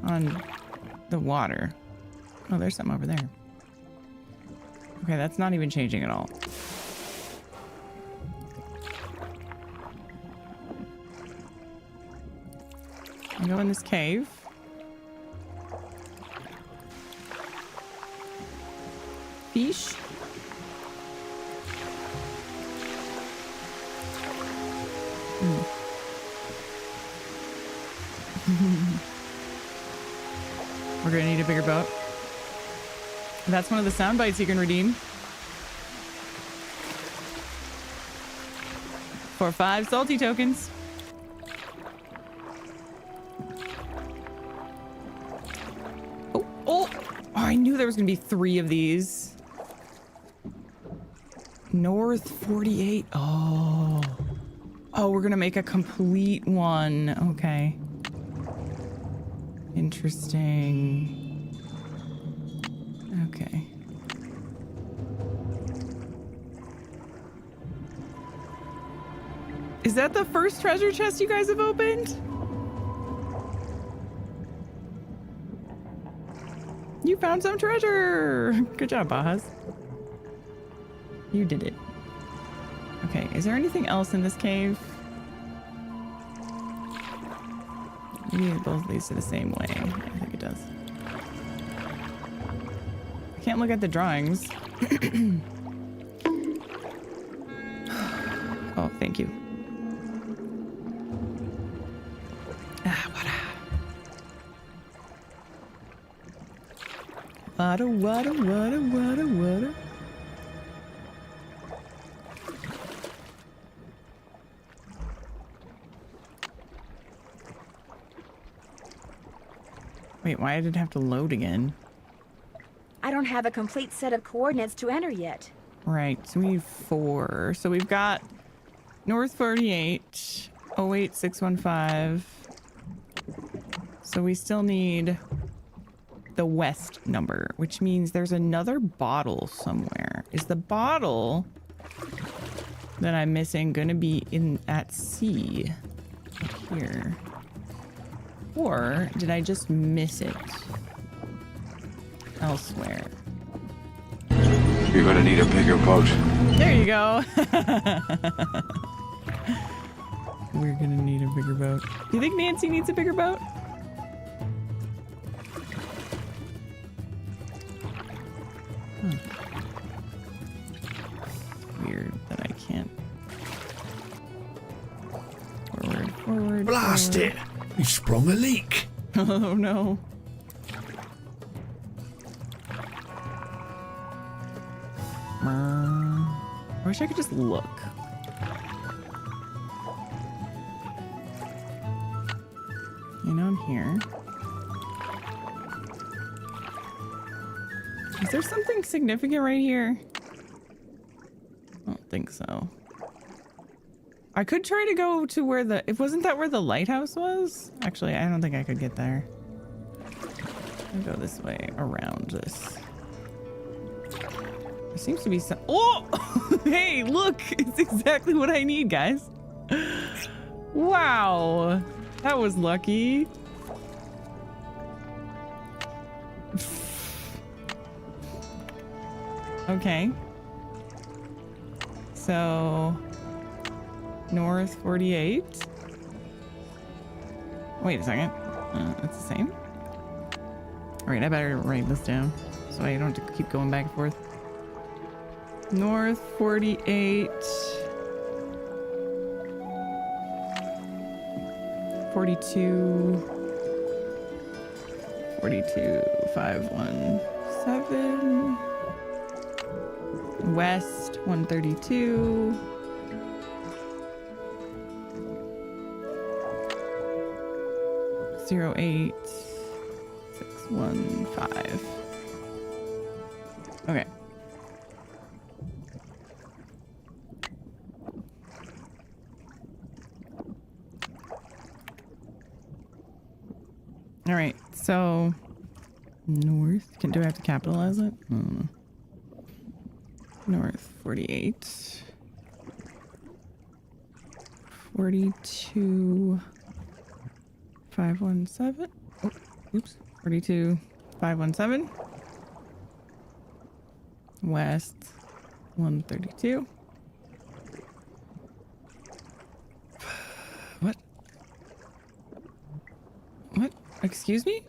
On the water. Oh, there's something over there. Okay, that's not even changing at all. I go in this cave. Fish. We're gonna need a bigger boat. That's one of the sound bites you can redeem. For 5 salty tokens. Oh, I knew there was gonna be 3 of these. North 48. Oh. Oh, we're gonna make a complete one. Okay. Interesting. Okay. Is that the first treasure chest you guys have opened? You found some treasure! Good job, Bajas. You did it. Okay, is there anything else in this cave? Maybe it both leads to the same way. I think it does. I can't look at the drawings. Oh, thank you. Water. Wait, why did it have to load again? I don't have a complete set of coordinates to enter yet. Right, so we need 4. So we've got North 48, 08615. So we still need the west number, which means there's another bottle somewhere. Is the bottle that I'm missing gonna be at sea up here? Or did I just miss it elsewhere? You're gonna need a bigger boat. There you go. We're gonna need a bigger boat. Do you think Nancy needs a bigger boat? Weird that I can't. Forward. Blast it! We've sprung a leak. Oh no. I wish I could just look. You know, I'm here. Is there something significant right here? I don't think so. I could try to go to where wasn't that where the lighthouse was? Actually, I don't think I could get there. I'll go this way around this. There seems to be some. Oh! Hey, look! It's exactly what I need, guys. Wow! That was lucky. Okay. So, North 48. Wait a second. It's the same? Alright, I better write this down so I don't have to keep going back and forth. North 48. 42. 517. West 132. Zero 8615. Okay. All right. So north. Do I have to capitalize it? North 48. 42. 517. Oh, oops. 42. 517. West 132. What? What? Excuse me?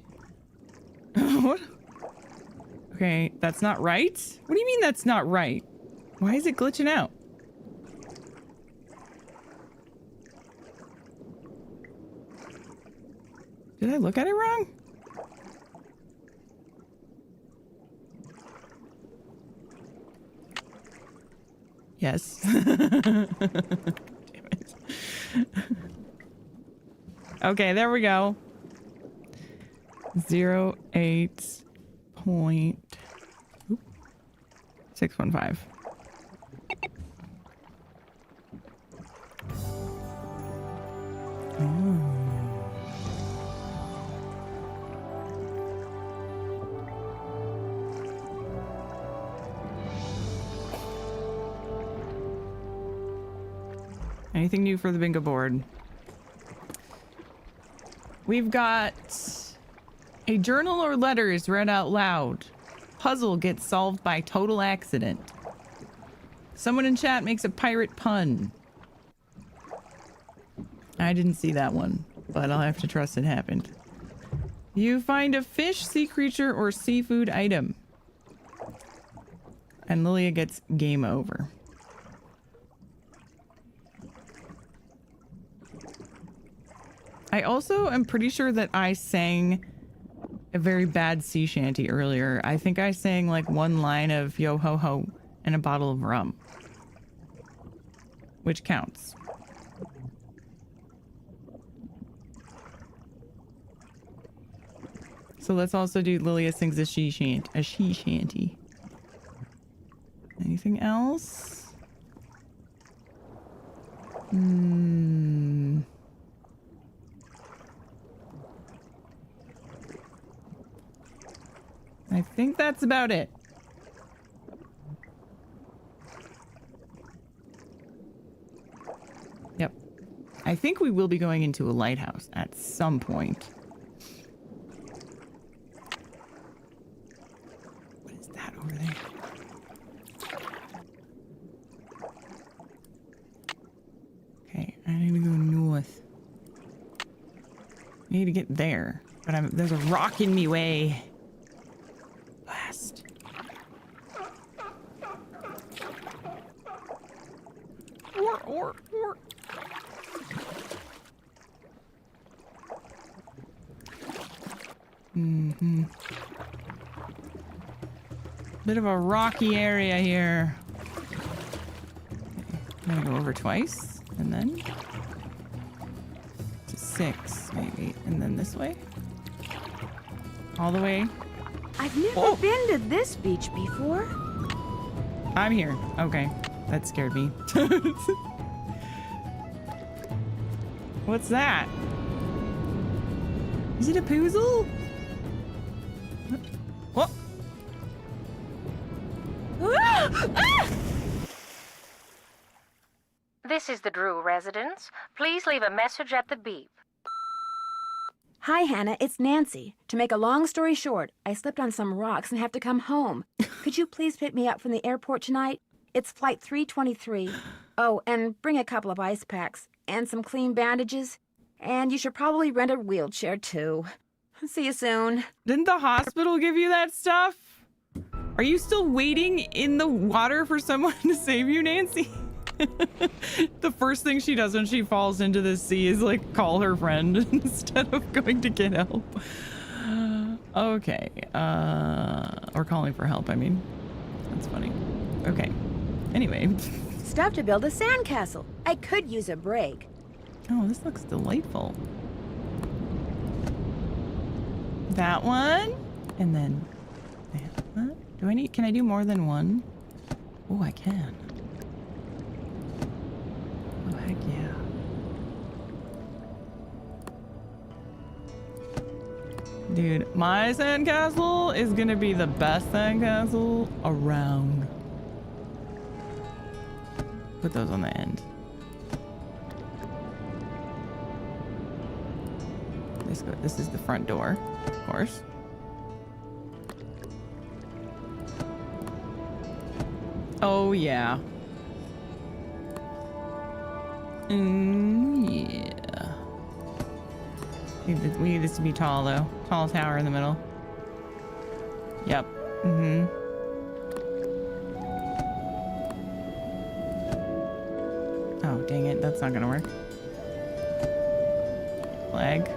What? Okay, that's not right? What do you mean that's not right? Why is it glitching out? Did I look at it wrong? Yes. Damn it. Okay, there we go. 08.615. Anything new for the bingo board? We've got a journal or letters read out loud. Puzzle gets solved by total accident. Someone in chat makes a pirate pun. I didn't see that one, but I'll have to trust it happened. You find a fish, sea creature, or seafood item. And Lilia gets game over. I also am pretty sure that I sang a very bad sea shanty earlier. I think I sang like one line of yo ho ho and a bottle of rum. Which counts. So let's also do Lilia sings a she shanty. Anything else? I think that's about it. Yep. I think we will be going into a lighthouse at some point. What is that over there? Okay, I need to go north. I need to get there, but there's a rock in me way. Blast. Or. Bit of a rocky area here. I'm gonna go over twice, and then to 6, maybe, and then this way. All the way. I've never been to this beach before. I'm here. Okay. That scared me. What's that? Is it a poozle? What? This is the Drew residence. Please leave a message at the beep. Hi, Hannah. It's Nancy. To make a long story short, I slipped on some rocks and have to come home. Could you please pick me up from the airport tonight? It's flight 323. Oh, and bring a couple of ice packs and some clean bandages. And you should probably rent a wheelchair, too. See you soon. Didn't the hospital give you that stuff? Are you still waiting in the water for someone to save you, Nancy? The first thing she does when she falls into the sea is like call her friend instead of going to get help. Okay. Or calling for help, I mean. That's funny. Okay. Anyway. Stuff to build a sandcastle. I could use a break. Oh, this looks delightful. That one. And then that one. Can I do more than one? Oh, I can. Oh, heck yeah. Dude, my sandcastle is gonna be the best sandcastle around. Put those on the end. This is the front door, of course. Oh, yeah. Yeah. We need this to be tall, though. Tall tower in the middle. Yep. Mm-hmm. Oh, dang it. That's not gonna work. Flag.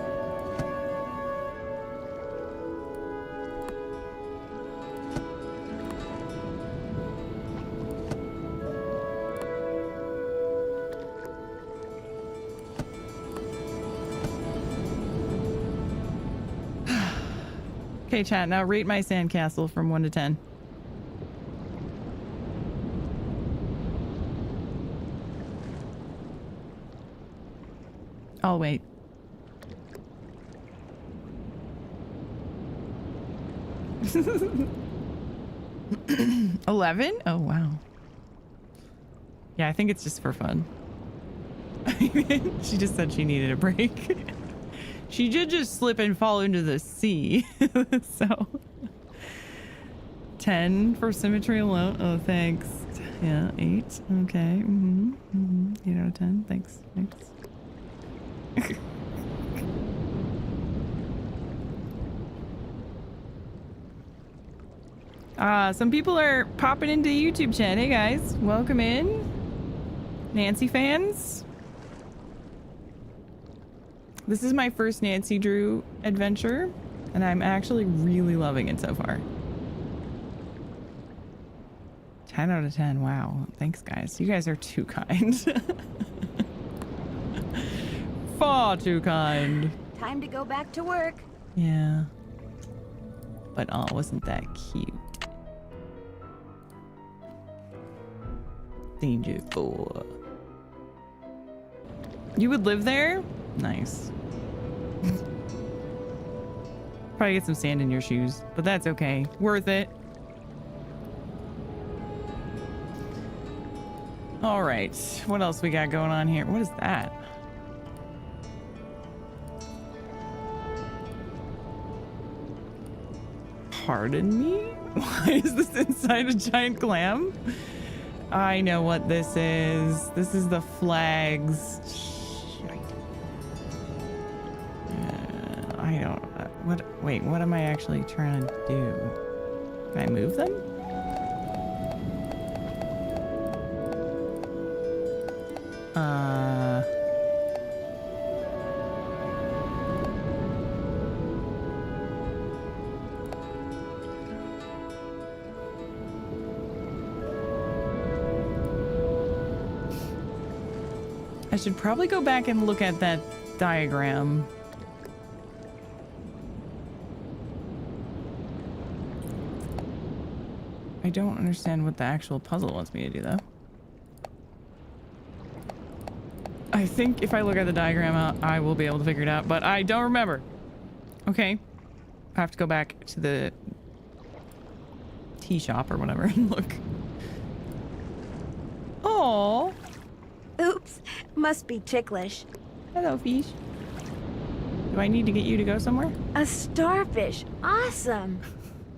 Okay, chat, now rate my sandcastle from 1 to 10. I'll wait. $11? Oh, wow. Yeah, I think it's just for fun. She just said she needed a break. She did just slip and fall into the sea. So 10 for symmetry alone. Oh, thanks. Yeah, 8. Okay. 8 out of 10. Thanks. Some people are popping into YouTube chat. Hey guys, welcome in. Nancy fans. This is my first Nancy Drew adventure, and I'm actually really loving it so far. 10 out of 10. Wow. Thanks, guys. You guys are too kind. Far too kind. Time to go back to work. Yeah. But oh, wasn't that cute? Danger 4. You would live there? Nice. Probably get some sand in your shoes, but that's okay. Worth it. All right. What else we got going on here? What is that? Pardon me? Why is this inside a giant clam? I know what this is. This is the flags. I don't... Wait, what am I actually trying to do? Can I move them? I should probably go back and look at that diagram. I don't understand what the actual puzzle wants me to do, though. I think if I look at the diagram, I will be able to figure it out, but I don't remember. Okay. I have to go back to the tea shop or whatever and look. Oh. Oops. Must be ticklish. Hello, fish. Do I need to get you to go somewhere? A starfish. Awesome.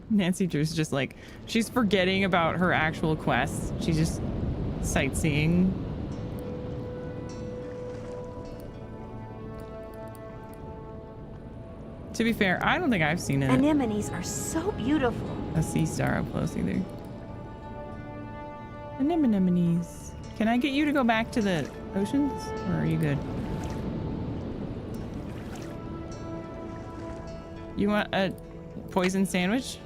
Nancy Drew's just like, she's forgetting about her actual quest. She's just sightseeing. To be fair, I don't think I've seen it. Anemones are so beautiful. A sea star up close either. Anemones. Can I get you to go back to the oceans? Or are you good? You want a poison sandwich?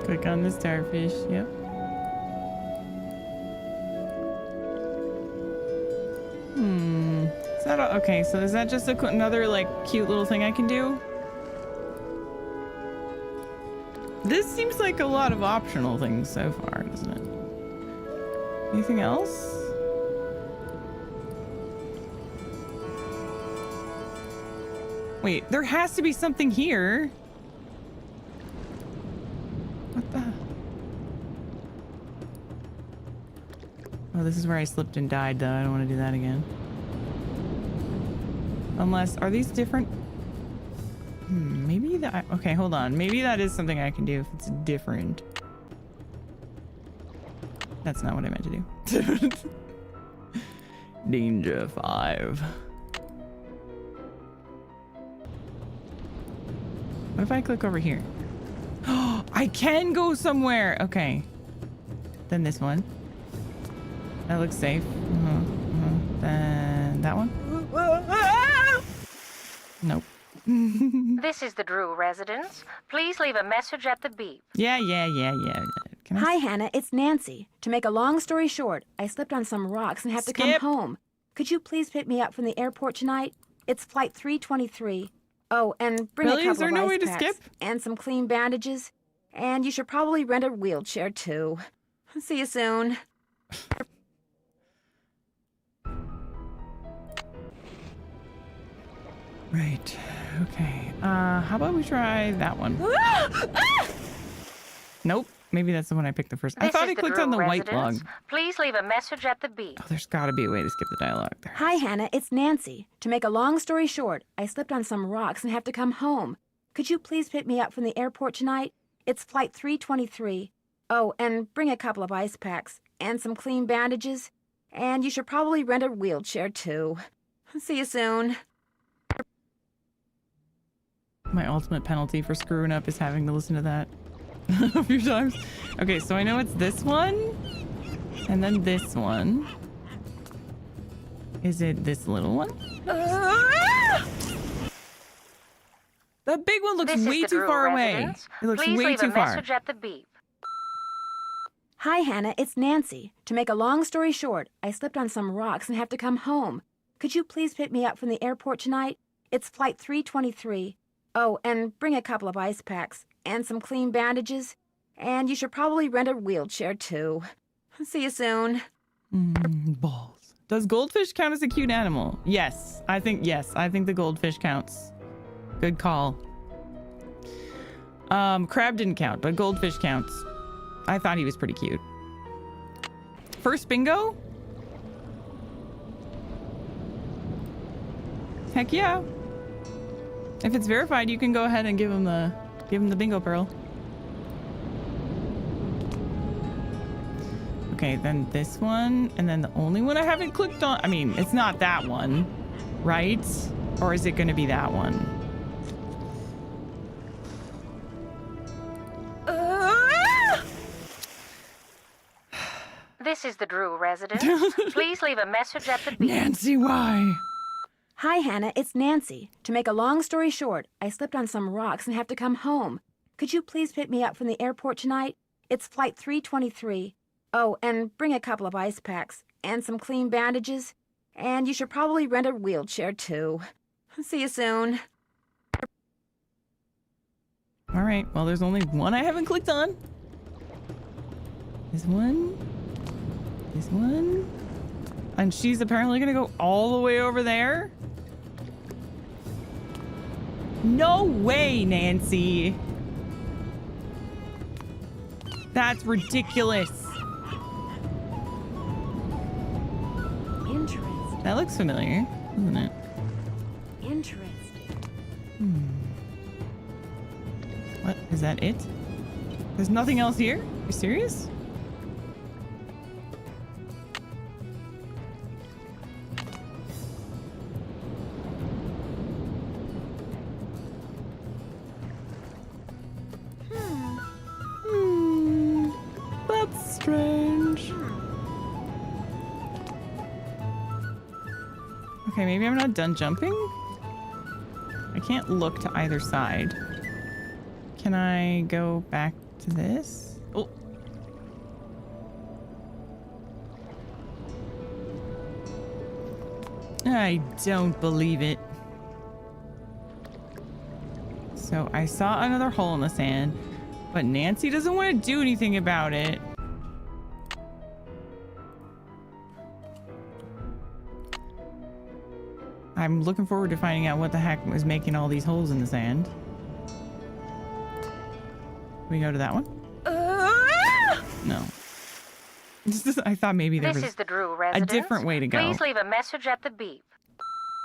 Click on the starfish. Yep. Is that okay? So is that just another like cute little thing I can do? This seems like a lot of optional things so far, doesn't it? Anything else? Wait, there has to be something here. What the? Oh, this is where I slipped and died, though. I don't want to do that again. Unless, are these different? Maybe that, okay, hold on. Maybe that is something I can do if it's different. That's not what I meant to do. Danger 5. What if I click over here? Oh, I can go somewhere. Okay. Then this one. That looks safe. Then that one. Nope. This is the Drew residence. Please leave a message at the beep. Yeah. Hi, Hannah. It's Nancy. To make a long story short, I slipped on some rocks and have to come home. Could you please pick me up from the airport tonight? It's flight 323. Oh, and bring a couple Is there of no ice way to packs skip? and some clean bandages. And you should probably rent a wheelchair, too. See you soon. Right. Okay. How about we try that one? Nope. Maybe that's the one I picked the first. I thought I clicked on the white log. Please leave a message at the beep. Oh, there's got to be a way to skip the dialogue there. Hi, Hannah. It's Nancy. To make a long story short, I slipped on some rocks and have to come home. Could you please pick me up from the airport tonight? It's flight 323. Oh, and bring a couple of ice packs and some clean bandages. And you should probably rent a wheelchair, too. See you soon. My ultimate penalty for screwing up is having to listen to that a few times. Okay, so I know it's this one. And then this one. Is it this little one? The big one looks way too far away. It looks Please way leave too a far. message at the beep. Hi, Hannah. It's Nancy. To make a long story short, I slipped on some rocks and have to come home. Could you please pick me up from the airport tonight? It's flight 323. Oh, and bring a couple of ice packs and some clean bandages. And you should probably rent a wheelchair, too. See you soon. Balls. Does goldfish count as a cute animal? Yes. I think the goldfish counts. Good call. Crab didn't count, but goldfish counts. I thought he was pretty cute. First bingo? Heck yeah. If it's verified, you can go ahead and give him the bingo pearl. Okay, then this one, and then the only one I haven't clicked on. I mean, it's not that one, right? Or is it going to be that one? This is the Drew residence. Please leave a message at the beep. Nancy, why? Hi, Hannah. It's Nancy. To make a long story short, I slipped on some rocks and have to come home. Could you please pick me up from the airport tonight? It's flight 323. Oh, and bring a couple of ice packs and some clean bandages. And you should probably rent a wheelchair, too. See you soon. All right. Well, there's only one I haven't clicked on. This one. This one. And she's apparently going to go all the way over there. No way, Nancy. That's ridiculous. Interesting. That looks familiar, doesn't it? Interesting. What? Is that it? There's nothing else here? Are you serious? That's strange. Okay, maybe I'm not done jumping? I can't look to either side. Can I go back to this? Oh. I don't believe it. So I saw another hole in the sand, but Nancy doesn't want to do anything about it. I'm looking forward to finding out what the heck was making all these holes in the sand. Can we go to that one? No. I thought maybe there was This is the Drew a residence. different way to go. Please leave a message at the beep.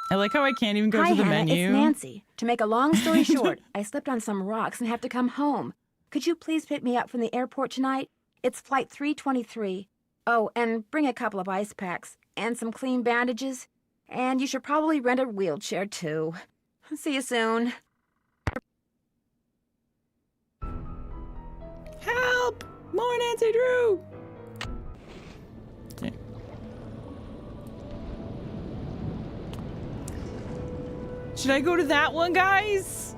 I like how I can't even go Hi, to the Hannah. menu. It's Nancy. To make a long story short, I slipped on some rocks and have to come home. Could you please pick me up from the airport tonight? It's flight 323. Oh, and bring a couple of ice packs and some clean bandages. And you should probably rent a wheelchair, too. See you soon. Help! More Nancy Drew! Okay. Should I go to that one, guys?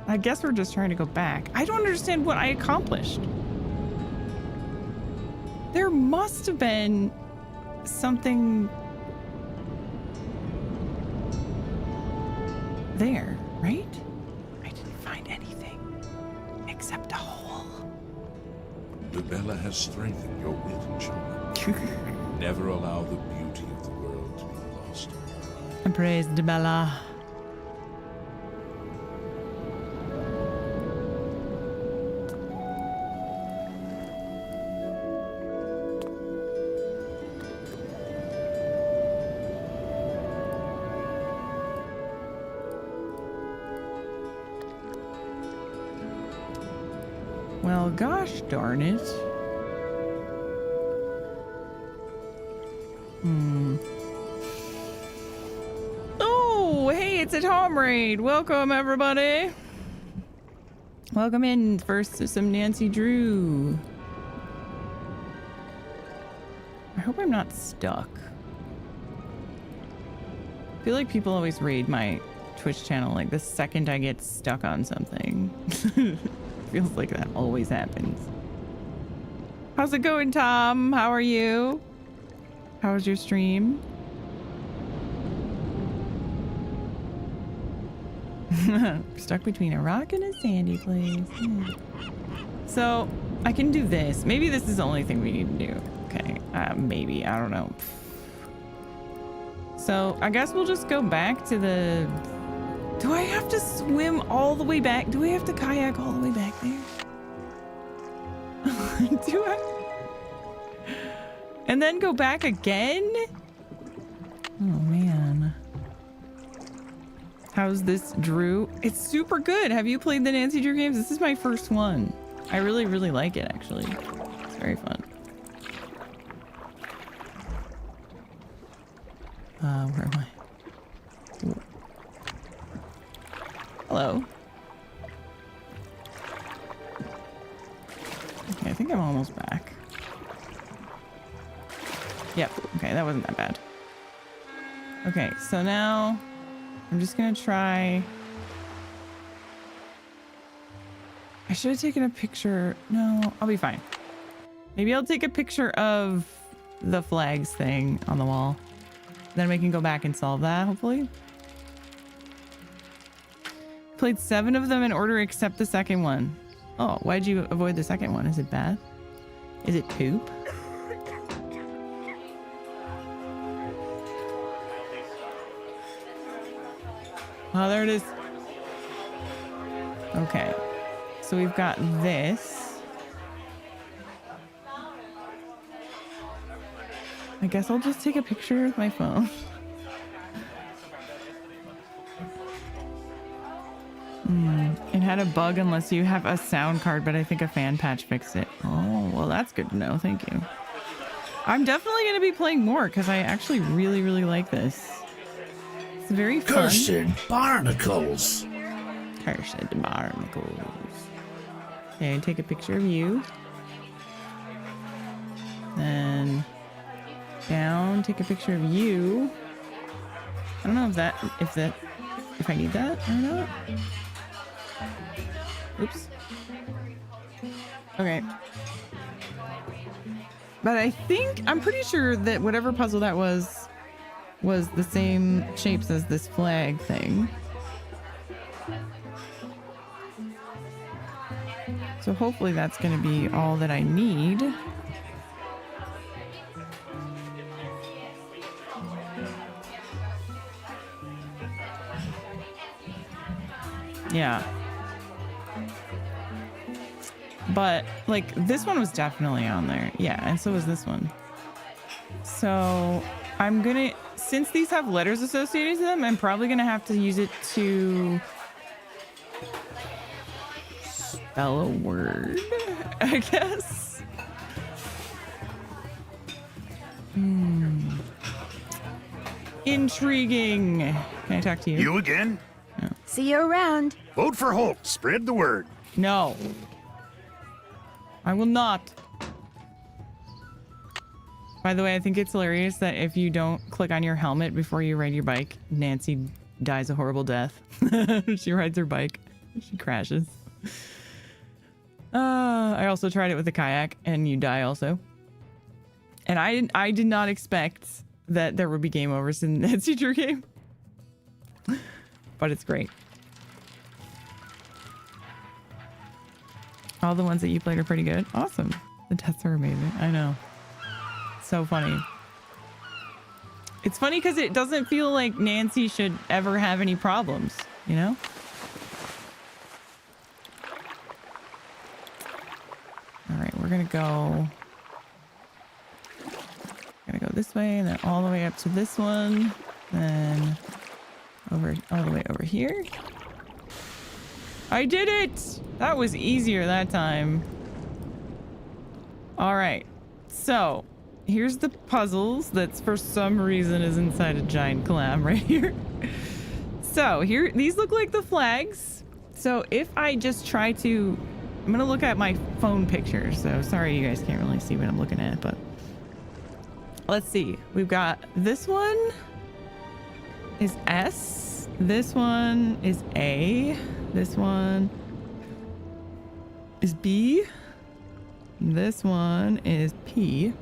I guess we're just trying to go back. I don't understand what I accomplished. There must have been something there, right? I didn't find anything except a hole. Dubella has strengthened your wit and charm. Never allow the beauty of the world to be lost. And praise Dubella. Well, gosh darn it. Oh, hey, it's a Tom raid. Welcome, everybody. Welcome in. First to some Nancy Drew. I hope I'm not stuck. I feel like people always raid my Twitch channel like the second I get stuck on something. Feels like that always happens. How's it going, Tom? How are you? How was your stream? Stuck between a rock and a sandy place. So I can do this. Maybe this is the only thing we need to do. Okay, maybe. I don't know. So I guess we'll just go back to the... Do I have to swim all the way back? Do we have to kayak all the way back there? Do I? And then go back again? Oh, man. How's this, Drew? It's super good. Have you played the Nancy Drew games? This is my first one. I really, really like it, actually. It's very fun. Where am I? Ooh. Hello. Okay, I think I'm almost back. Yep. Okay, that wasn't that bad. Okay, so now I'm just gonna try. I should have taken a picture. No, I'll be fine. Maybe I'll take a picture of the flags thing on the wall. Then we can go back and solve that, hopefully. Played 7 of them in order except the second one. Oh, why'd you avoid the second one? Is it bad? Is it poop? Oh, there it is. Okay. So we've got this. I guess I'll just take a picture with my phone. It had a bug unless you have a sound card, but I think a fan patch fixed it. Oh, well, that's good to know. Thank you. I'm definitely going to be playing more because I actually really, really like this. It's very fun. Cursed barnacles. Cursed barnacles. Okay, take a picture of you. Then down, take a picture of you. I don't know if I need that or not. Oops. Okay. But I'm pretty sure that whatever puzzle that was the same shapes as this flag thing. So hopefully that's going to be all that I need. Yeah. But, like, this one was definitely on there. Yeah, and so was this one. So, I'm gonna... Since these have letters associated to them, I'm probably gonna have to use it to... spell a word, I guess. Intriguing. Can I talk to you? You again? No. See you around. Vote for Holt. Spread the word. No. I will not. By the way, I think it's hilarious that if you don't click on your helmet before you ride your bike, Nancy dies a horrible death. She rides her bike. She crashes. I also tried it with a kayak and you die also. And I did not expect that there would be game overs in the Nancy Drew game. But it's great. All the ones that you played are pretty good. Awesome. The deaths are amazing. I know. So funny. It's funny because it doesn't feel like Nancy should ever have any problems, you know? All right, we're gonna go this way and then all the way up to this one. Then all the way over here. I did it! That was easier that time. All right. So here's the puzzles that's for some reason is inside a giant clam right here. So here, these look like the flags. So if I just try to, I'm going to look at my phone picture. So sorry, you guys can't really see what I'm looking at, but let's see. We've got this one is S. This one is A. This one is B. This one is P.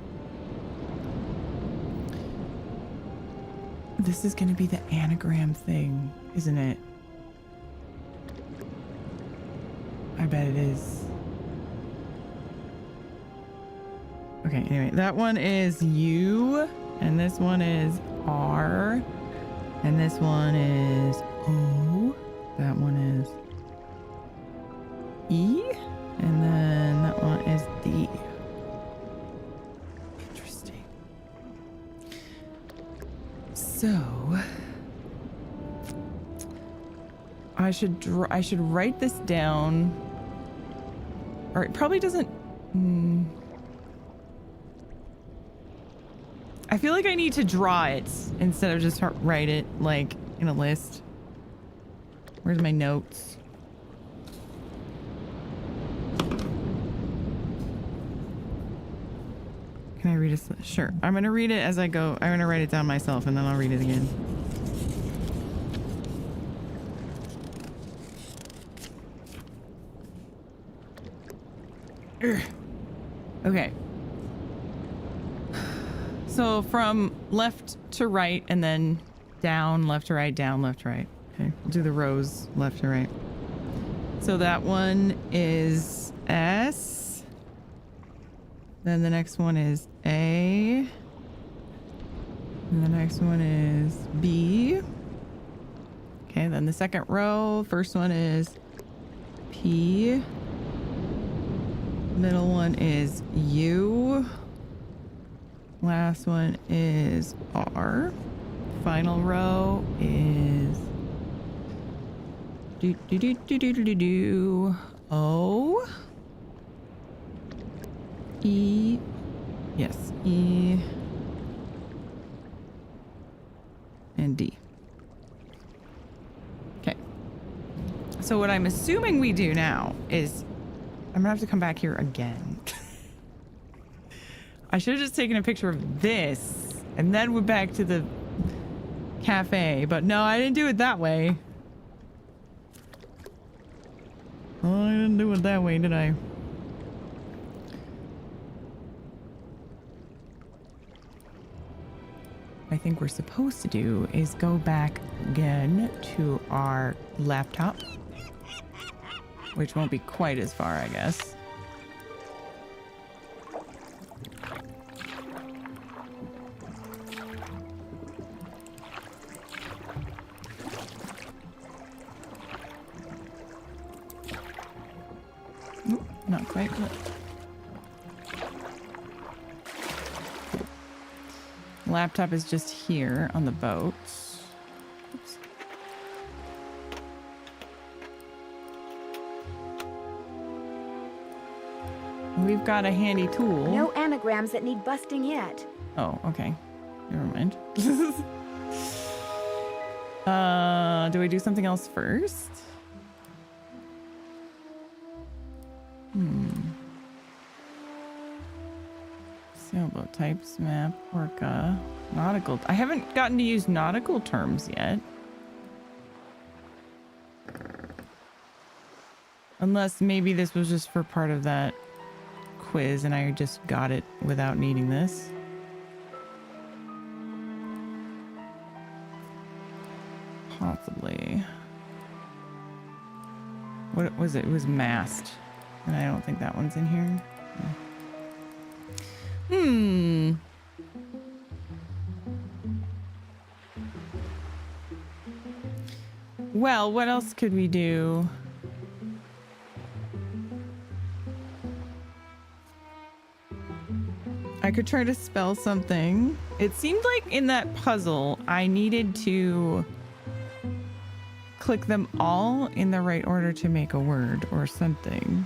This is going to be the anagram thing, isn't it? I bet it is. Okay, anyway, that one is U, and this one is R, and this one is O. That one is E, and then that one is D. Interesting. So I should write this down, or it probably doesn't. I feel like I need to draw it instead of just write it like in a list. Where's my notes? Can I read it? Sure. I'm going to read it as I go. I'm going to write it down myself and then I'll read it again. Okay. So from left to right and then down, left to right, down, left to right. Okay, we'll do the rows left to right. So that one is S. Then the next one is A. And the next one is B. Okay, then the second row, first one is P. Middle one is U. Last one is R. Final row is O. E. Yes, E. And D. Okay. So what I'm assuming we do now is I'm gonna have to come back here again. I should have just taken a picture of this and then went back to the cafe, but no, I didn't do it that way. Oh, I didn't do it that way, did I? I think we're supposed to do is go back again to our laptop, which won't be quite as far, I guess. Not quite, but laptop is just here on the boat. Oops. We've got a handy tool. No anagrams that need busting yet. Oh, okay. Never mind. Do we do something else first? Sailboat types, map, orca, nautical. I haven't gotten to use nautical terms yet. Unless maybe this was just for part of that quiz and I just got it without needing this. Possibly. What was it? It was mast. And I don't think that one's in here. No. Well, what else could we do? I could try to spell something. It seemed like in that puzzle, I needed to click them all in the right order to make a word or something.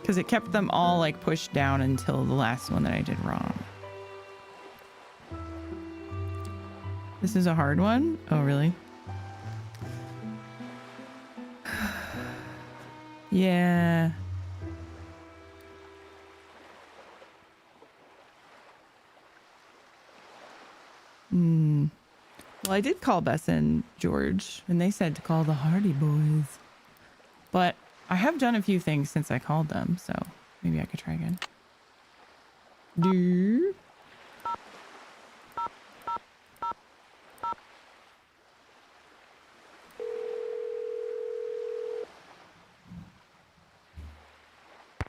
Because it kept them all like pushed down until the last one that I did wrong. This is a hard one? Oh, really? Yeah. Well, I did call Bess and George, and they said to call the Hardy Boys. But I have done a few things since I called them, so maybe I could try again. Do.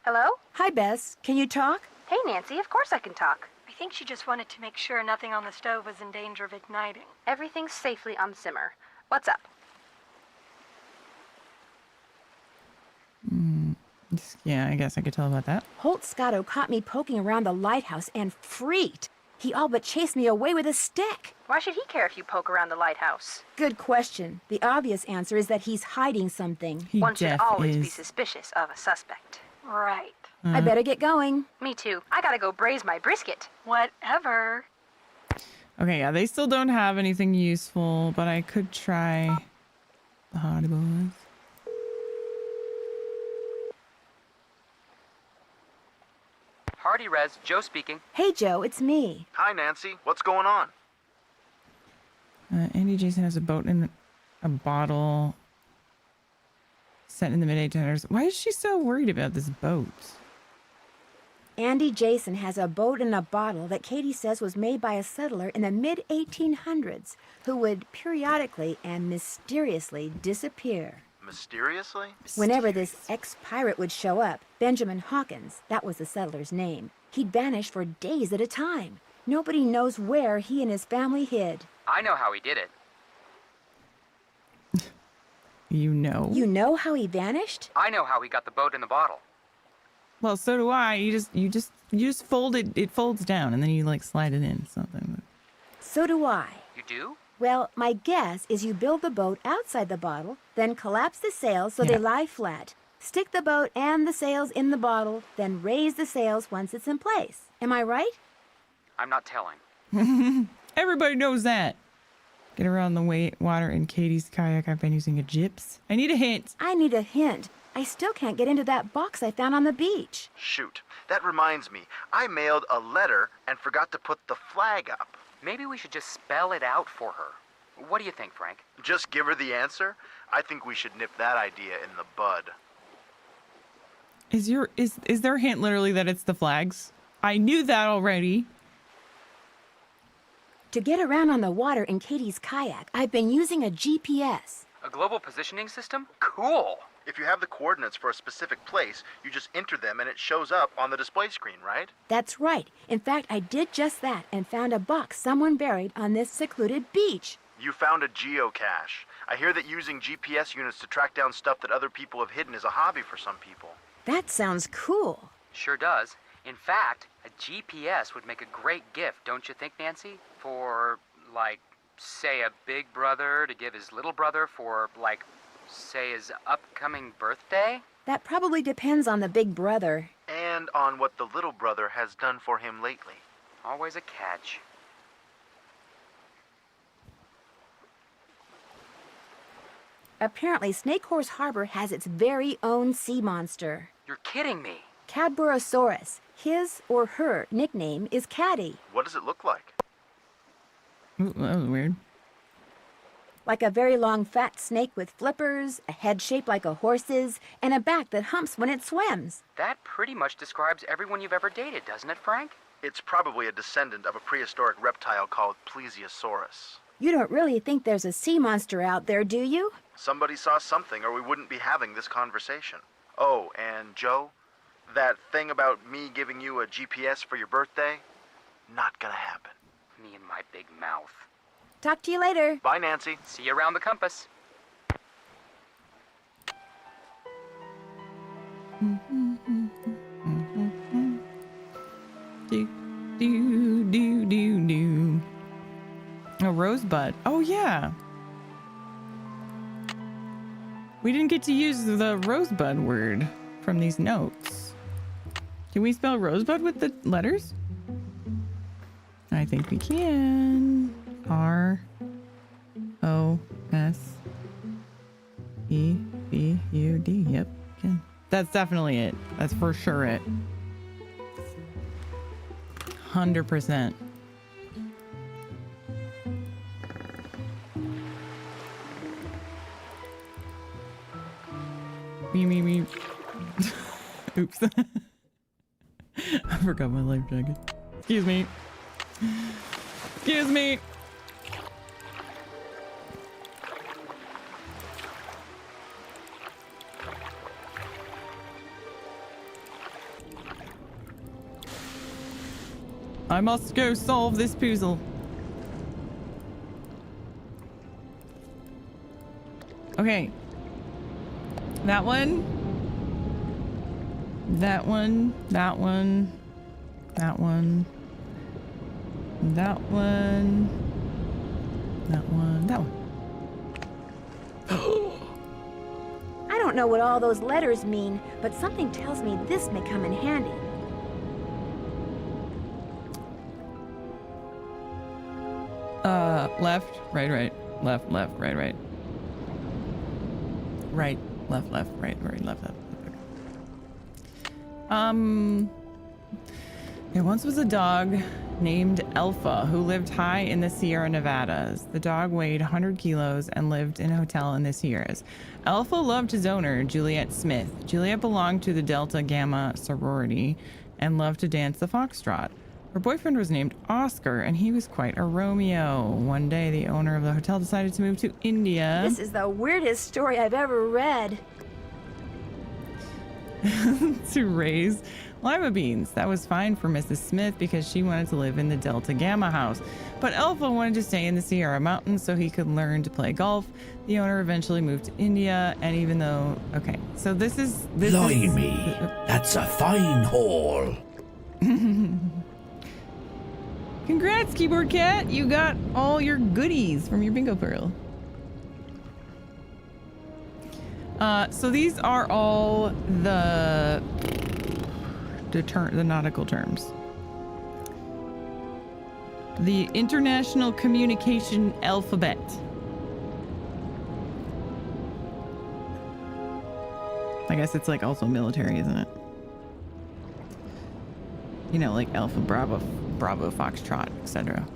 Hello? Hi, Bess. Can you talk? Hey, Nancy, of course I can talk. I think she just wanted to make sure nothing on the stove was in danger of igniting. Everything's safely on simmer. What's up? Yeah, I guess I could tell about that. Holt Scotto caught me poking around the lighthouse and freaked. He all but chased me away with a stick. Why should he care if you poke around the lighthouse? Good question. The obvious answer is that he's hiding something. One should always be suspicious of a suspect. Right. I better get going. Me too. I gotta go braise my brisket. Whatever. Okay, yeah, they still don't have anything useful, but I could try the Hardy Boys. Hardy Res, Joe speaking. Hey, Joe, it's me. Hi, Nancy. What's going on? Andy Jason has a boat in a bottle set in the mid-1800s. Why is she so worried about this boat? Andy Jason has a boat in a bottle that Katie says was made by a settler in the mid-1800s who would periodically and mysteriously disappear. Mysteriously? Whenever this ex-pirate would show up, Benjamin Hawkins, that was the settler's name, he'd vanish for days at a time. Nobody knows where he and his family hid. I know how he did it. You know? You know how he vanished? I know how he got the boat in the bottle. Well, so do I. You just fold it. It folds down, and then you like slide it in. Something. So do I. You do? Well, my guess is you build the boat outside the bottle, then collapse the sails so they lie flat. Stick the boat and the sails in the bottle, then raise the sails once it's in place. Am I right? I'm not telling. Everybody knows that. Get around the water in Katie's kayak. I've been using a gyps. I need a hint. I need a hint. I still can't get into that box I found on the beach. Shoot. That reminds me. I mailed a letter and forgot to put the flag up. Maybe we should just spell it out for her. What do you think, Frank? Just give her the answer? I think we should nip that idea in the bud. Is their hint literally that it's the flags? I knew that already. To get around on the water in Katie's kayak, I've been using a GPS. A global positioning system? Cool! If you have the coordinates for a specific place, you just enter them and it shows up on the display screen, right? That's right. In fact, I did just that and found a box someone buried on this secluded beach. You found a geocache. I hear that using GPS units to track down stuff that other people have hidden is a hobby for some people. That sounds cool. Sure does. In fact, a GPS would make a great gift, don't you think, Nancy? For, like, say a big brother to give his little brother for, like, say his upcoming birthday? That probably depends on the big brother. And on what the little brother has done for him lately. Always a catch. Apparently, Snake Horse Harbor has its very own sea monster. You're kidding me. Cadborosaurus. His or her nickname is Caddy. What does it look like? Ooh, that was weird. Like a very long fat snake with flippers, a head shaped like a horse's, and a back that humps when it swims. That pretty much describes everyone you've ever dated, doesn't it, Frank? It's probably a descendant of a prehistoric reptile called Plesiosaurus. You don't really think there's a sea monster out there, do you? Somebody saw something or we wouldn't be having this conversation. Oh, and Joe, that thing about me giving you a GPS for your birthday, not gonna happen. Me and my big mouth. Talk to you later. Bye, Nancy. See you around the compass. Do. A rosebud. Oh, yeah. We didn't get to use the rosebud word from these notes. Can we spell rosebud with the letters? I think we can. R-O-S-E-B-U-D. Yep, can. That's definitely it. That's for sure it. 100%. Me. Oops. I forgot my life jacket. Excuse me. Excuse me. I must go solve this puzzle. Okay. That one. That one. That one. That one. That one. That one. That one. I don't know what all those letters mean, but something tells me this may come in handy. Left, right, left, right. Right, left, right, left. There once was a dog named Alpha who lived high in the Sierra Nevadas. The dog weighed 100 kilos and lived in a hotel in the Sierras. Alpha loved his owner, Juliet Smith. Juliet belonged to the Delta Gamma sorority and loved to dance the foxtrot. Her boyfriend was named Oscar, and he was quite a Romeo. One day, the owner of the hotel decided to move to India. This is the weirdest story I've ever read. To raise lima beans. That was fine for Mrs. Smith because she wanted to live in the Delta Gamma house. But Alpha wanted to stay in the Sierra Mountains so he could learn to play golf. The owner eventually moved to India, and even though... Okay, so this is... Blimey, that's a fine haul. Congrats, Keyboard Cat! You got all your goodies from your bingo pearl. So these are all the nautical terms. The International Communication Alphabet. I guess it's like also military, isn't it? You know, like Alpha, Bravo, Foxtrot, etc.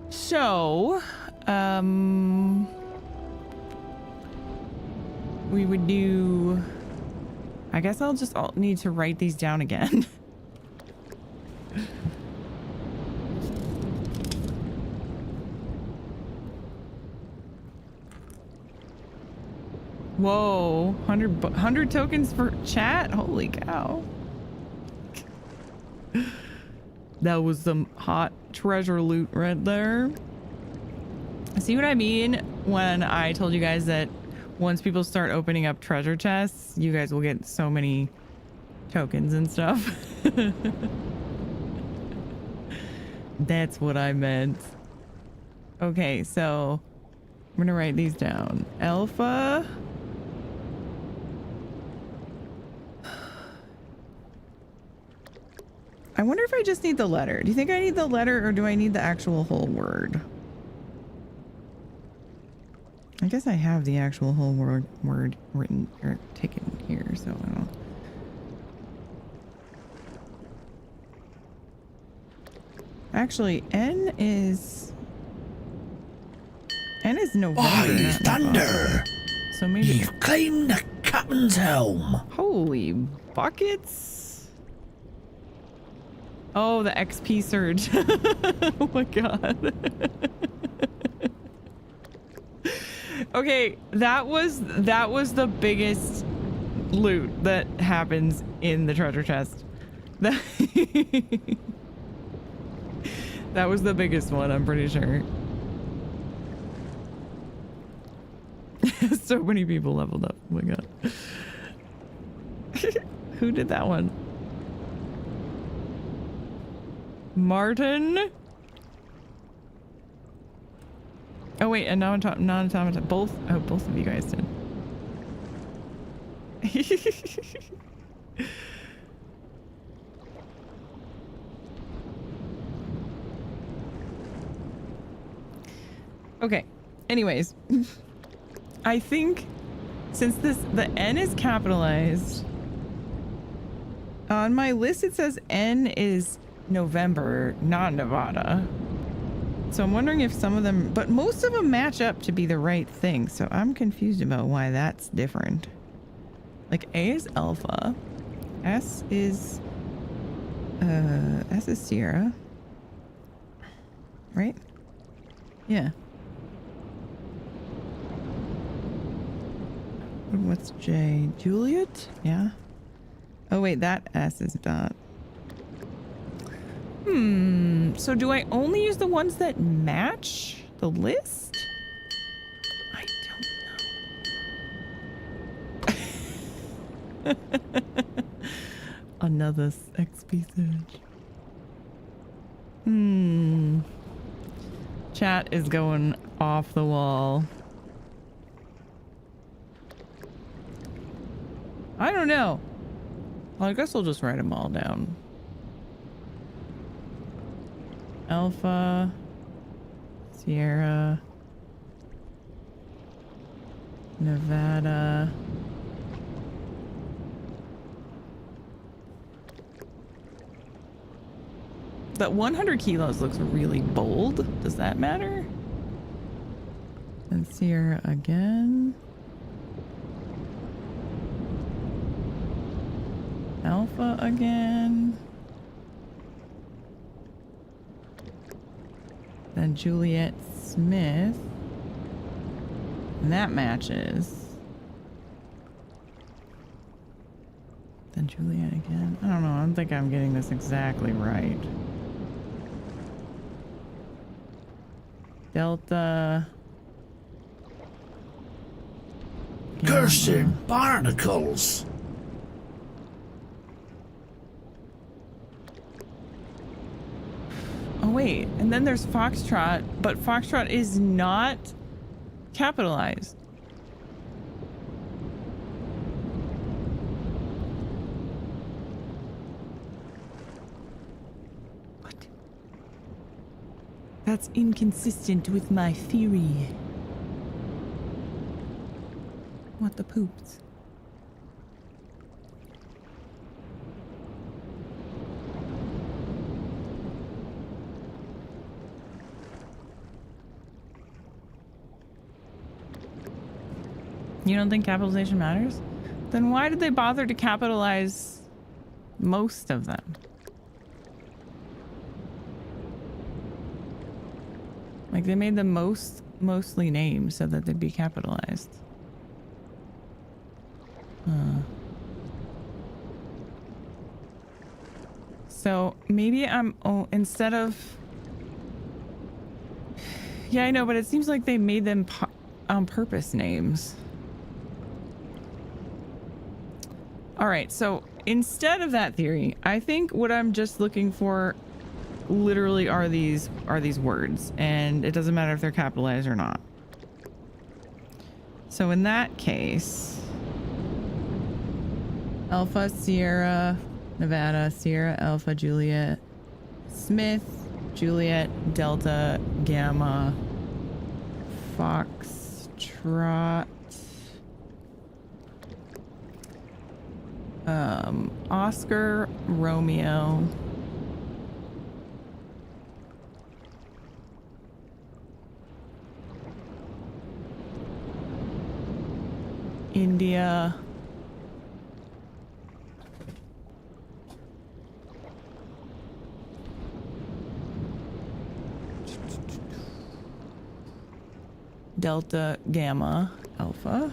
So, we would do... I guess I'll need to write these down again. Whoa, 100 tokens for chat? Holy cow. That was some hot treasure loot right there. See what I mean when I told you guys that once people start opening up treasure chests, you guys will get so many tokens and stuff. That's what I meant. Okay, so I'm gonna write these down. Alpha. I wonder if I just need the letter. Do you think I need the letter or do I need the actual whole word? I guess I have the actual whole word written or taken here, so I don't know. Actually, N is November. By thunder! So maybe You've claimed the captain's helm. Holy buckets! Oh, the XP surge. Oh my god. Okay, that was the biggest loot that happens in the treasure chest. That was the biggest one, I'm pretty sure. So many people leveled up. Oh my god. Who did that one? Martin? Oh wait, and non-automata. Both of you guys did. Okay. Anyways, I think since the N is capitalized, on my list it says N is November, not Nevada. So I'm wondering if some of them, but most of them match up to be the right thing. So I'm confused about why that's different. Like A is Alpha, S is Sierra, right? Yeah. What's J? Juliet? Yeah. Oh wait, that S is dot. So do I only use the ones that match the list? I don't know. Another XP search. Chat is going off the wall. I don't know. Well, I guess I'll just write them all down. Alpha, Sierra, Nevada, that 100 kilos looks really bold. Does that matter? And Sierra again. Alpha again. Then Juliet Smith. And that matches. Then Juliet again. I don't know. I don't think I'm getting this exactly right. Delta. Cursed barnacles! Oh wait, and then there's Foxtrot, but Foxtrot is not capitalized. What? That's inconsistent with my theory. What the poops? You don't think capitalization matters? Then why did they bother to capitalize most of them? Like they made them mostly names so that they'd be capitalized. So maybe I'm instead of, yeah, I know, but it seems like they made them on purpose names. All right, so instead of that theory, I think what I'm just looking for literally are these words, and it doesn't matter if they're capitalized or not. So in that case, Alpha, Sierra, Nevada, Sierra, Alpha, Juliet, Smith, Juliet, Delta, Gamma, Foxtrot, Oscar, Romeo, India, Delta, Gamma, Alpha,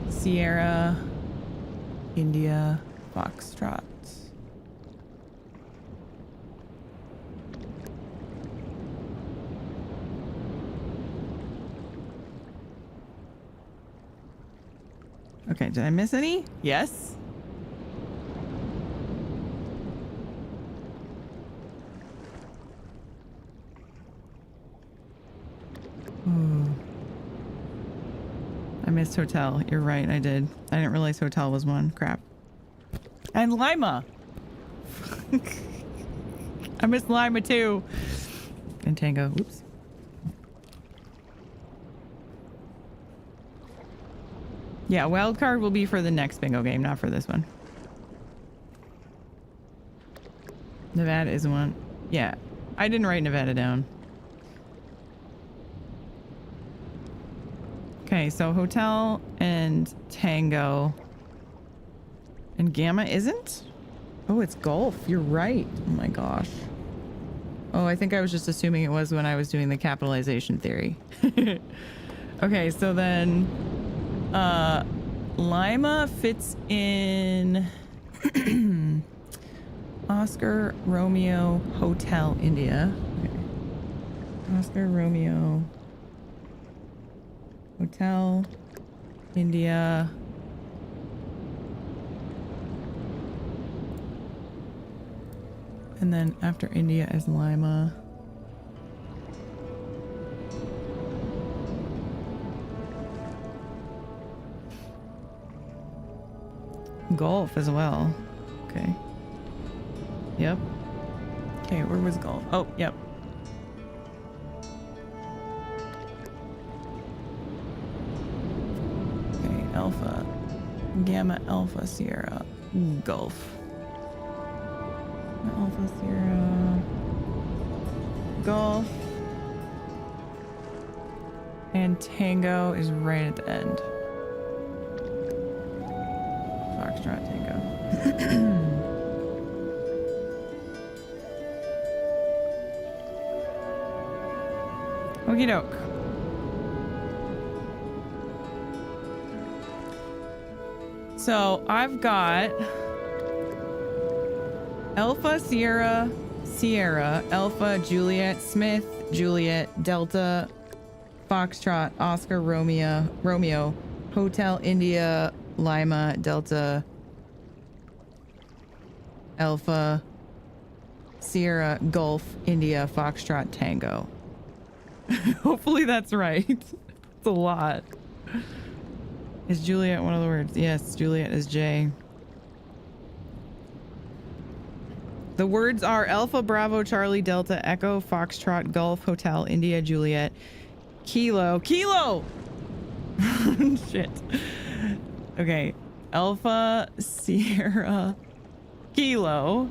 Sierra, India, Foxtrot. Okay, did I miss any? Yes? I missed hotel. You're right, I did. I didn't realize hotel was one. Crap. And Lima. I missed Lima too. And Tango. Oops. Yeah, wild card will be for the next bingo game, not for this one. Nevada is one. Yeah, I didn't write Nevada down. Okay, so hotel and tango. And gamma isn't? Oh, it's golf. You're right. Oh my gosh. Oh, I think I was just assuming it was when I was doing the capitalization theory. Okay, so then Lima fits in Oscar Romeo Hotel India. Okay. Oscar Romeo Hotel India. And then after India is Lima. Golf as well. Okay. Yep. Okay, where was golf? Oh, yep. Okay, Alpha. Gamma, Alpha, Sierra. Golf. Alpha, Sierra. Golf. And Tango is right at the end. Foxtrot, Tango. Okie doke. So I've got Alpha, Sierra, Sierra, Alpha, Juliet, Smith, Juliet, Delta, Foxtrot, Oscar, Romeo, Hotel, India, Lima, Delta, Alpha, Sierra, Golf, India, Foxtrot, Tango. Hopefully that's right. It's a lot. Is Juliet one of the words? Yes, Juliet is J. The words are Alpha, Bravo, Charlie, Delta, Echo, Foxtrot, Golf, Hotel, India, Juliet, Kilo. Kilo! Shit. Okay. Alpha, Sierra, Kilo.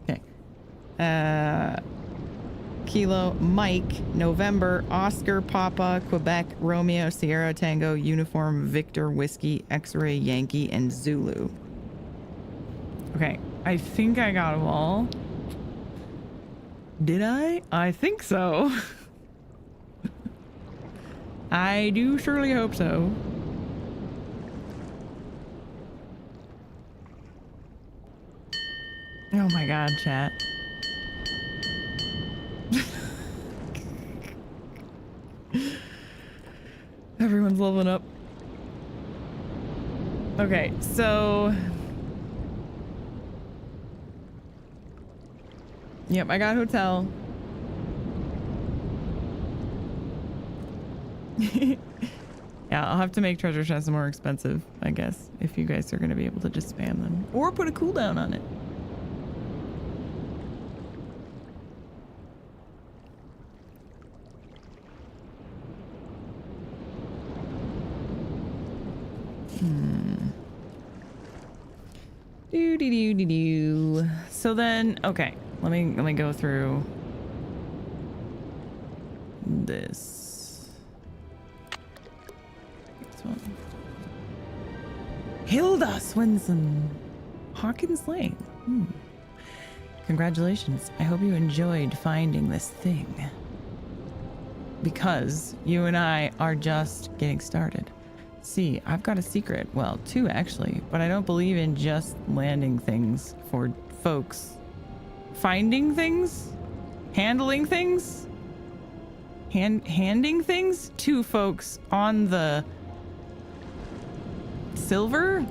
Okay. Kilo, Mike, November, Oscar, Papa, Quebec, Romeo, Sierra, Tango, Uniform, Victor, Whiskey, X-Ray, Yankee, and Zulu. Okay, I think I got them all. Did I? I think so. I do surely hope so. Oh my god, chat. Everyone's leveling up. Okay, so yep, I got hotel. Yeah, I'll have to make treasure chests more expensive, I guess, if you guys are going to be able to just spam them or put a cooldown on it. So then, okay, let me go through this one. Hilda Swinson, Hawkins Lane. Congratulations. I hope you enjoyed finding this thing. Because you and I are just getting started. See, I've got a secret. Well, two actually, but I don't believe in just landing things for folks. Finding things? Handling things? Handing things to folks on the silver?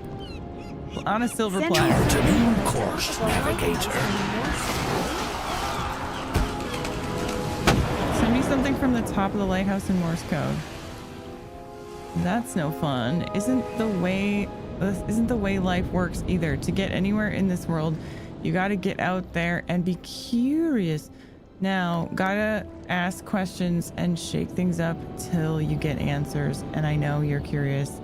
On a silver platter. To new course, navigator. something from the top of the lighthouse in Morse code. That's no fun. Isn't the way life works either. To get anywhere in this world, you gotta get out there and be curious. Now, gotta ask questions and shake things up till you get answers. And I know you're curious,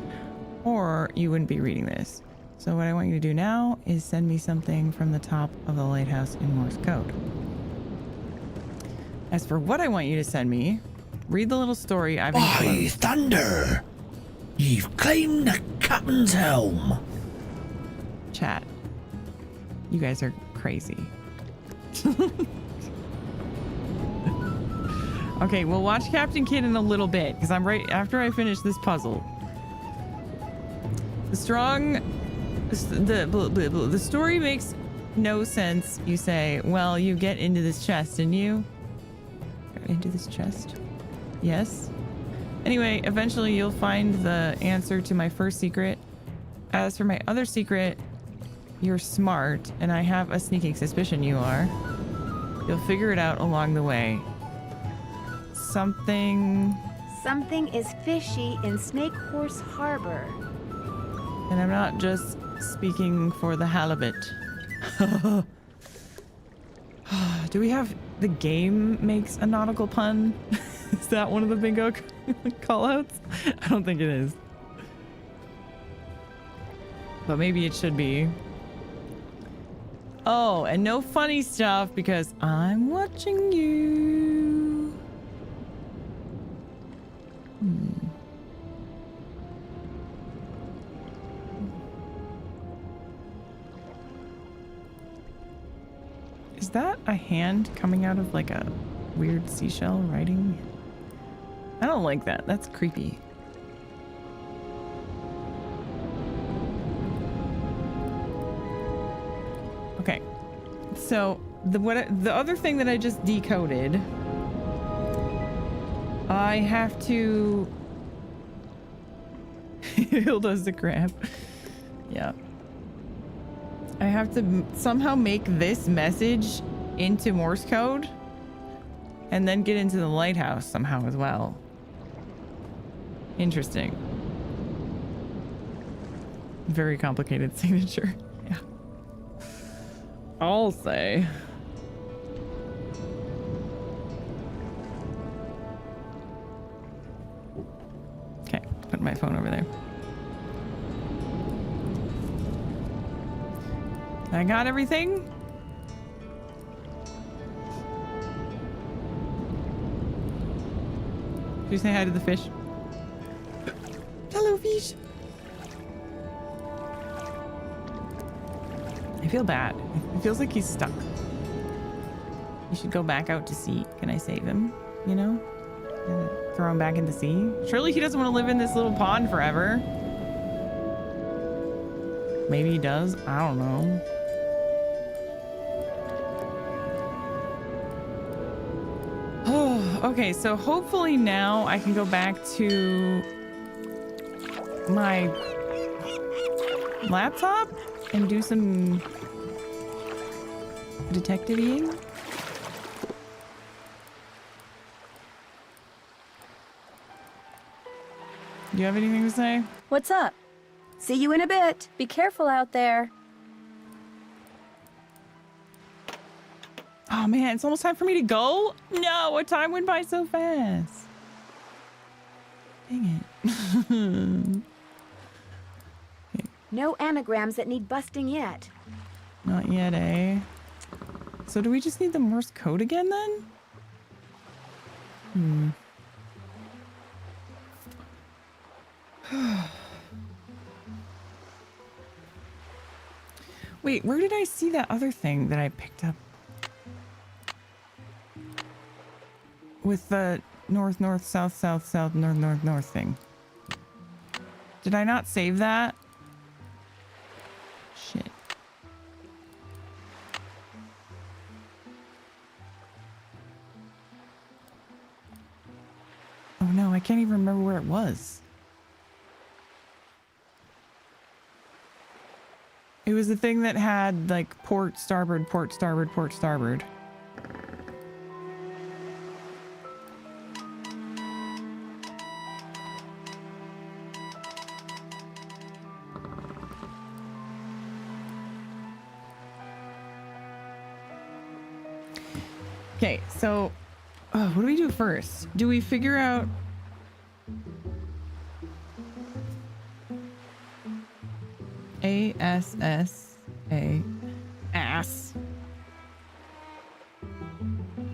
or you wouldn't be reading this. So what I want you to do now is send me something from the top of the lighthouse in Morse code. As for what I want you to send me, read the little story I've By thunder! You've claimed the captain's helm. Chat. You guys are crazy. Okay, we'll watch Captain Kidd in a little bit, because I'm right after I finish this puzzle. The story makes no sense, you say. Well, you get into this chest, didn't you? Into this chest? Yes. Anyway, eventually you'll find the answer to my first secret. As for my other secret, you're smart, and I have a sneaking suspicion you are. You'll figure it out along the way. Something is fishy in Snake Horse Harbor. And I'm not just speaking for the halibut. Do we have the game makes a nautical pun? Is that one of the bingo callouts? I don't think it is. But maybe it should be. Oh, and no funny stuff because I'm watching you. Is that a hand coming out of like a weird seashell writing? I don't like that. That's creepy. Okay. So the other thing that I just decoded, I have to Hilda's the crab. Yeah. I have to somehow make this message into Morse code and then get into the lighthouse somehow as well. Interesting. Very complicated signature. Yeah. I'll say. Okay, put my phone over there. I got everything? Did you say hi to the fish? Hello, fish. I feel bad. It feels like he's stuck. You should go back out to sea. Can I save him? You know? Throw him back in the sea? Surely he doesn't want to live in this little pond forever. Maybe he does. I don't know. Oh, okay. So hopefully now I can go back to my laptop and do some detective-ing. Do you have anything to say? What's up? See you in a bit. Be careful out there. Oh man, it's almost time for me to go. No, time went by so fast. Dang it. No anagrams that need busting yet. Not yet, eh? So do we just need the Morse code again then? Wait, where did I see that other thing that I picked up? With the north, north, south, south, south, north, north, north thing. Did I not save that? Shit. Oh no, I can't even remember where it was. It was the thing that had like port, starboard, port, starboard, port, starboard. Okay, so what do we do first? Do we figure out A-S-S-A ass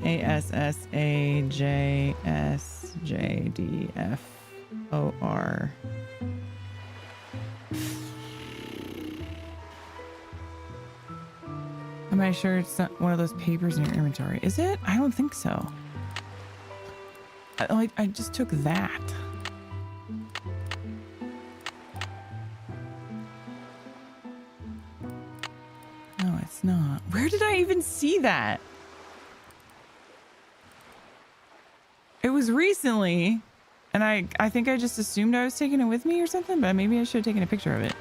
A-S-S-A-J-S-J-D-F-O-R. Am I sure it's not one of those papers in your inventory? Is it? I don't think so. I just took that. No, it's not. Where did I even see that? It was recently, and I think I just assumed I was taking it with me or something, but maybe I should have taken a picture of it.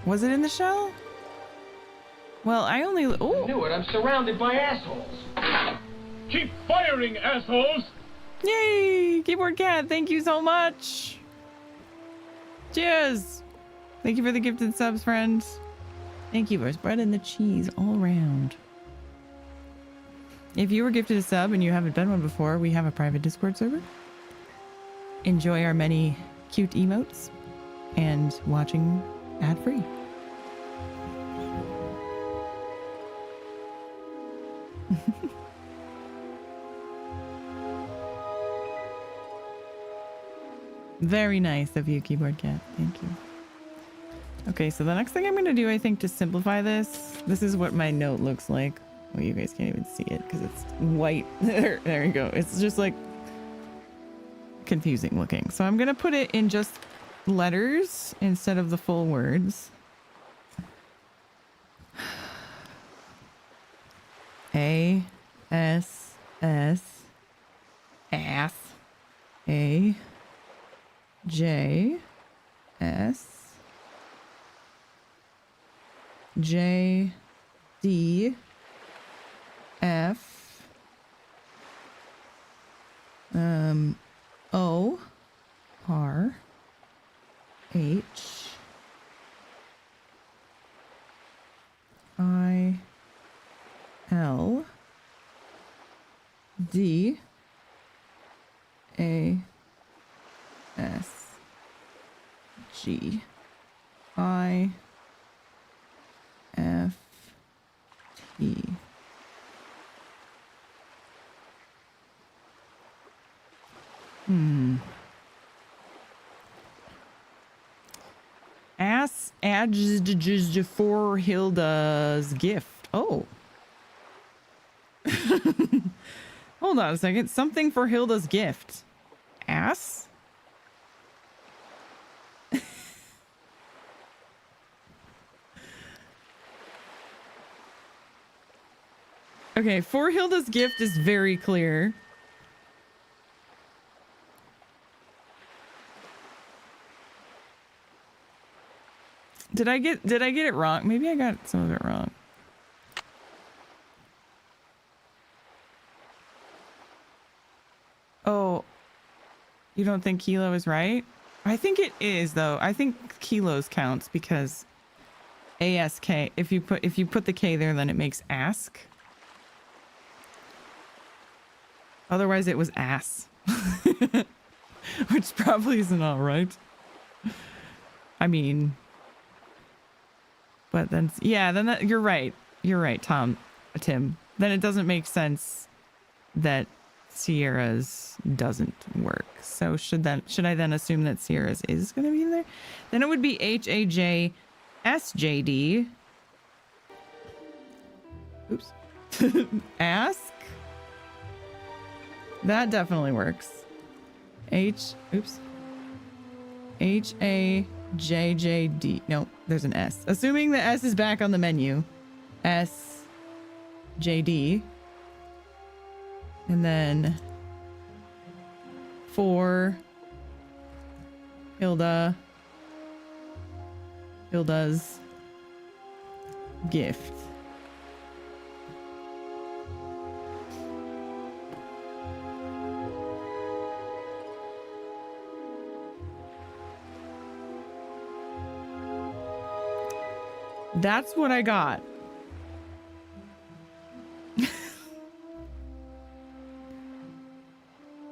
Was it in the shell? Well, I only... Oh! I knew it. I'm surrounded by assholes. Keep firing, assholes! Yay! Keyboard Cat, thank you so much! Cheers! Thank you for the gifted subs, friends. Thank you for spreading the cheese all around. If you were gifted a sub and you haven't been one before, we have a private Discord server. Enjoy our many cute emotes and watching ad-free. Very nice of you, Keyboard Cat. Thank you. Okay, so the next thing I'm going to do, I think, to simplify this is what my note looks like. Well, you guys can't even see it because it's white. There you go. It's just like confusing looking. So I'm going to put it in just letters instead of the full words. A S S ass A J S J D F O R H I L D A S G I F T. Ass adjudged for Hilda's gift. Oh. Hold on a second. Something for Hilda's gift. Ass? Okay, for Hilda's gift is very clear. Did I get it wrong? Maybe I got some of it wrong. Oh, you don't think kilo is right? I think it is though. I think kilos counts because ASK, if you put the K there, then it makes ask. Otherwise it was ass. Which probably isn't all right. I mean, but then, yeah, then that, you're right. You're right, Tim. Then it doesn't make sense that Sierra's doesn't work. So should I then assume that Sierra's is going to be in there? Then it would be HAJSJD. Oops. Ask. That definitely works. Oops. HAJJD. No, there's an S. Assuming the S is back on the menu. SJD. And then for Hilda's gift. That's what I got.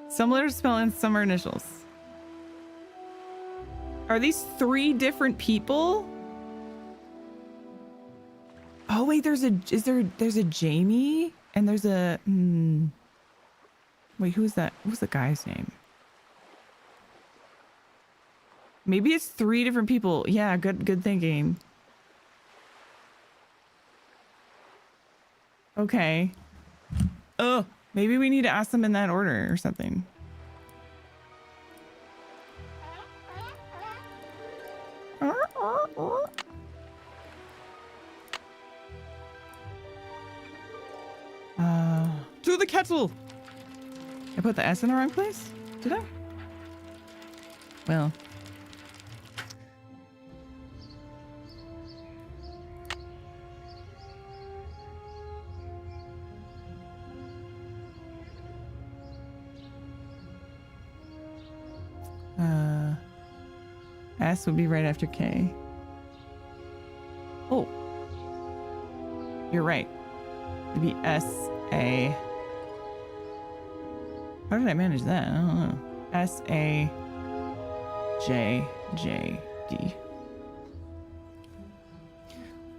Some letters spell and some are initials. Are these 3 different people? Oh wait, there's a Jamie and there's a wait, who's that? What's the guy's name? Maybe it's 3 different people. Yeah, good thinking. Okay. Oh, maybe we need to ask them in that order or something. To the kettle. I put the S in the wrong place? Did I? Well. S would be right after K. Oh. You're right. It'd be S-A. How did I manage that? I don't know. S-A-J-J-D.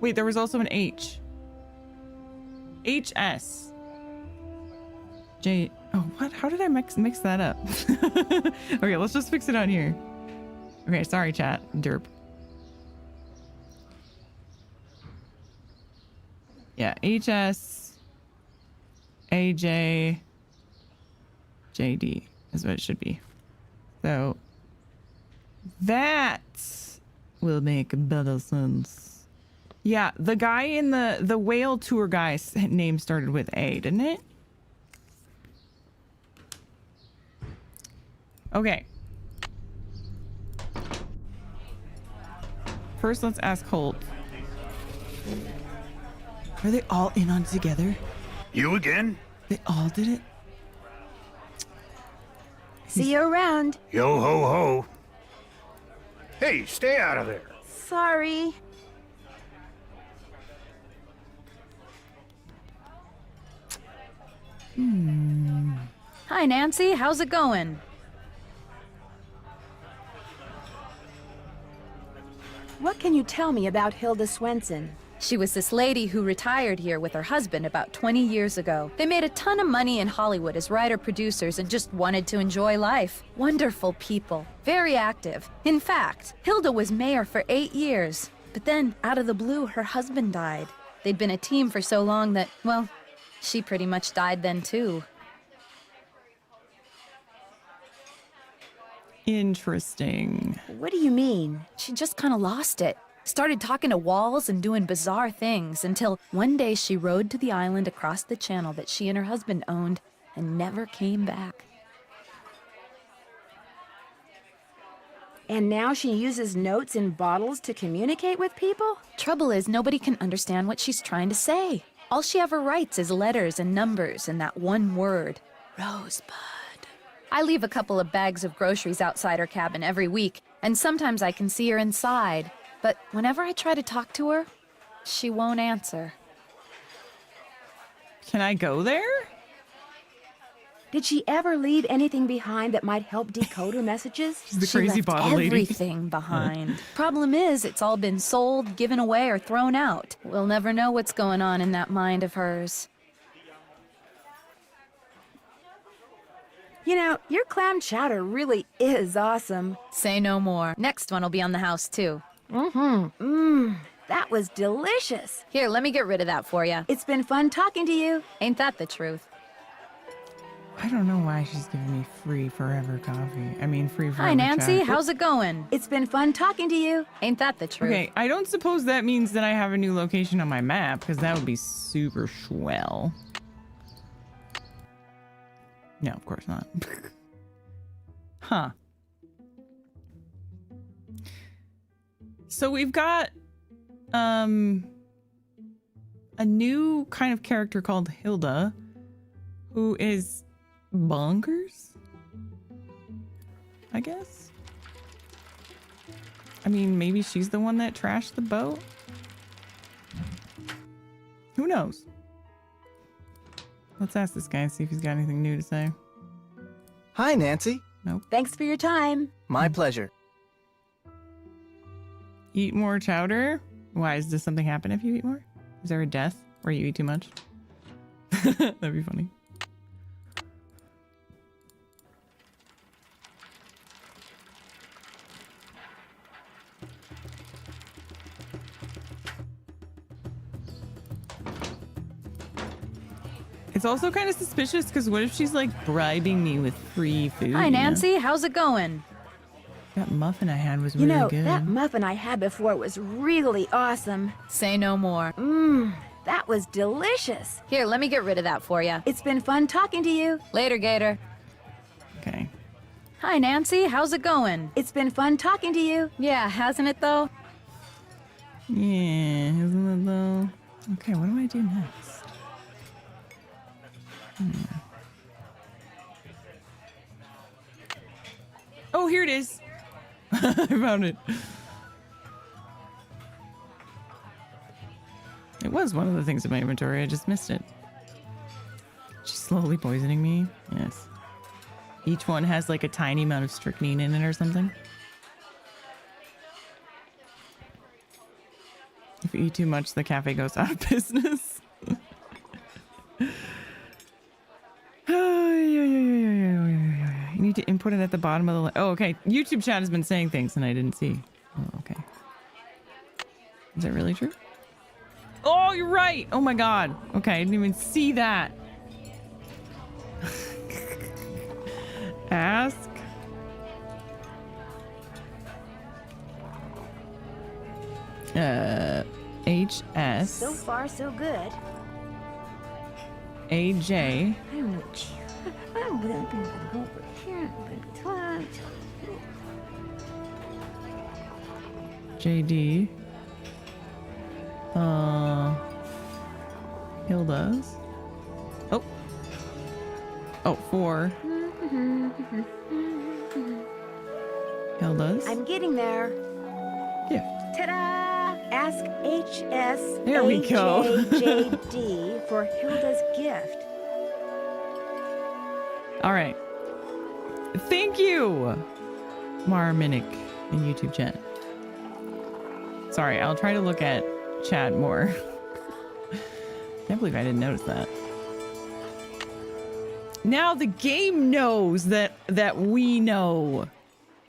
Wait, there was also an H. H-S. J. Oh, what? How did I mix that up? Okay, let's just fix it on here. Okay, sorry, chat. Derp. Yeah, H-S. A-J. JD is what it should be. So that will make better sense. Yeah, the guy in the whale tour guy's name started with A, didn't it? Okay. First, let's ask Holt. Are they all in on together? You again? They all did it? See you around. Yo ho ho. Hey, stay out of there. Sorry. Hi, Nancy. How's it going? What can you tell me about Hilda Swenson? She was this lady who retired here with her husband about 20 years ago. They made a ton of money in Hollywood as writer-producers and just wanted to enjoy life. Wonderful people. Very active. In fact, Hilda was mayor for 8 years. But then, out of the blue, her husband died. They'd been a team for so long that, well, she pretty much died then too. Interesting. What do you mean? She just kind of lost it. Started talking to walls and doing bizarre things until one day she rode to the island across the channel that she and her husband owned and never came back. And now she uses notes in bottles to communicate with people? Trouble is, nobody can understand what she's trying to say. All she ever writes is letters and numbers and that one word, Rosebud. I leave a couple of bags of groceries outside her cabin every week, and sometimes I can see her inside. But whenever I try to talk to her, she won't answer. Can I go there? Did she ever leave anything behind that might help decode her messages? She's the crazy bottle lady. Everything behind. Problem is, it's all been sold, given away, or thrown out. We'll never know what's going on in that mind of hers. You know, your clam chowder really is awesome. Say no more. Next one will be on the house, too. That was delicious. Here, let me get rid of that for you. It's been fun talking to you. Ain't that the truth? I don't know why she's giving me free forever coffee. I mean, free forever Hi, Nancy. chat. How's it going? It's been fun talking to you. Ain't that the truth? Okay, I don't suppose that means that I have a new location on my map, because that would be super swell. No, of course not. Huh. So we've got a new kind of character called Hilda, who is bonkers, I guess. I mean, maybe she's the one that trashed the boat. Who knows? Let's ask this guy and see if he's got anything new to say. Hi, Nancy. Nope. Thanks for your time. My pleasure. Eat more chowder? Why? Does something happen if you eat more? Is there a death or you eat too much? That'd be funny. It's also kind of suspicious because what if she's like bribing me with free food? Hi, Nancy. How's it going? That muffin I had was You really know, good. that muffin I had before was really awesome. Say no more. That was delicious. Here, let me get rid of that for you. It's been fun talking to you. Later, Gator. Okay. Hi, Nancy. How's it going? It's been fun talking to you. Yeah, hasn't it, though? Yeah, isn't it though? Okay, what do I do next? Oh, here it is. I found it. It was one of the things in my inventory. I just missed it. She's slowly poisoning me. Yes. Each one has like a tiny amount of strychnine in it or something. If you eat too much, the cafe goes out of business. You need to input it at the bottom of the... Oh, okay. YouTube chat has been saying things and I didn't see. Oh, okay. Is that really true? Oh, you're right. Oh my god. Okay, I didn't even see that. Ask. HS. So far, so good. AJ. JD. Hilda's. Oh. Oh, 4. Hilda's. I'm getting there. Gift. Ta-da! Ask HS There we go. AJJD for Hilda's gift. All right. Thank you, Marminic in YouTube chat. Sorry, I'll try to look at chat more. Can't believe I didn't notice that. Now the game knows that we know.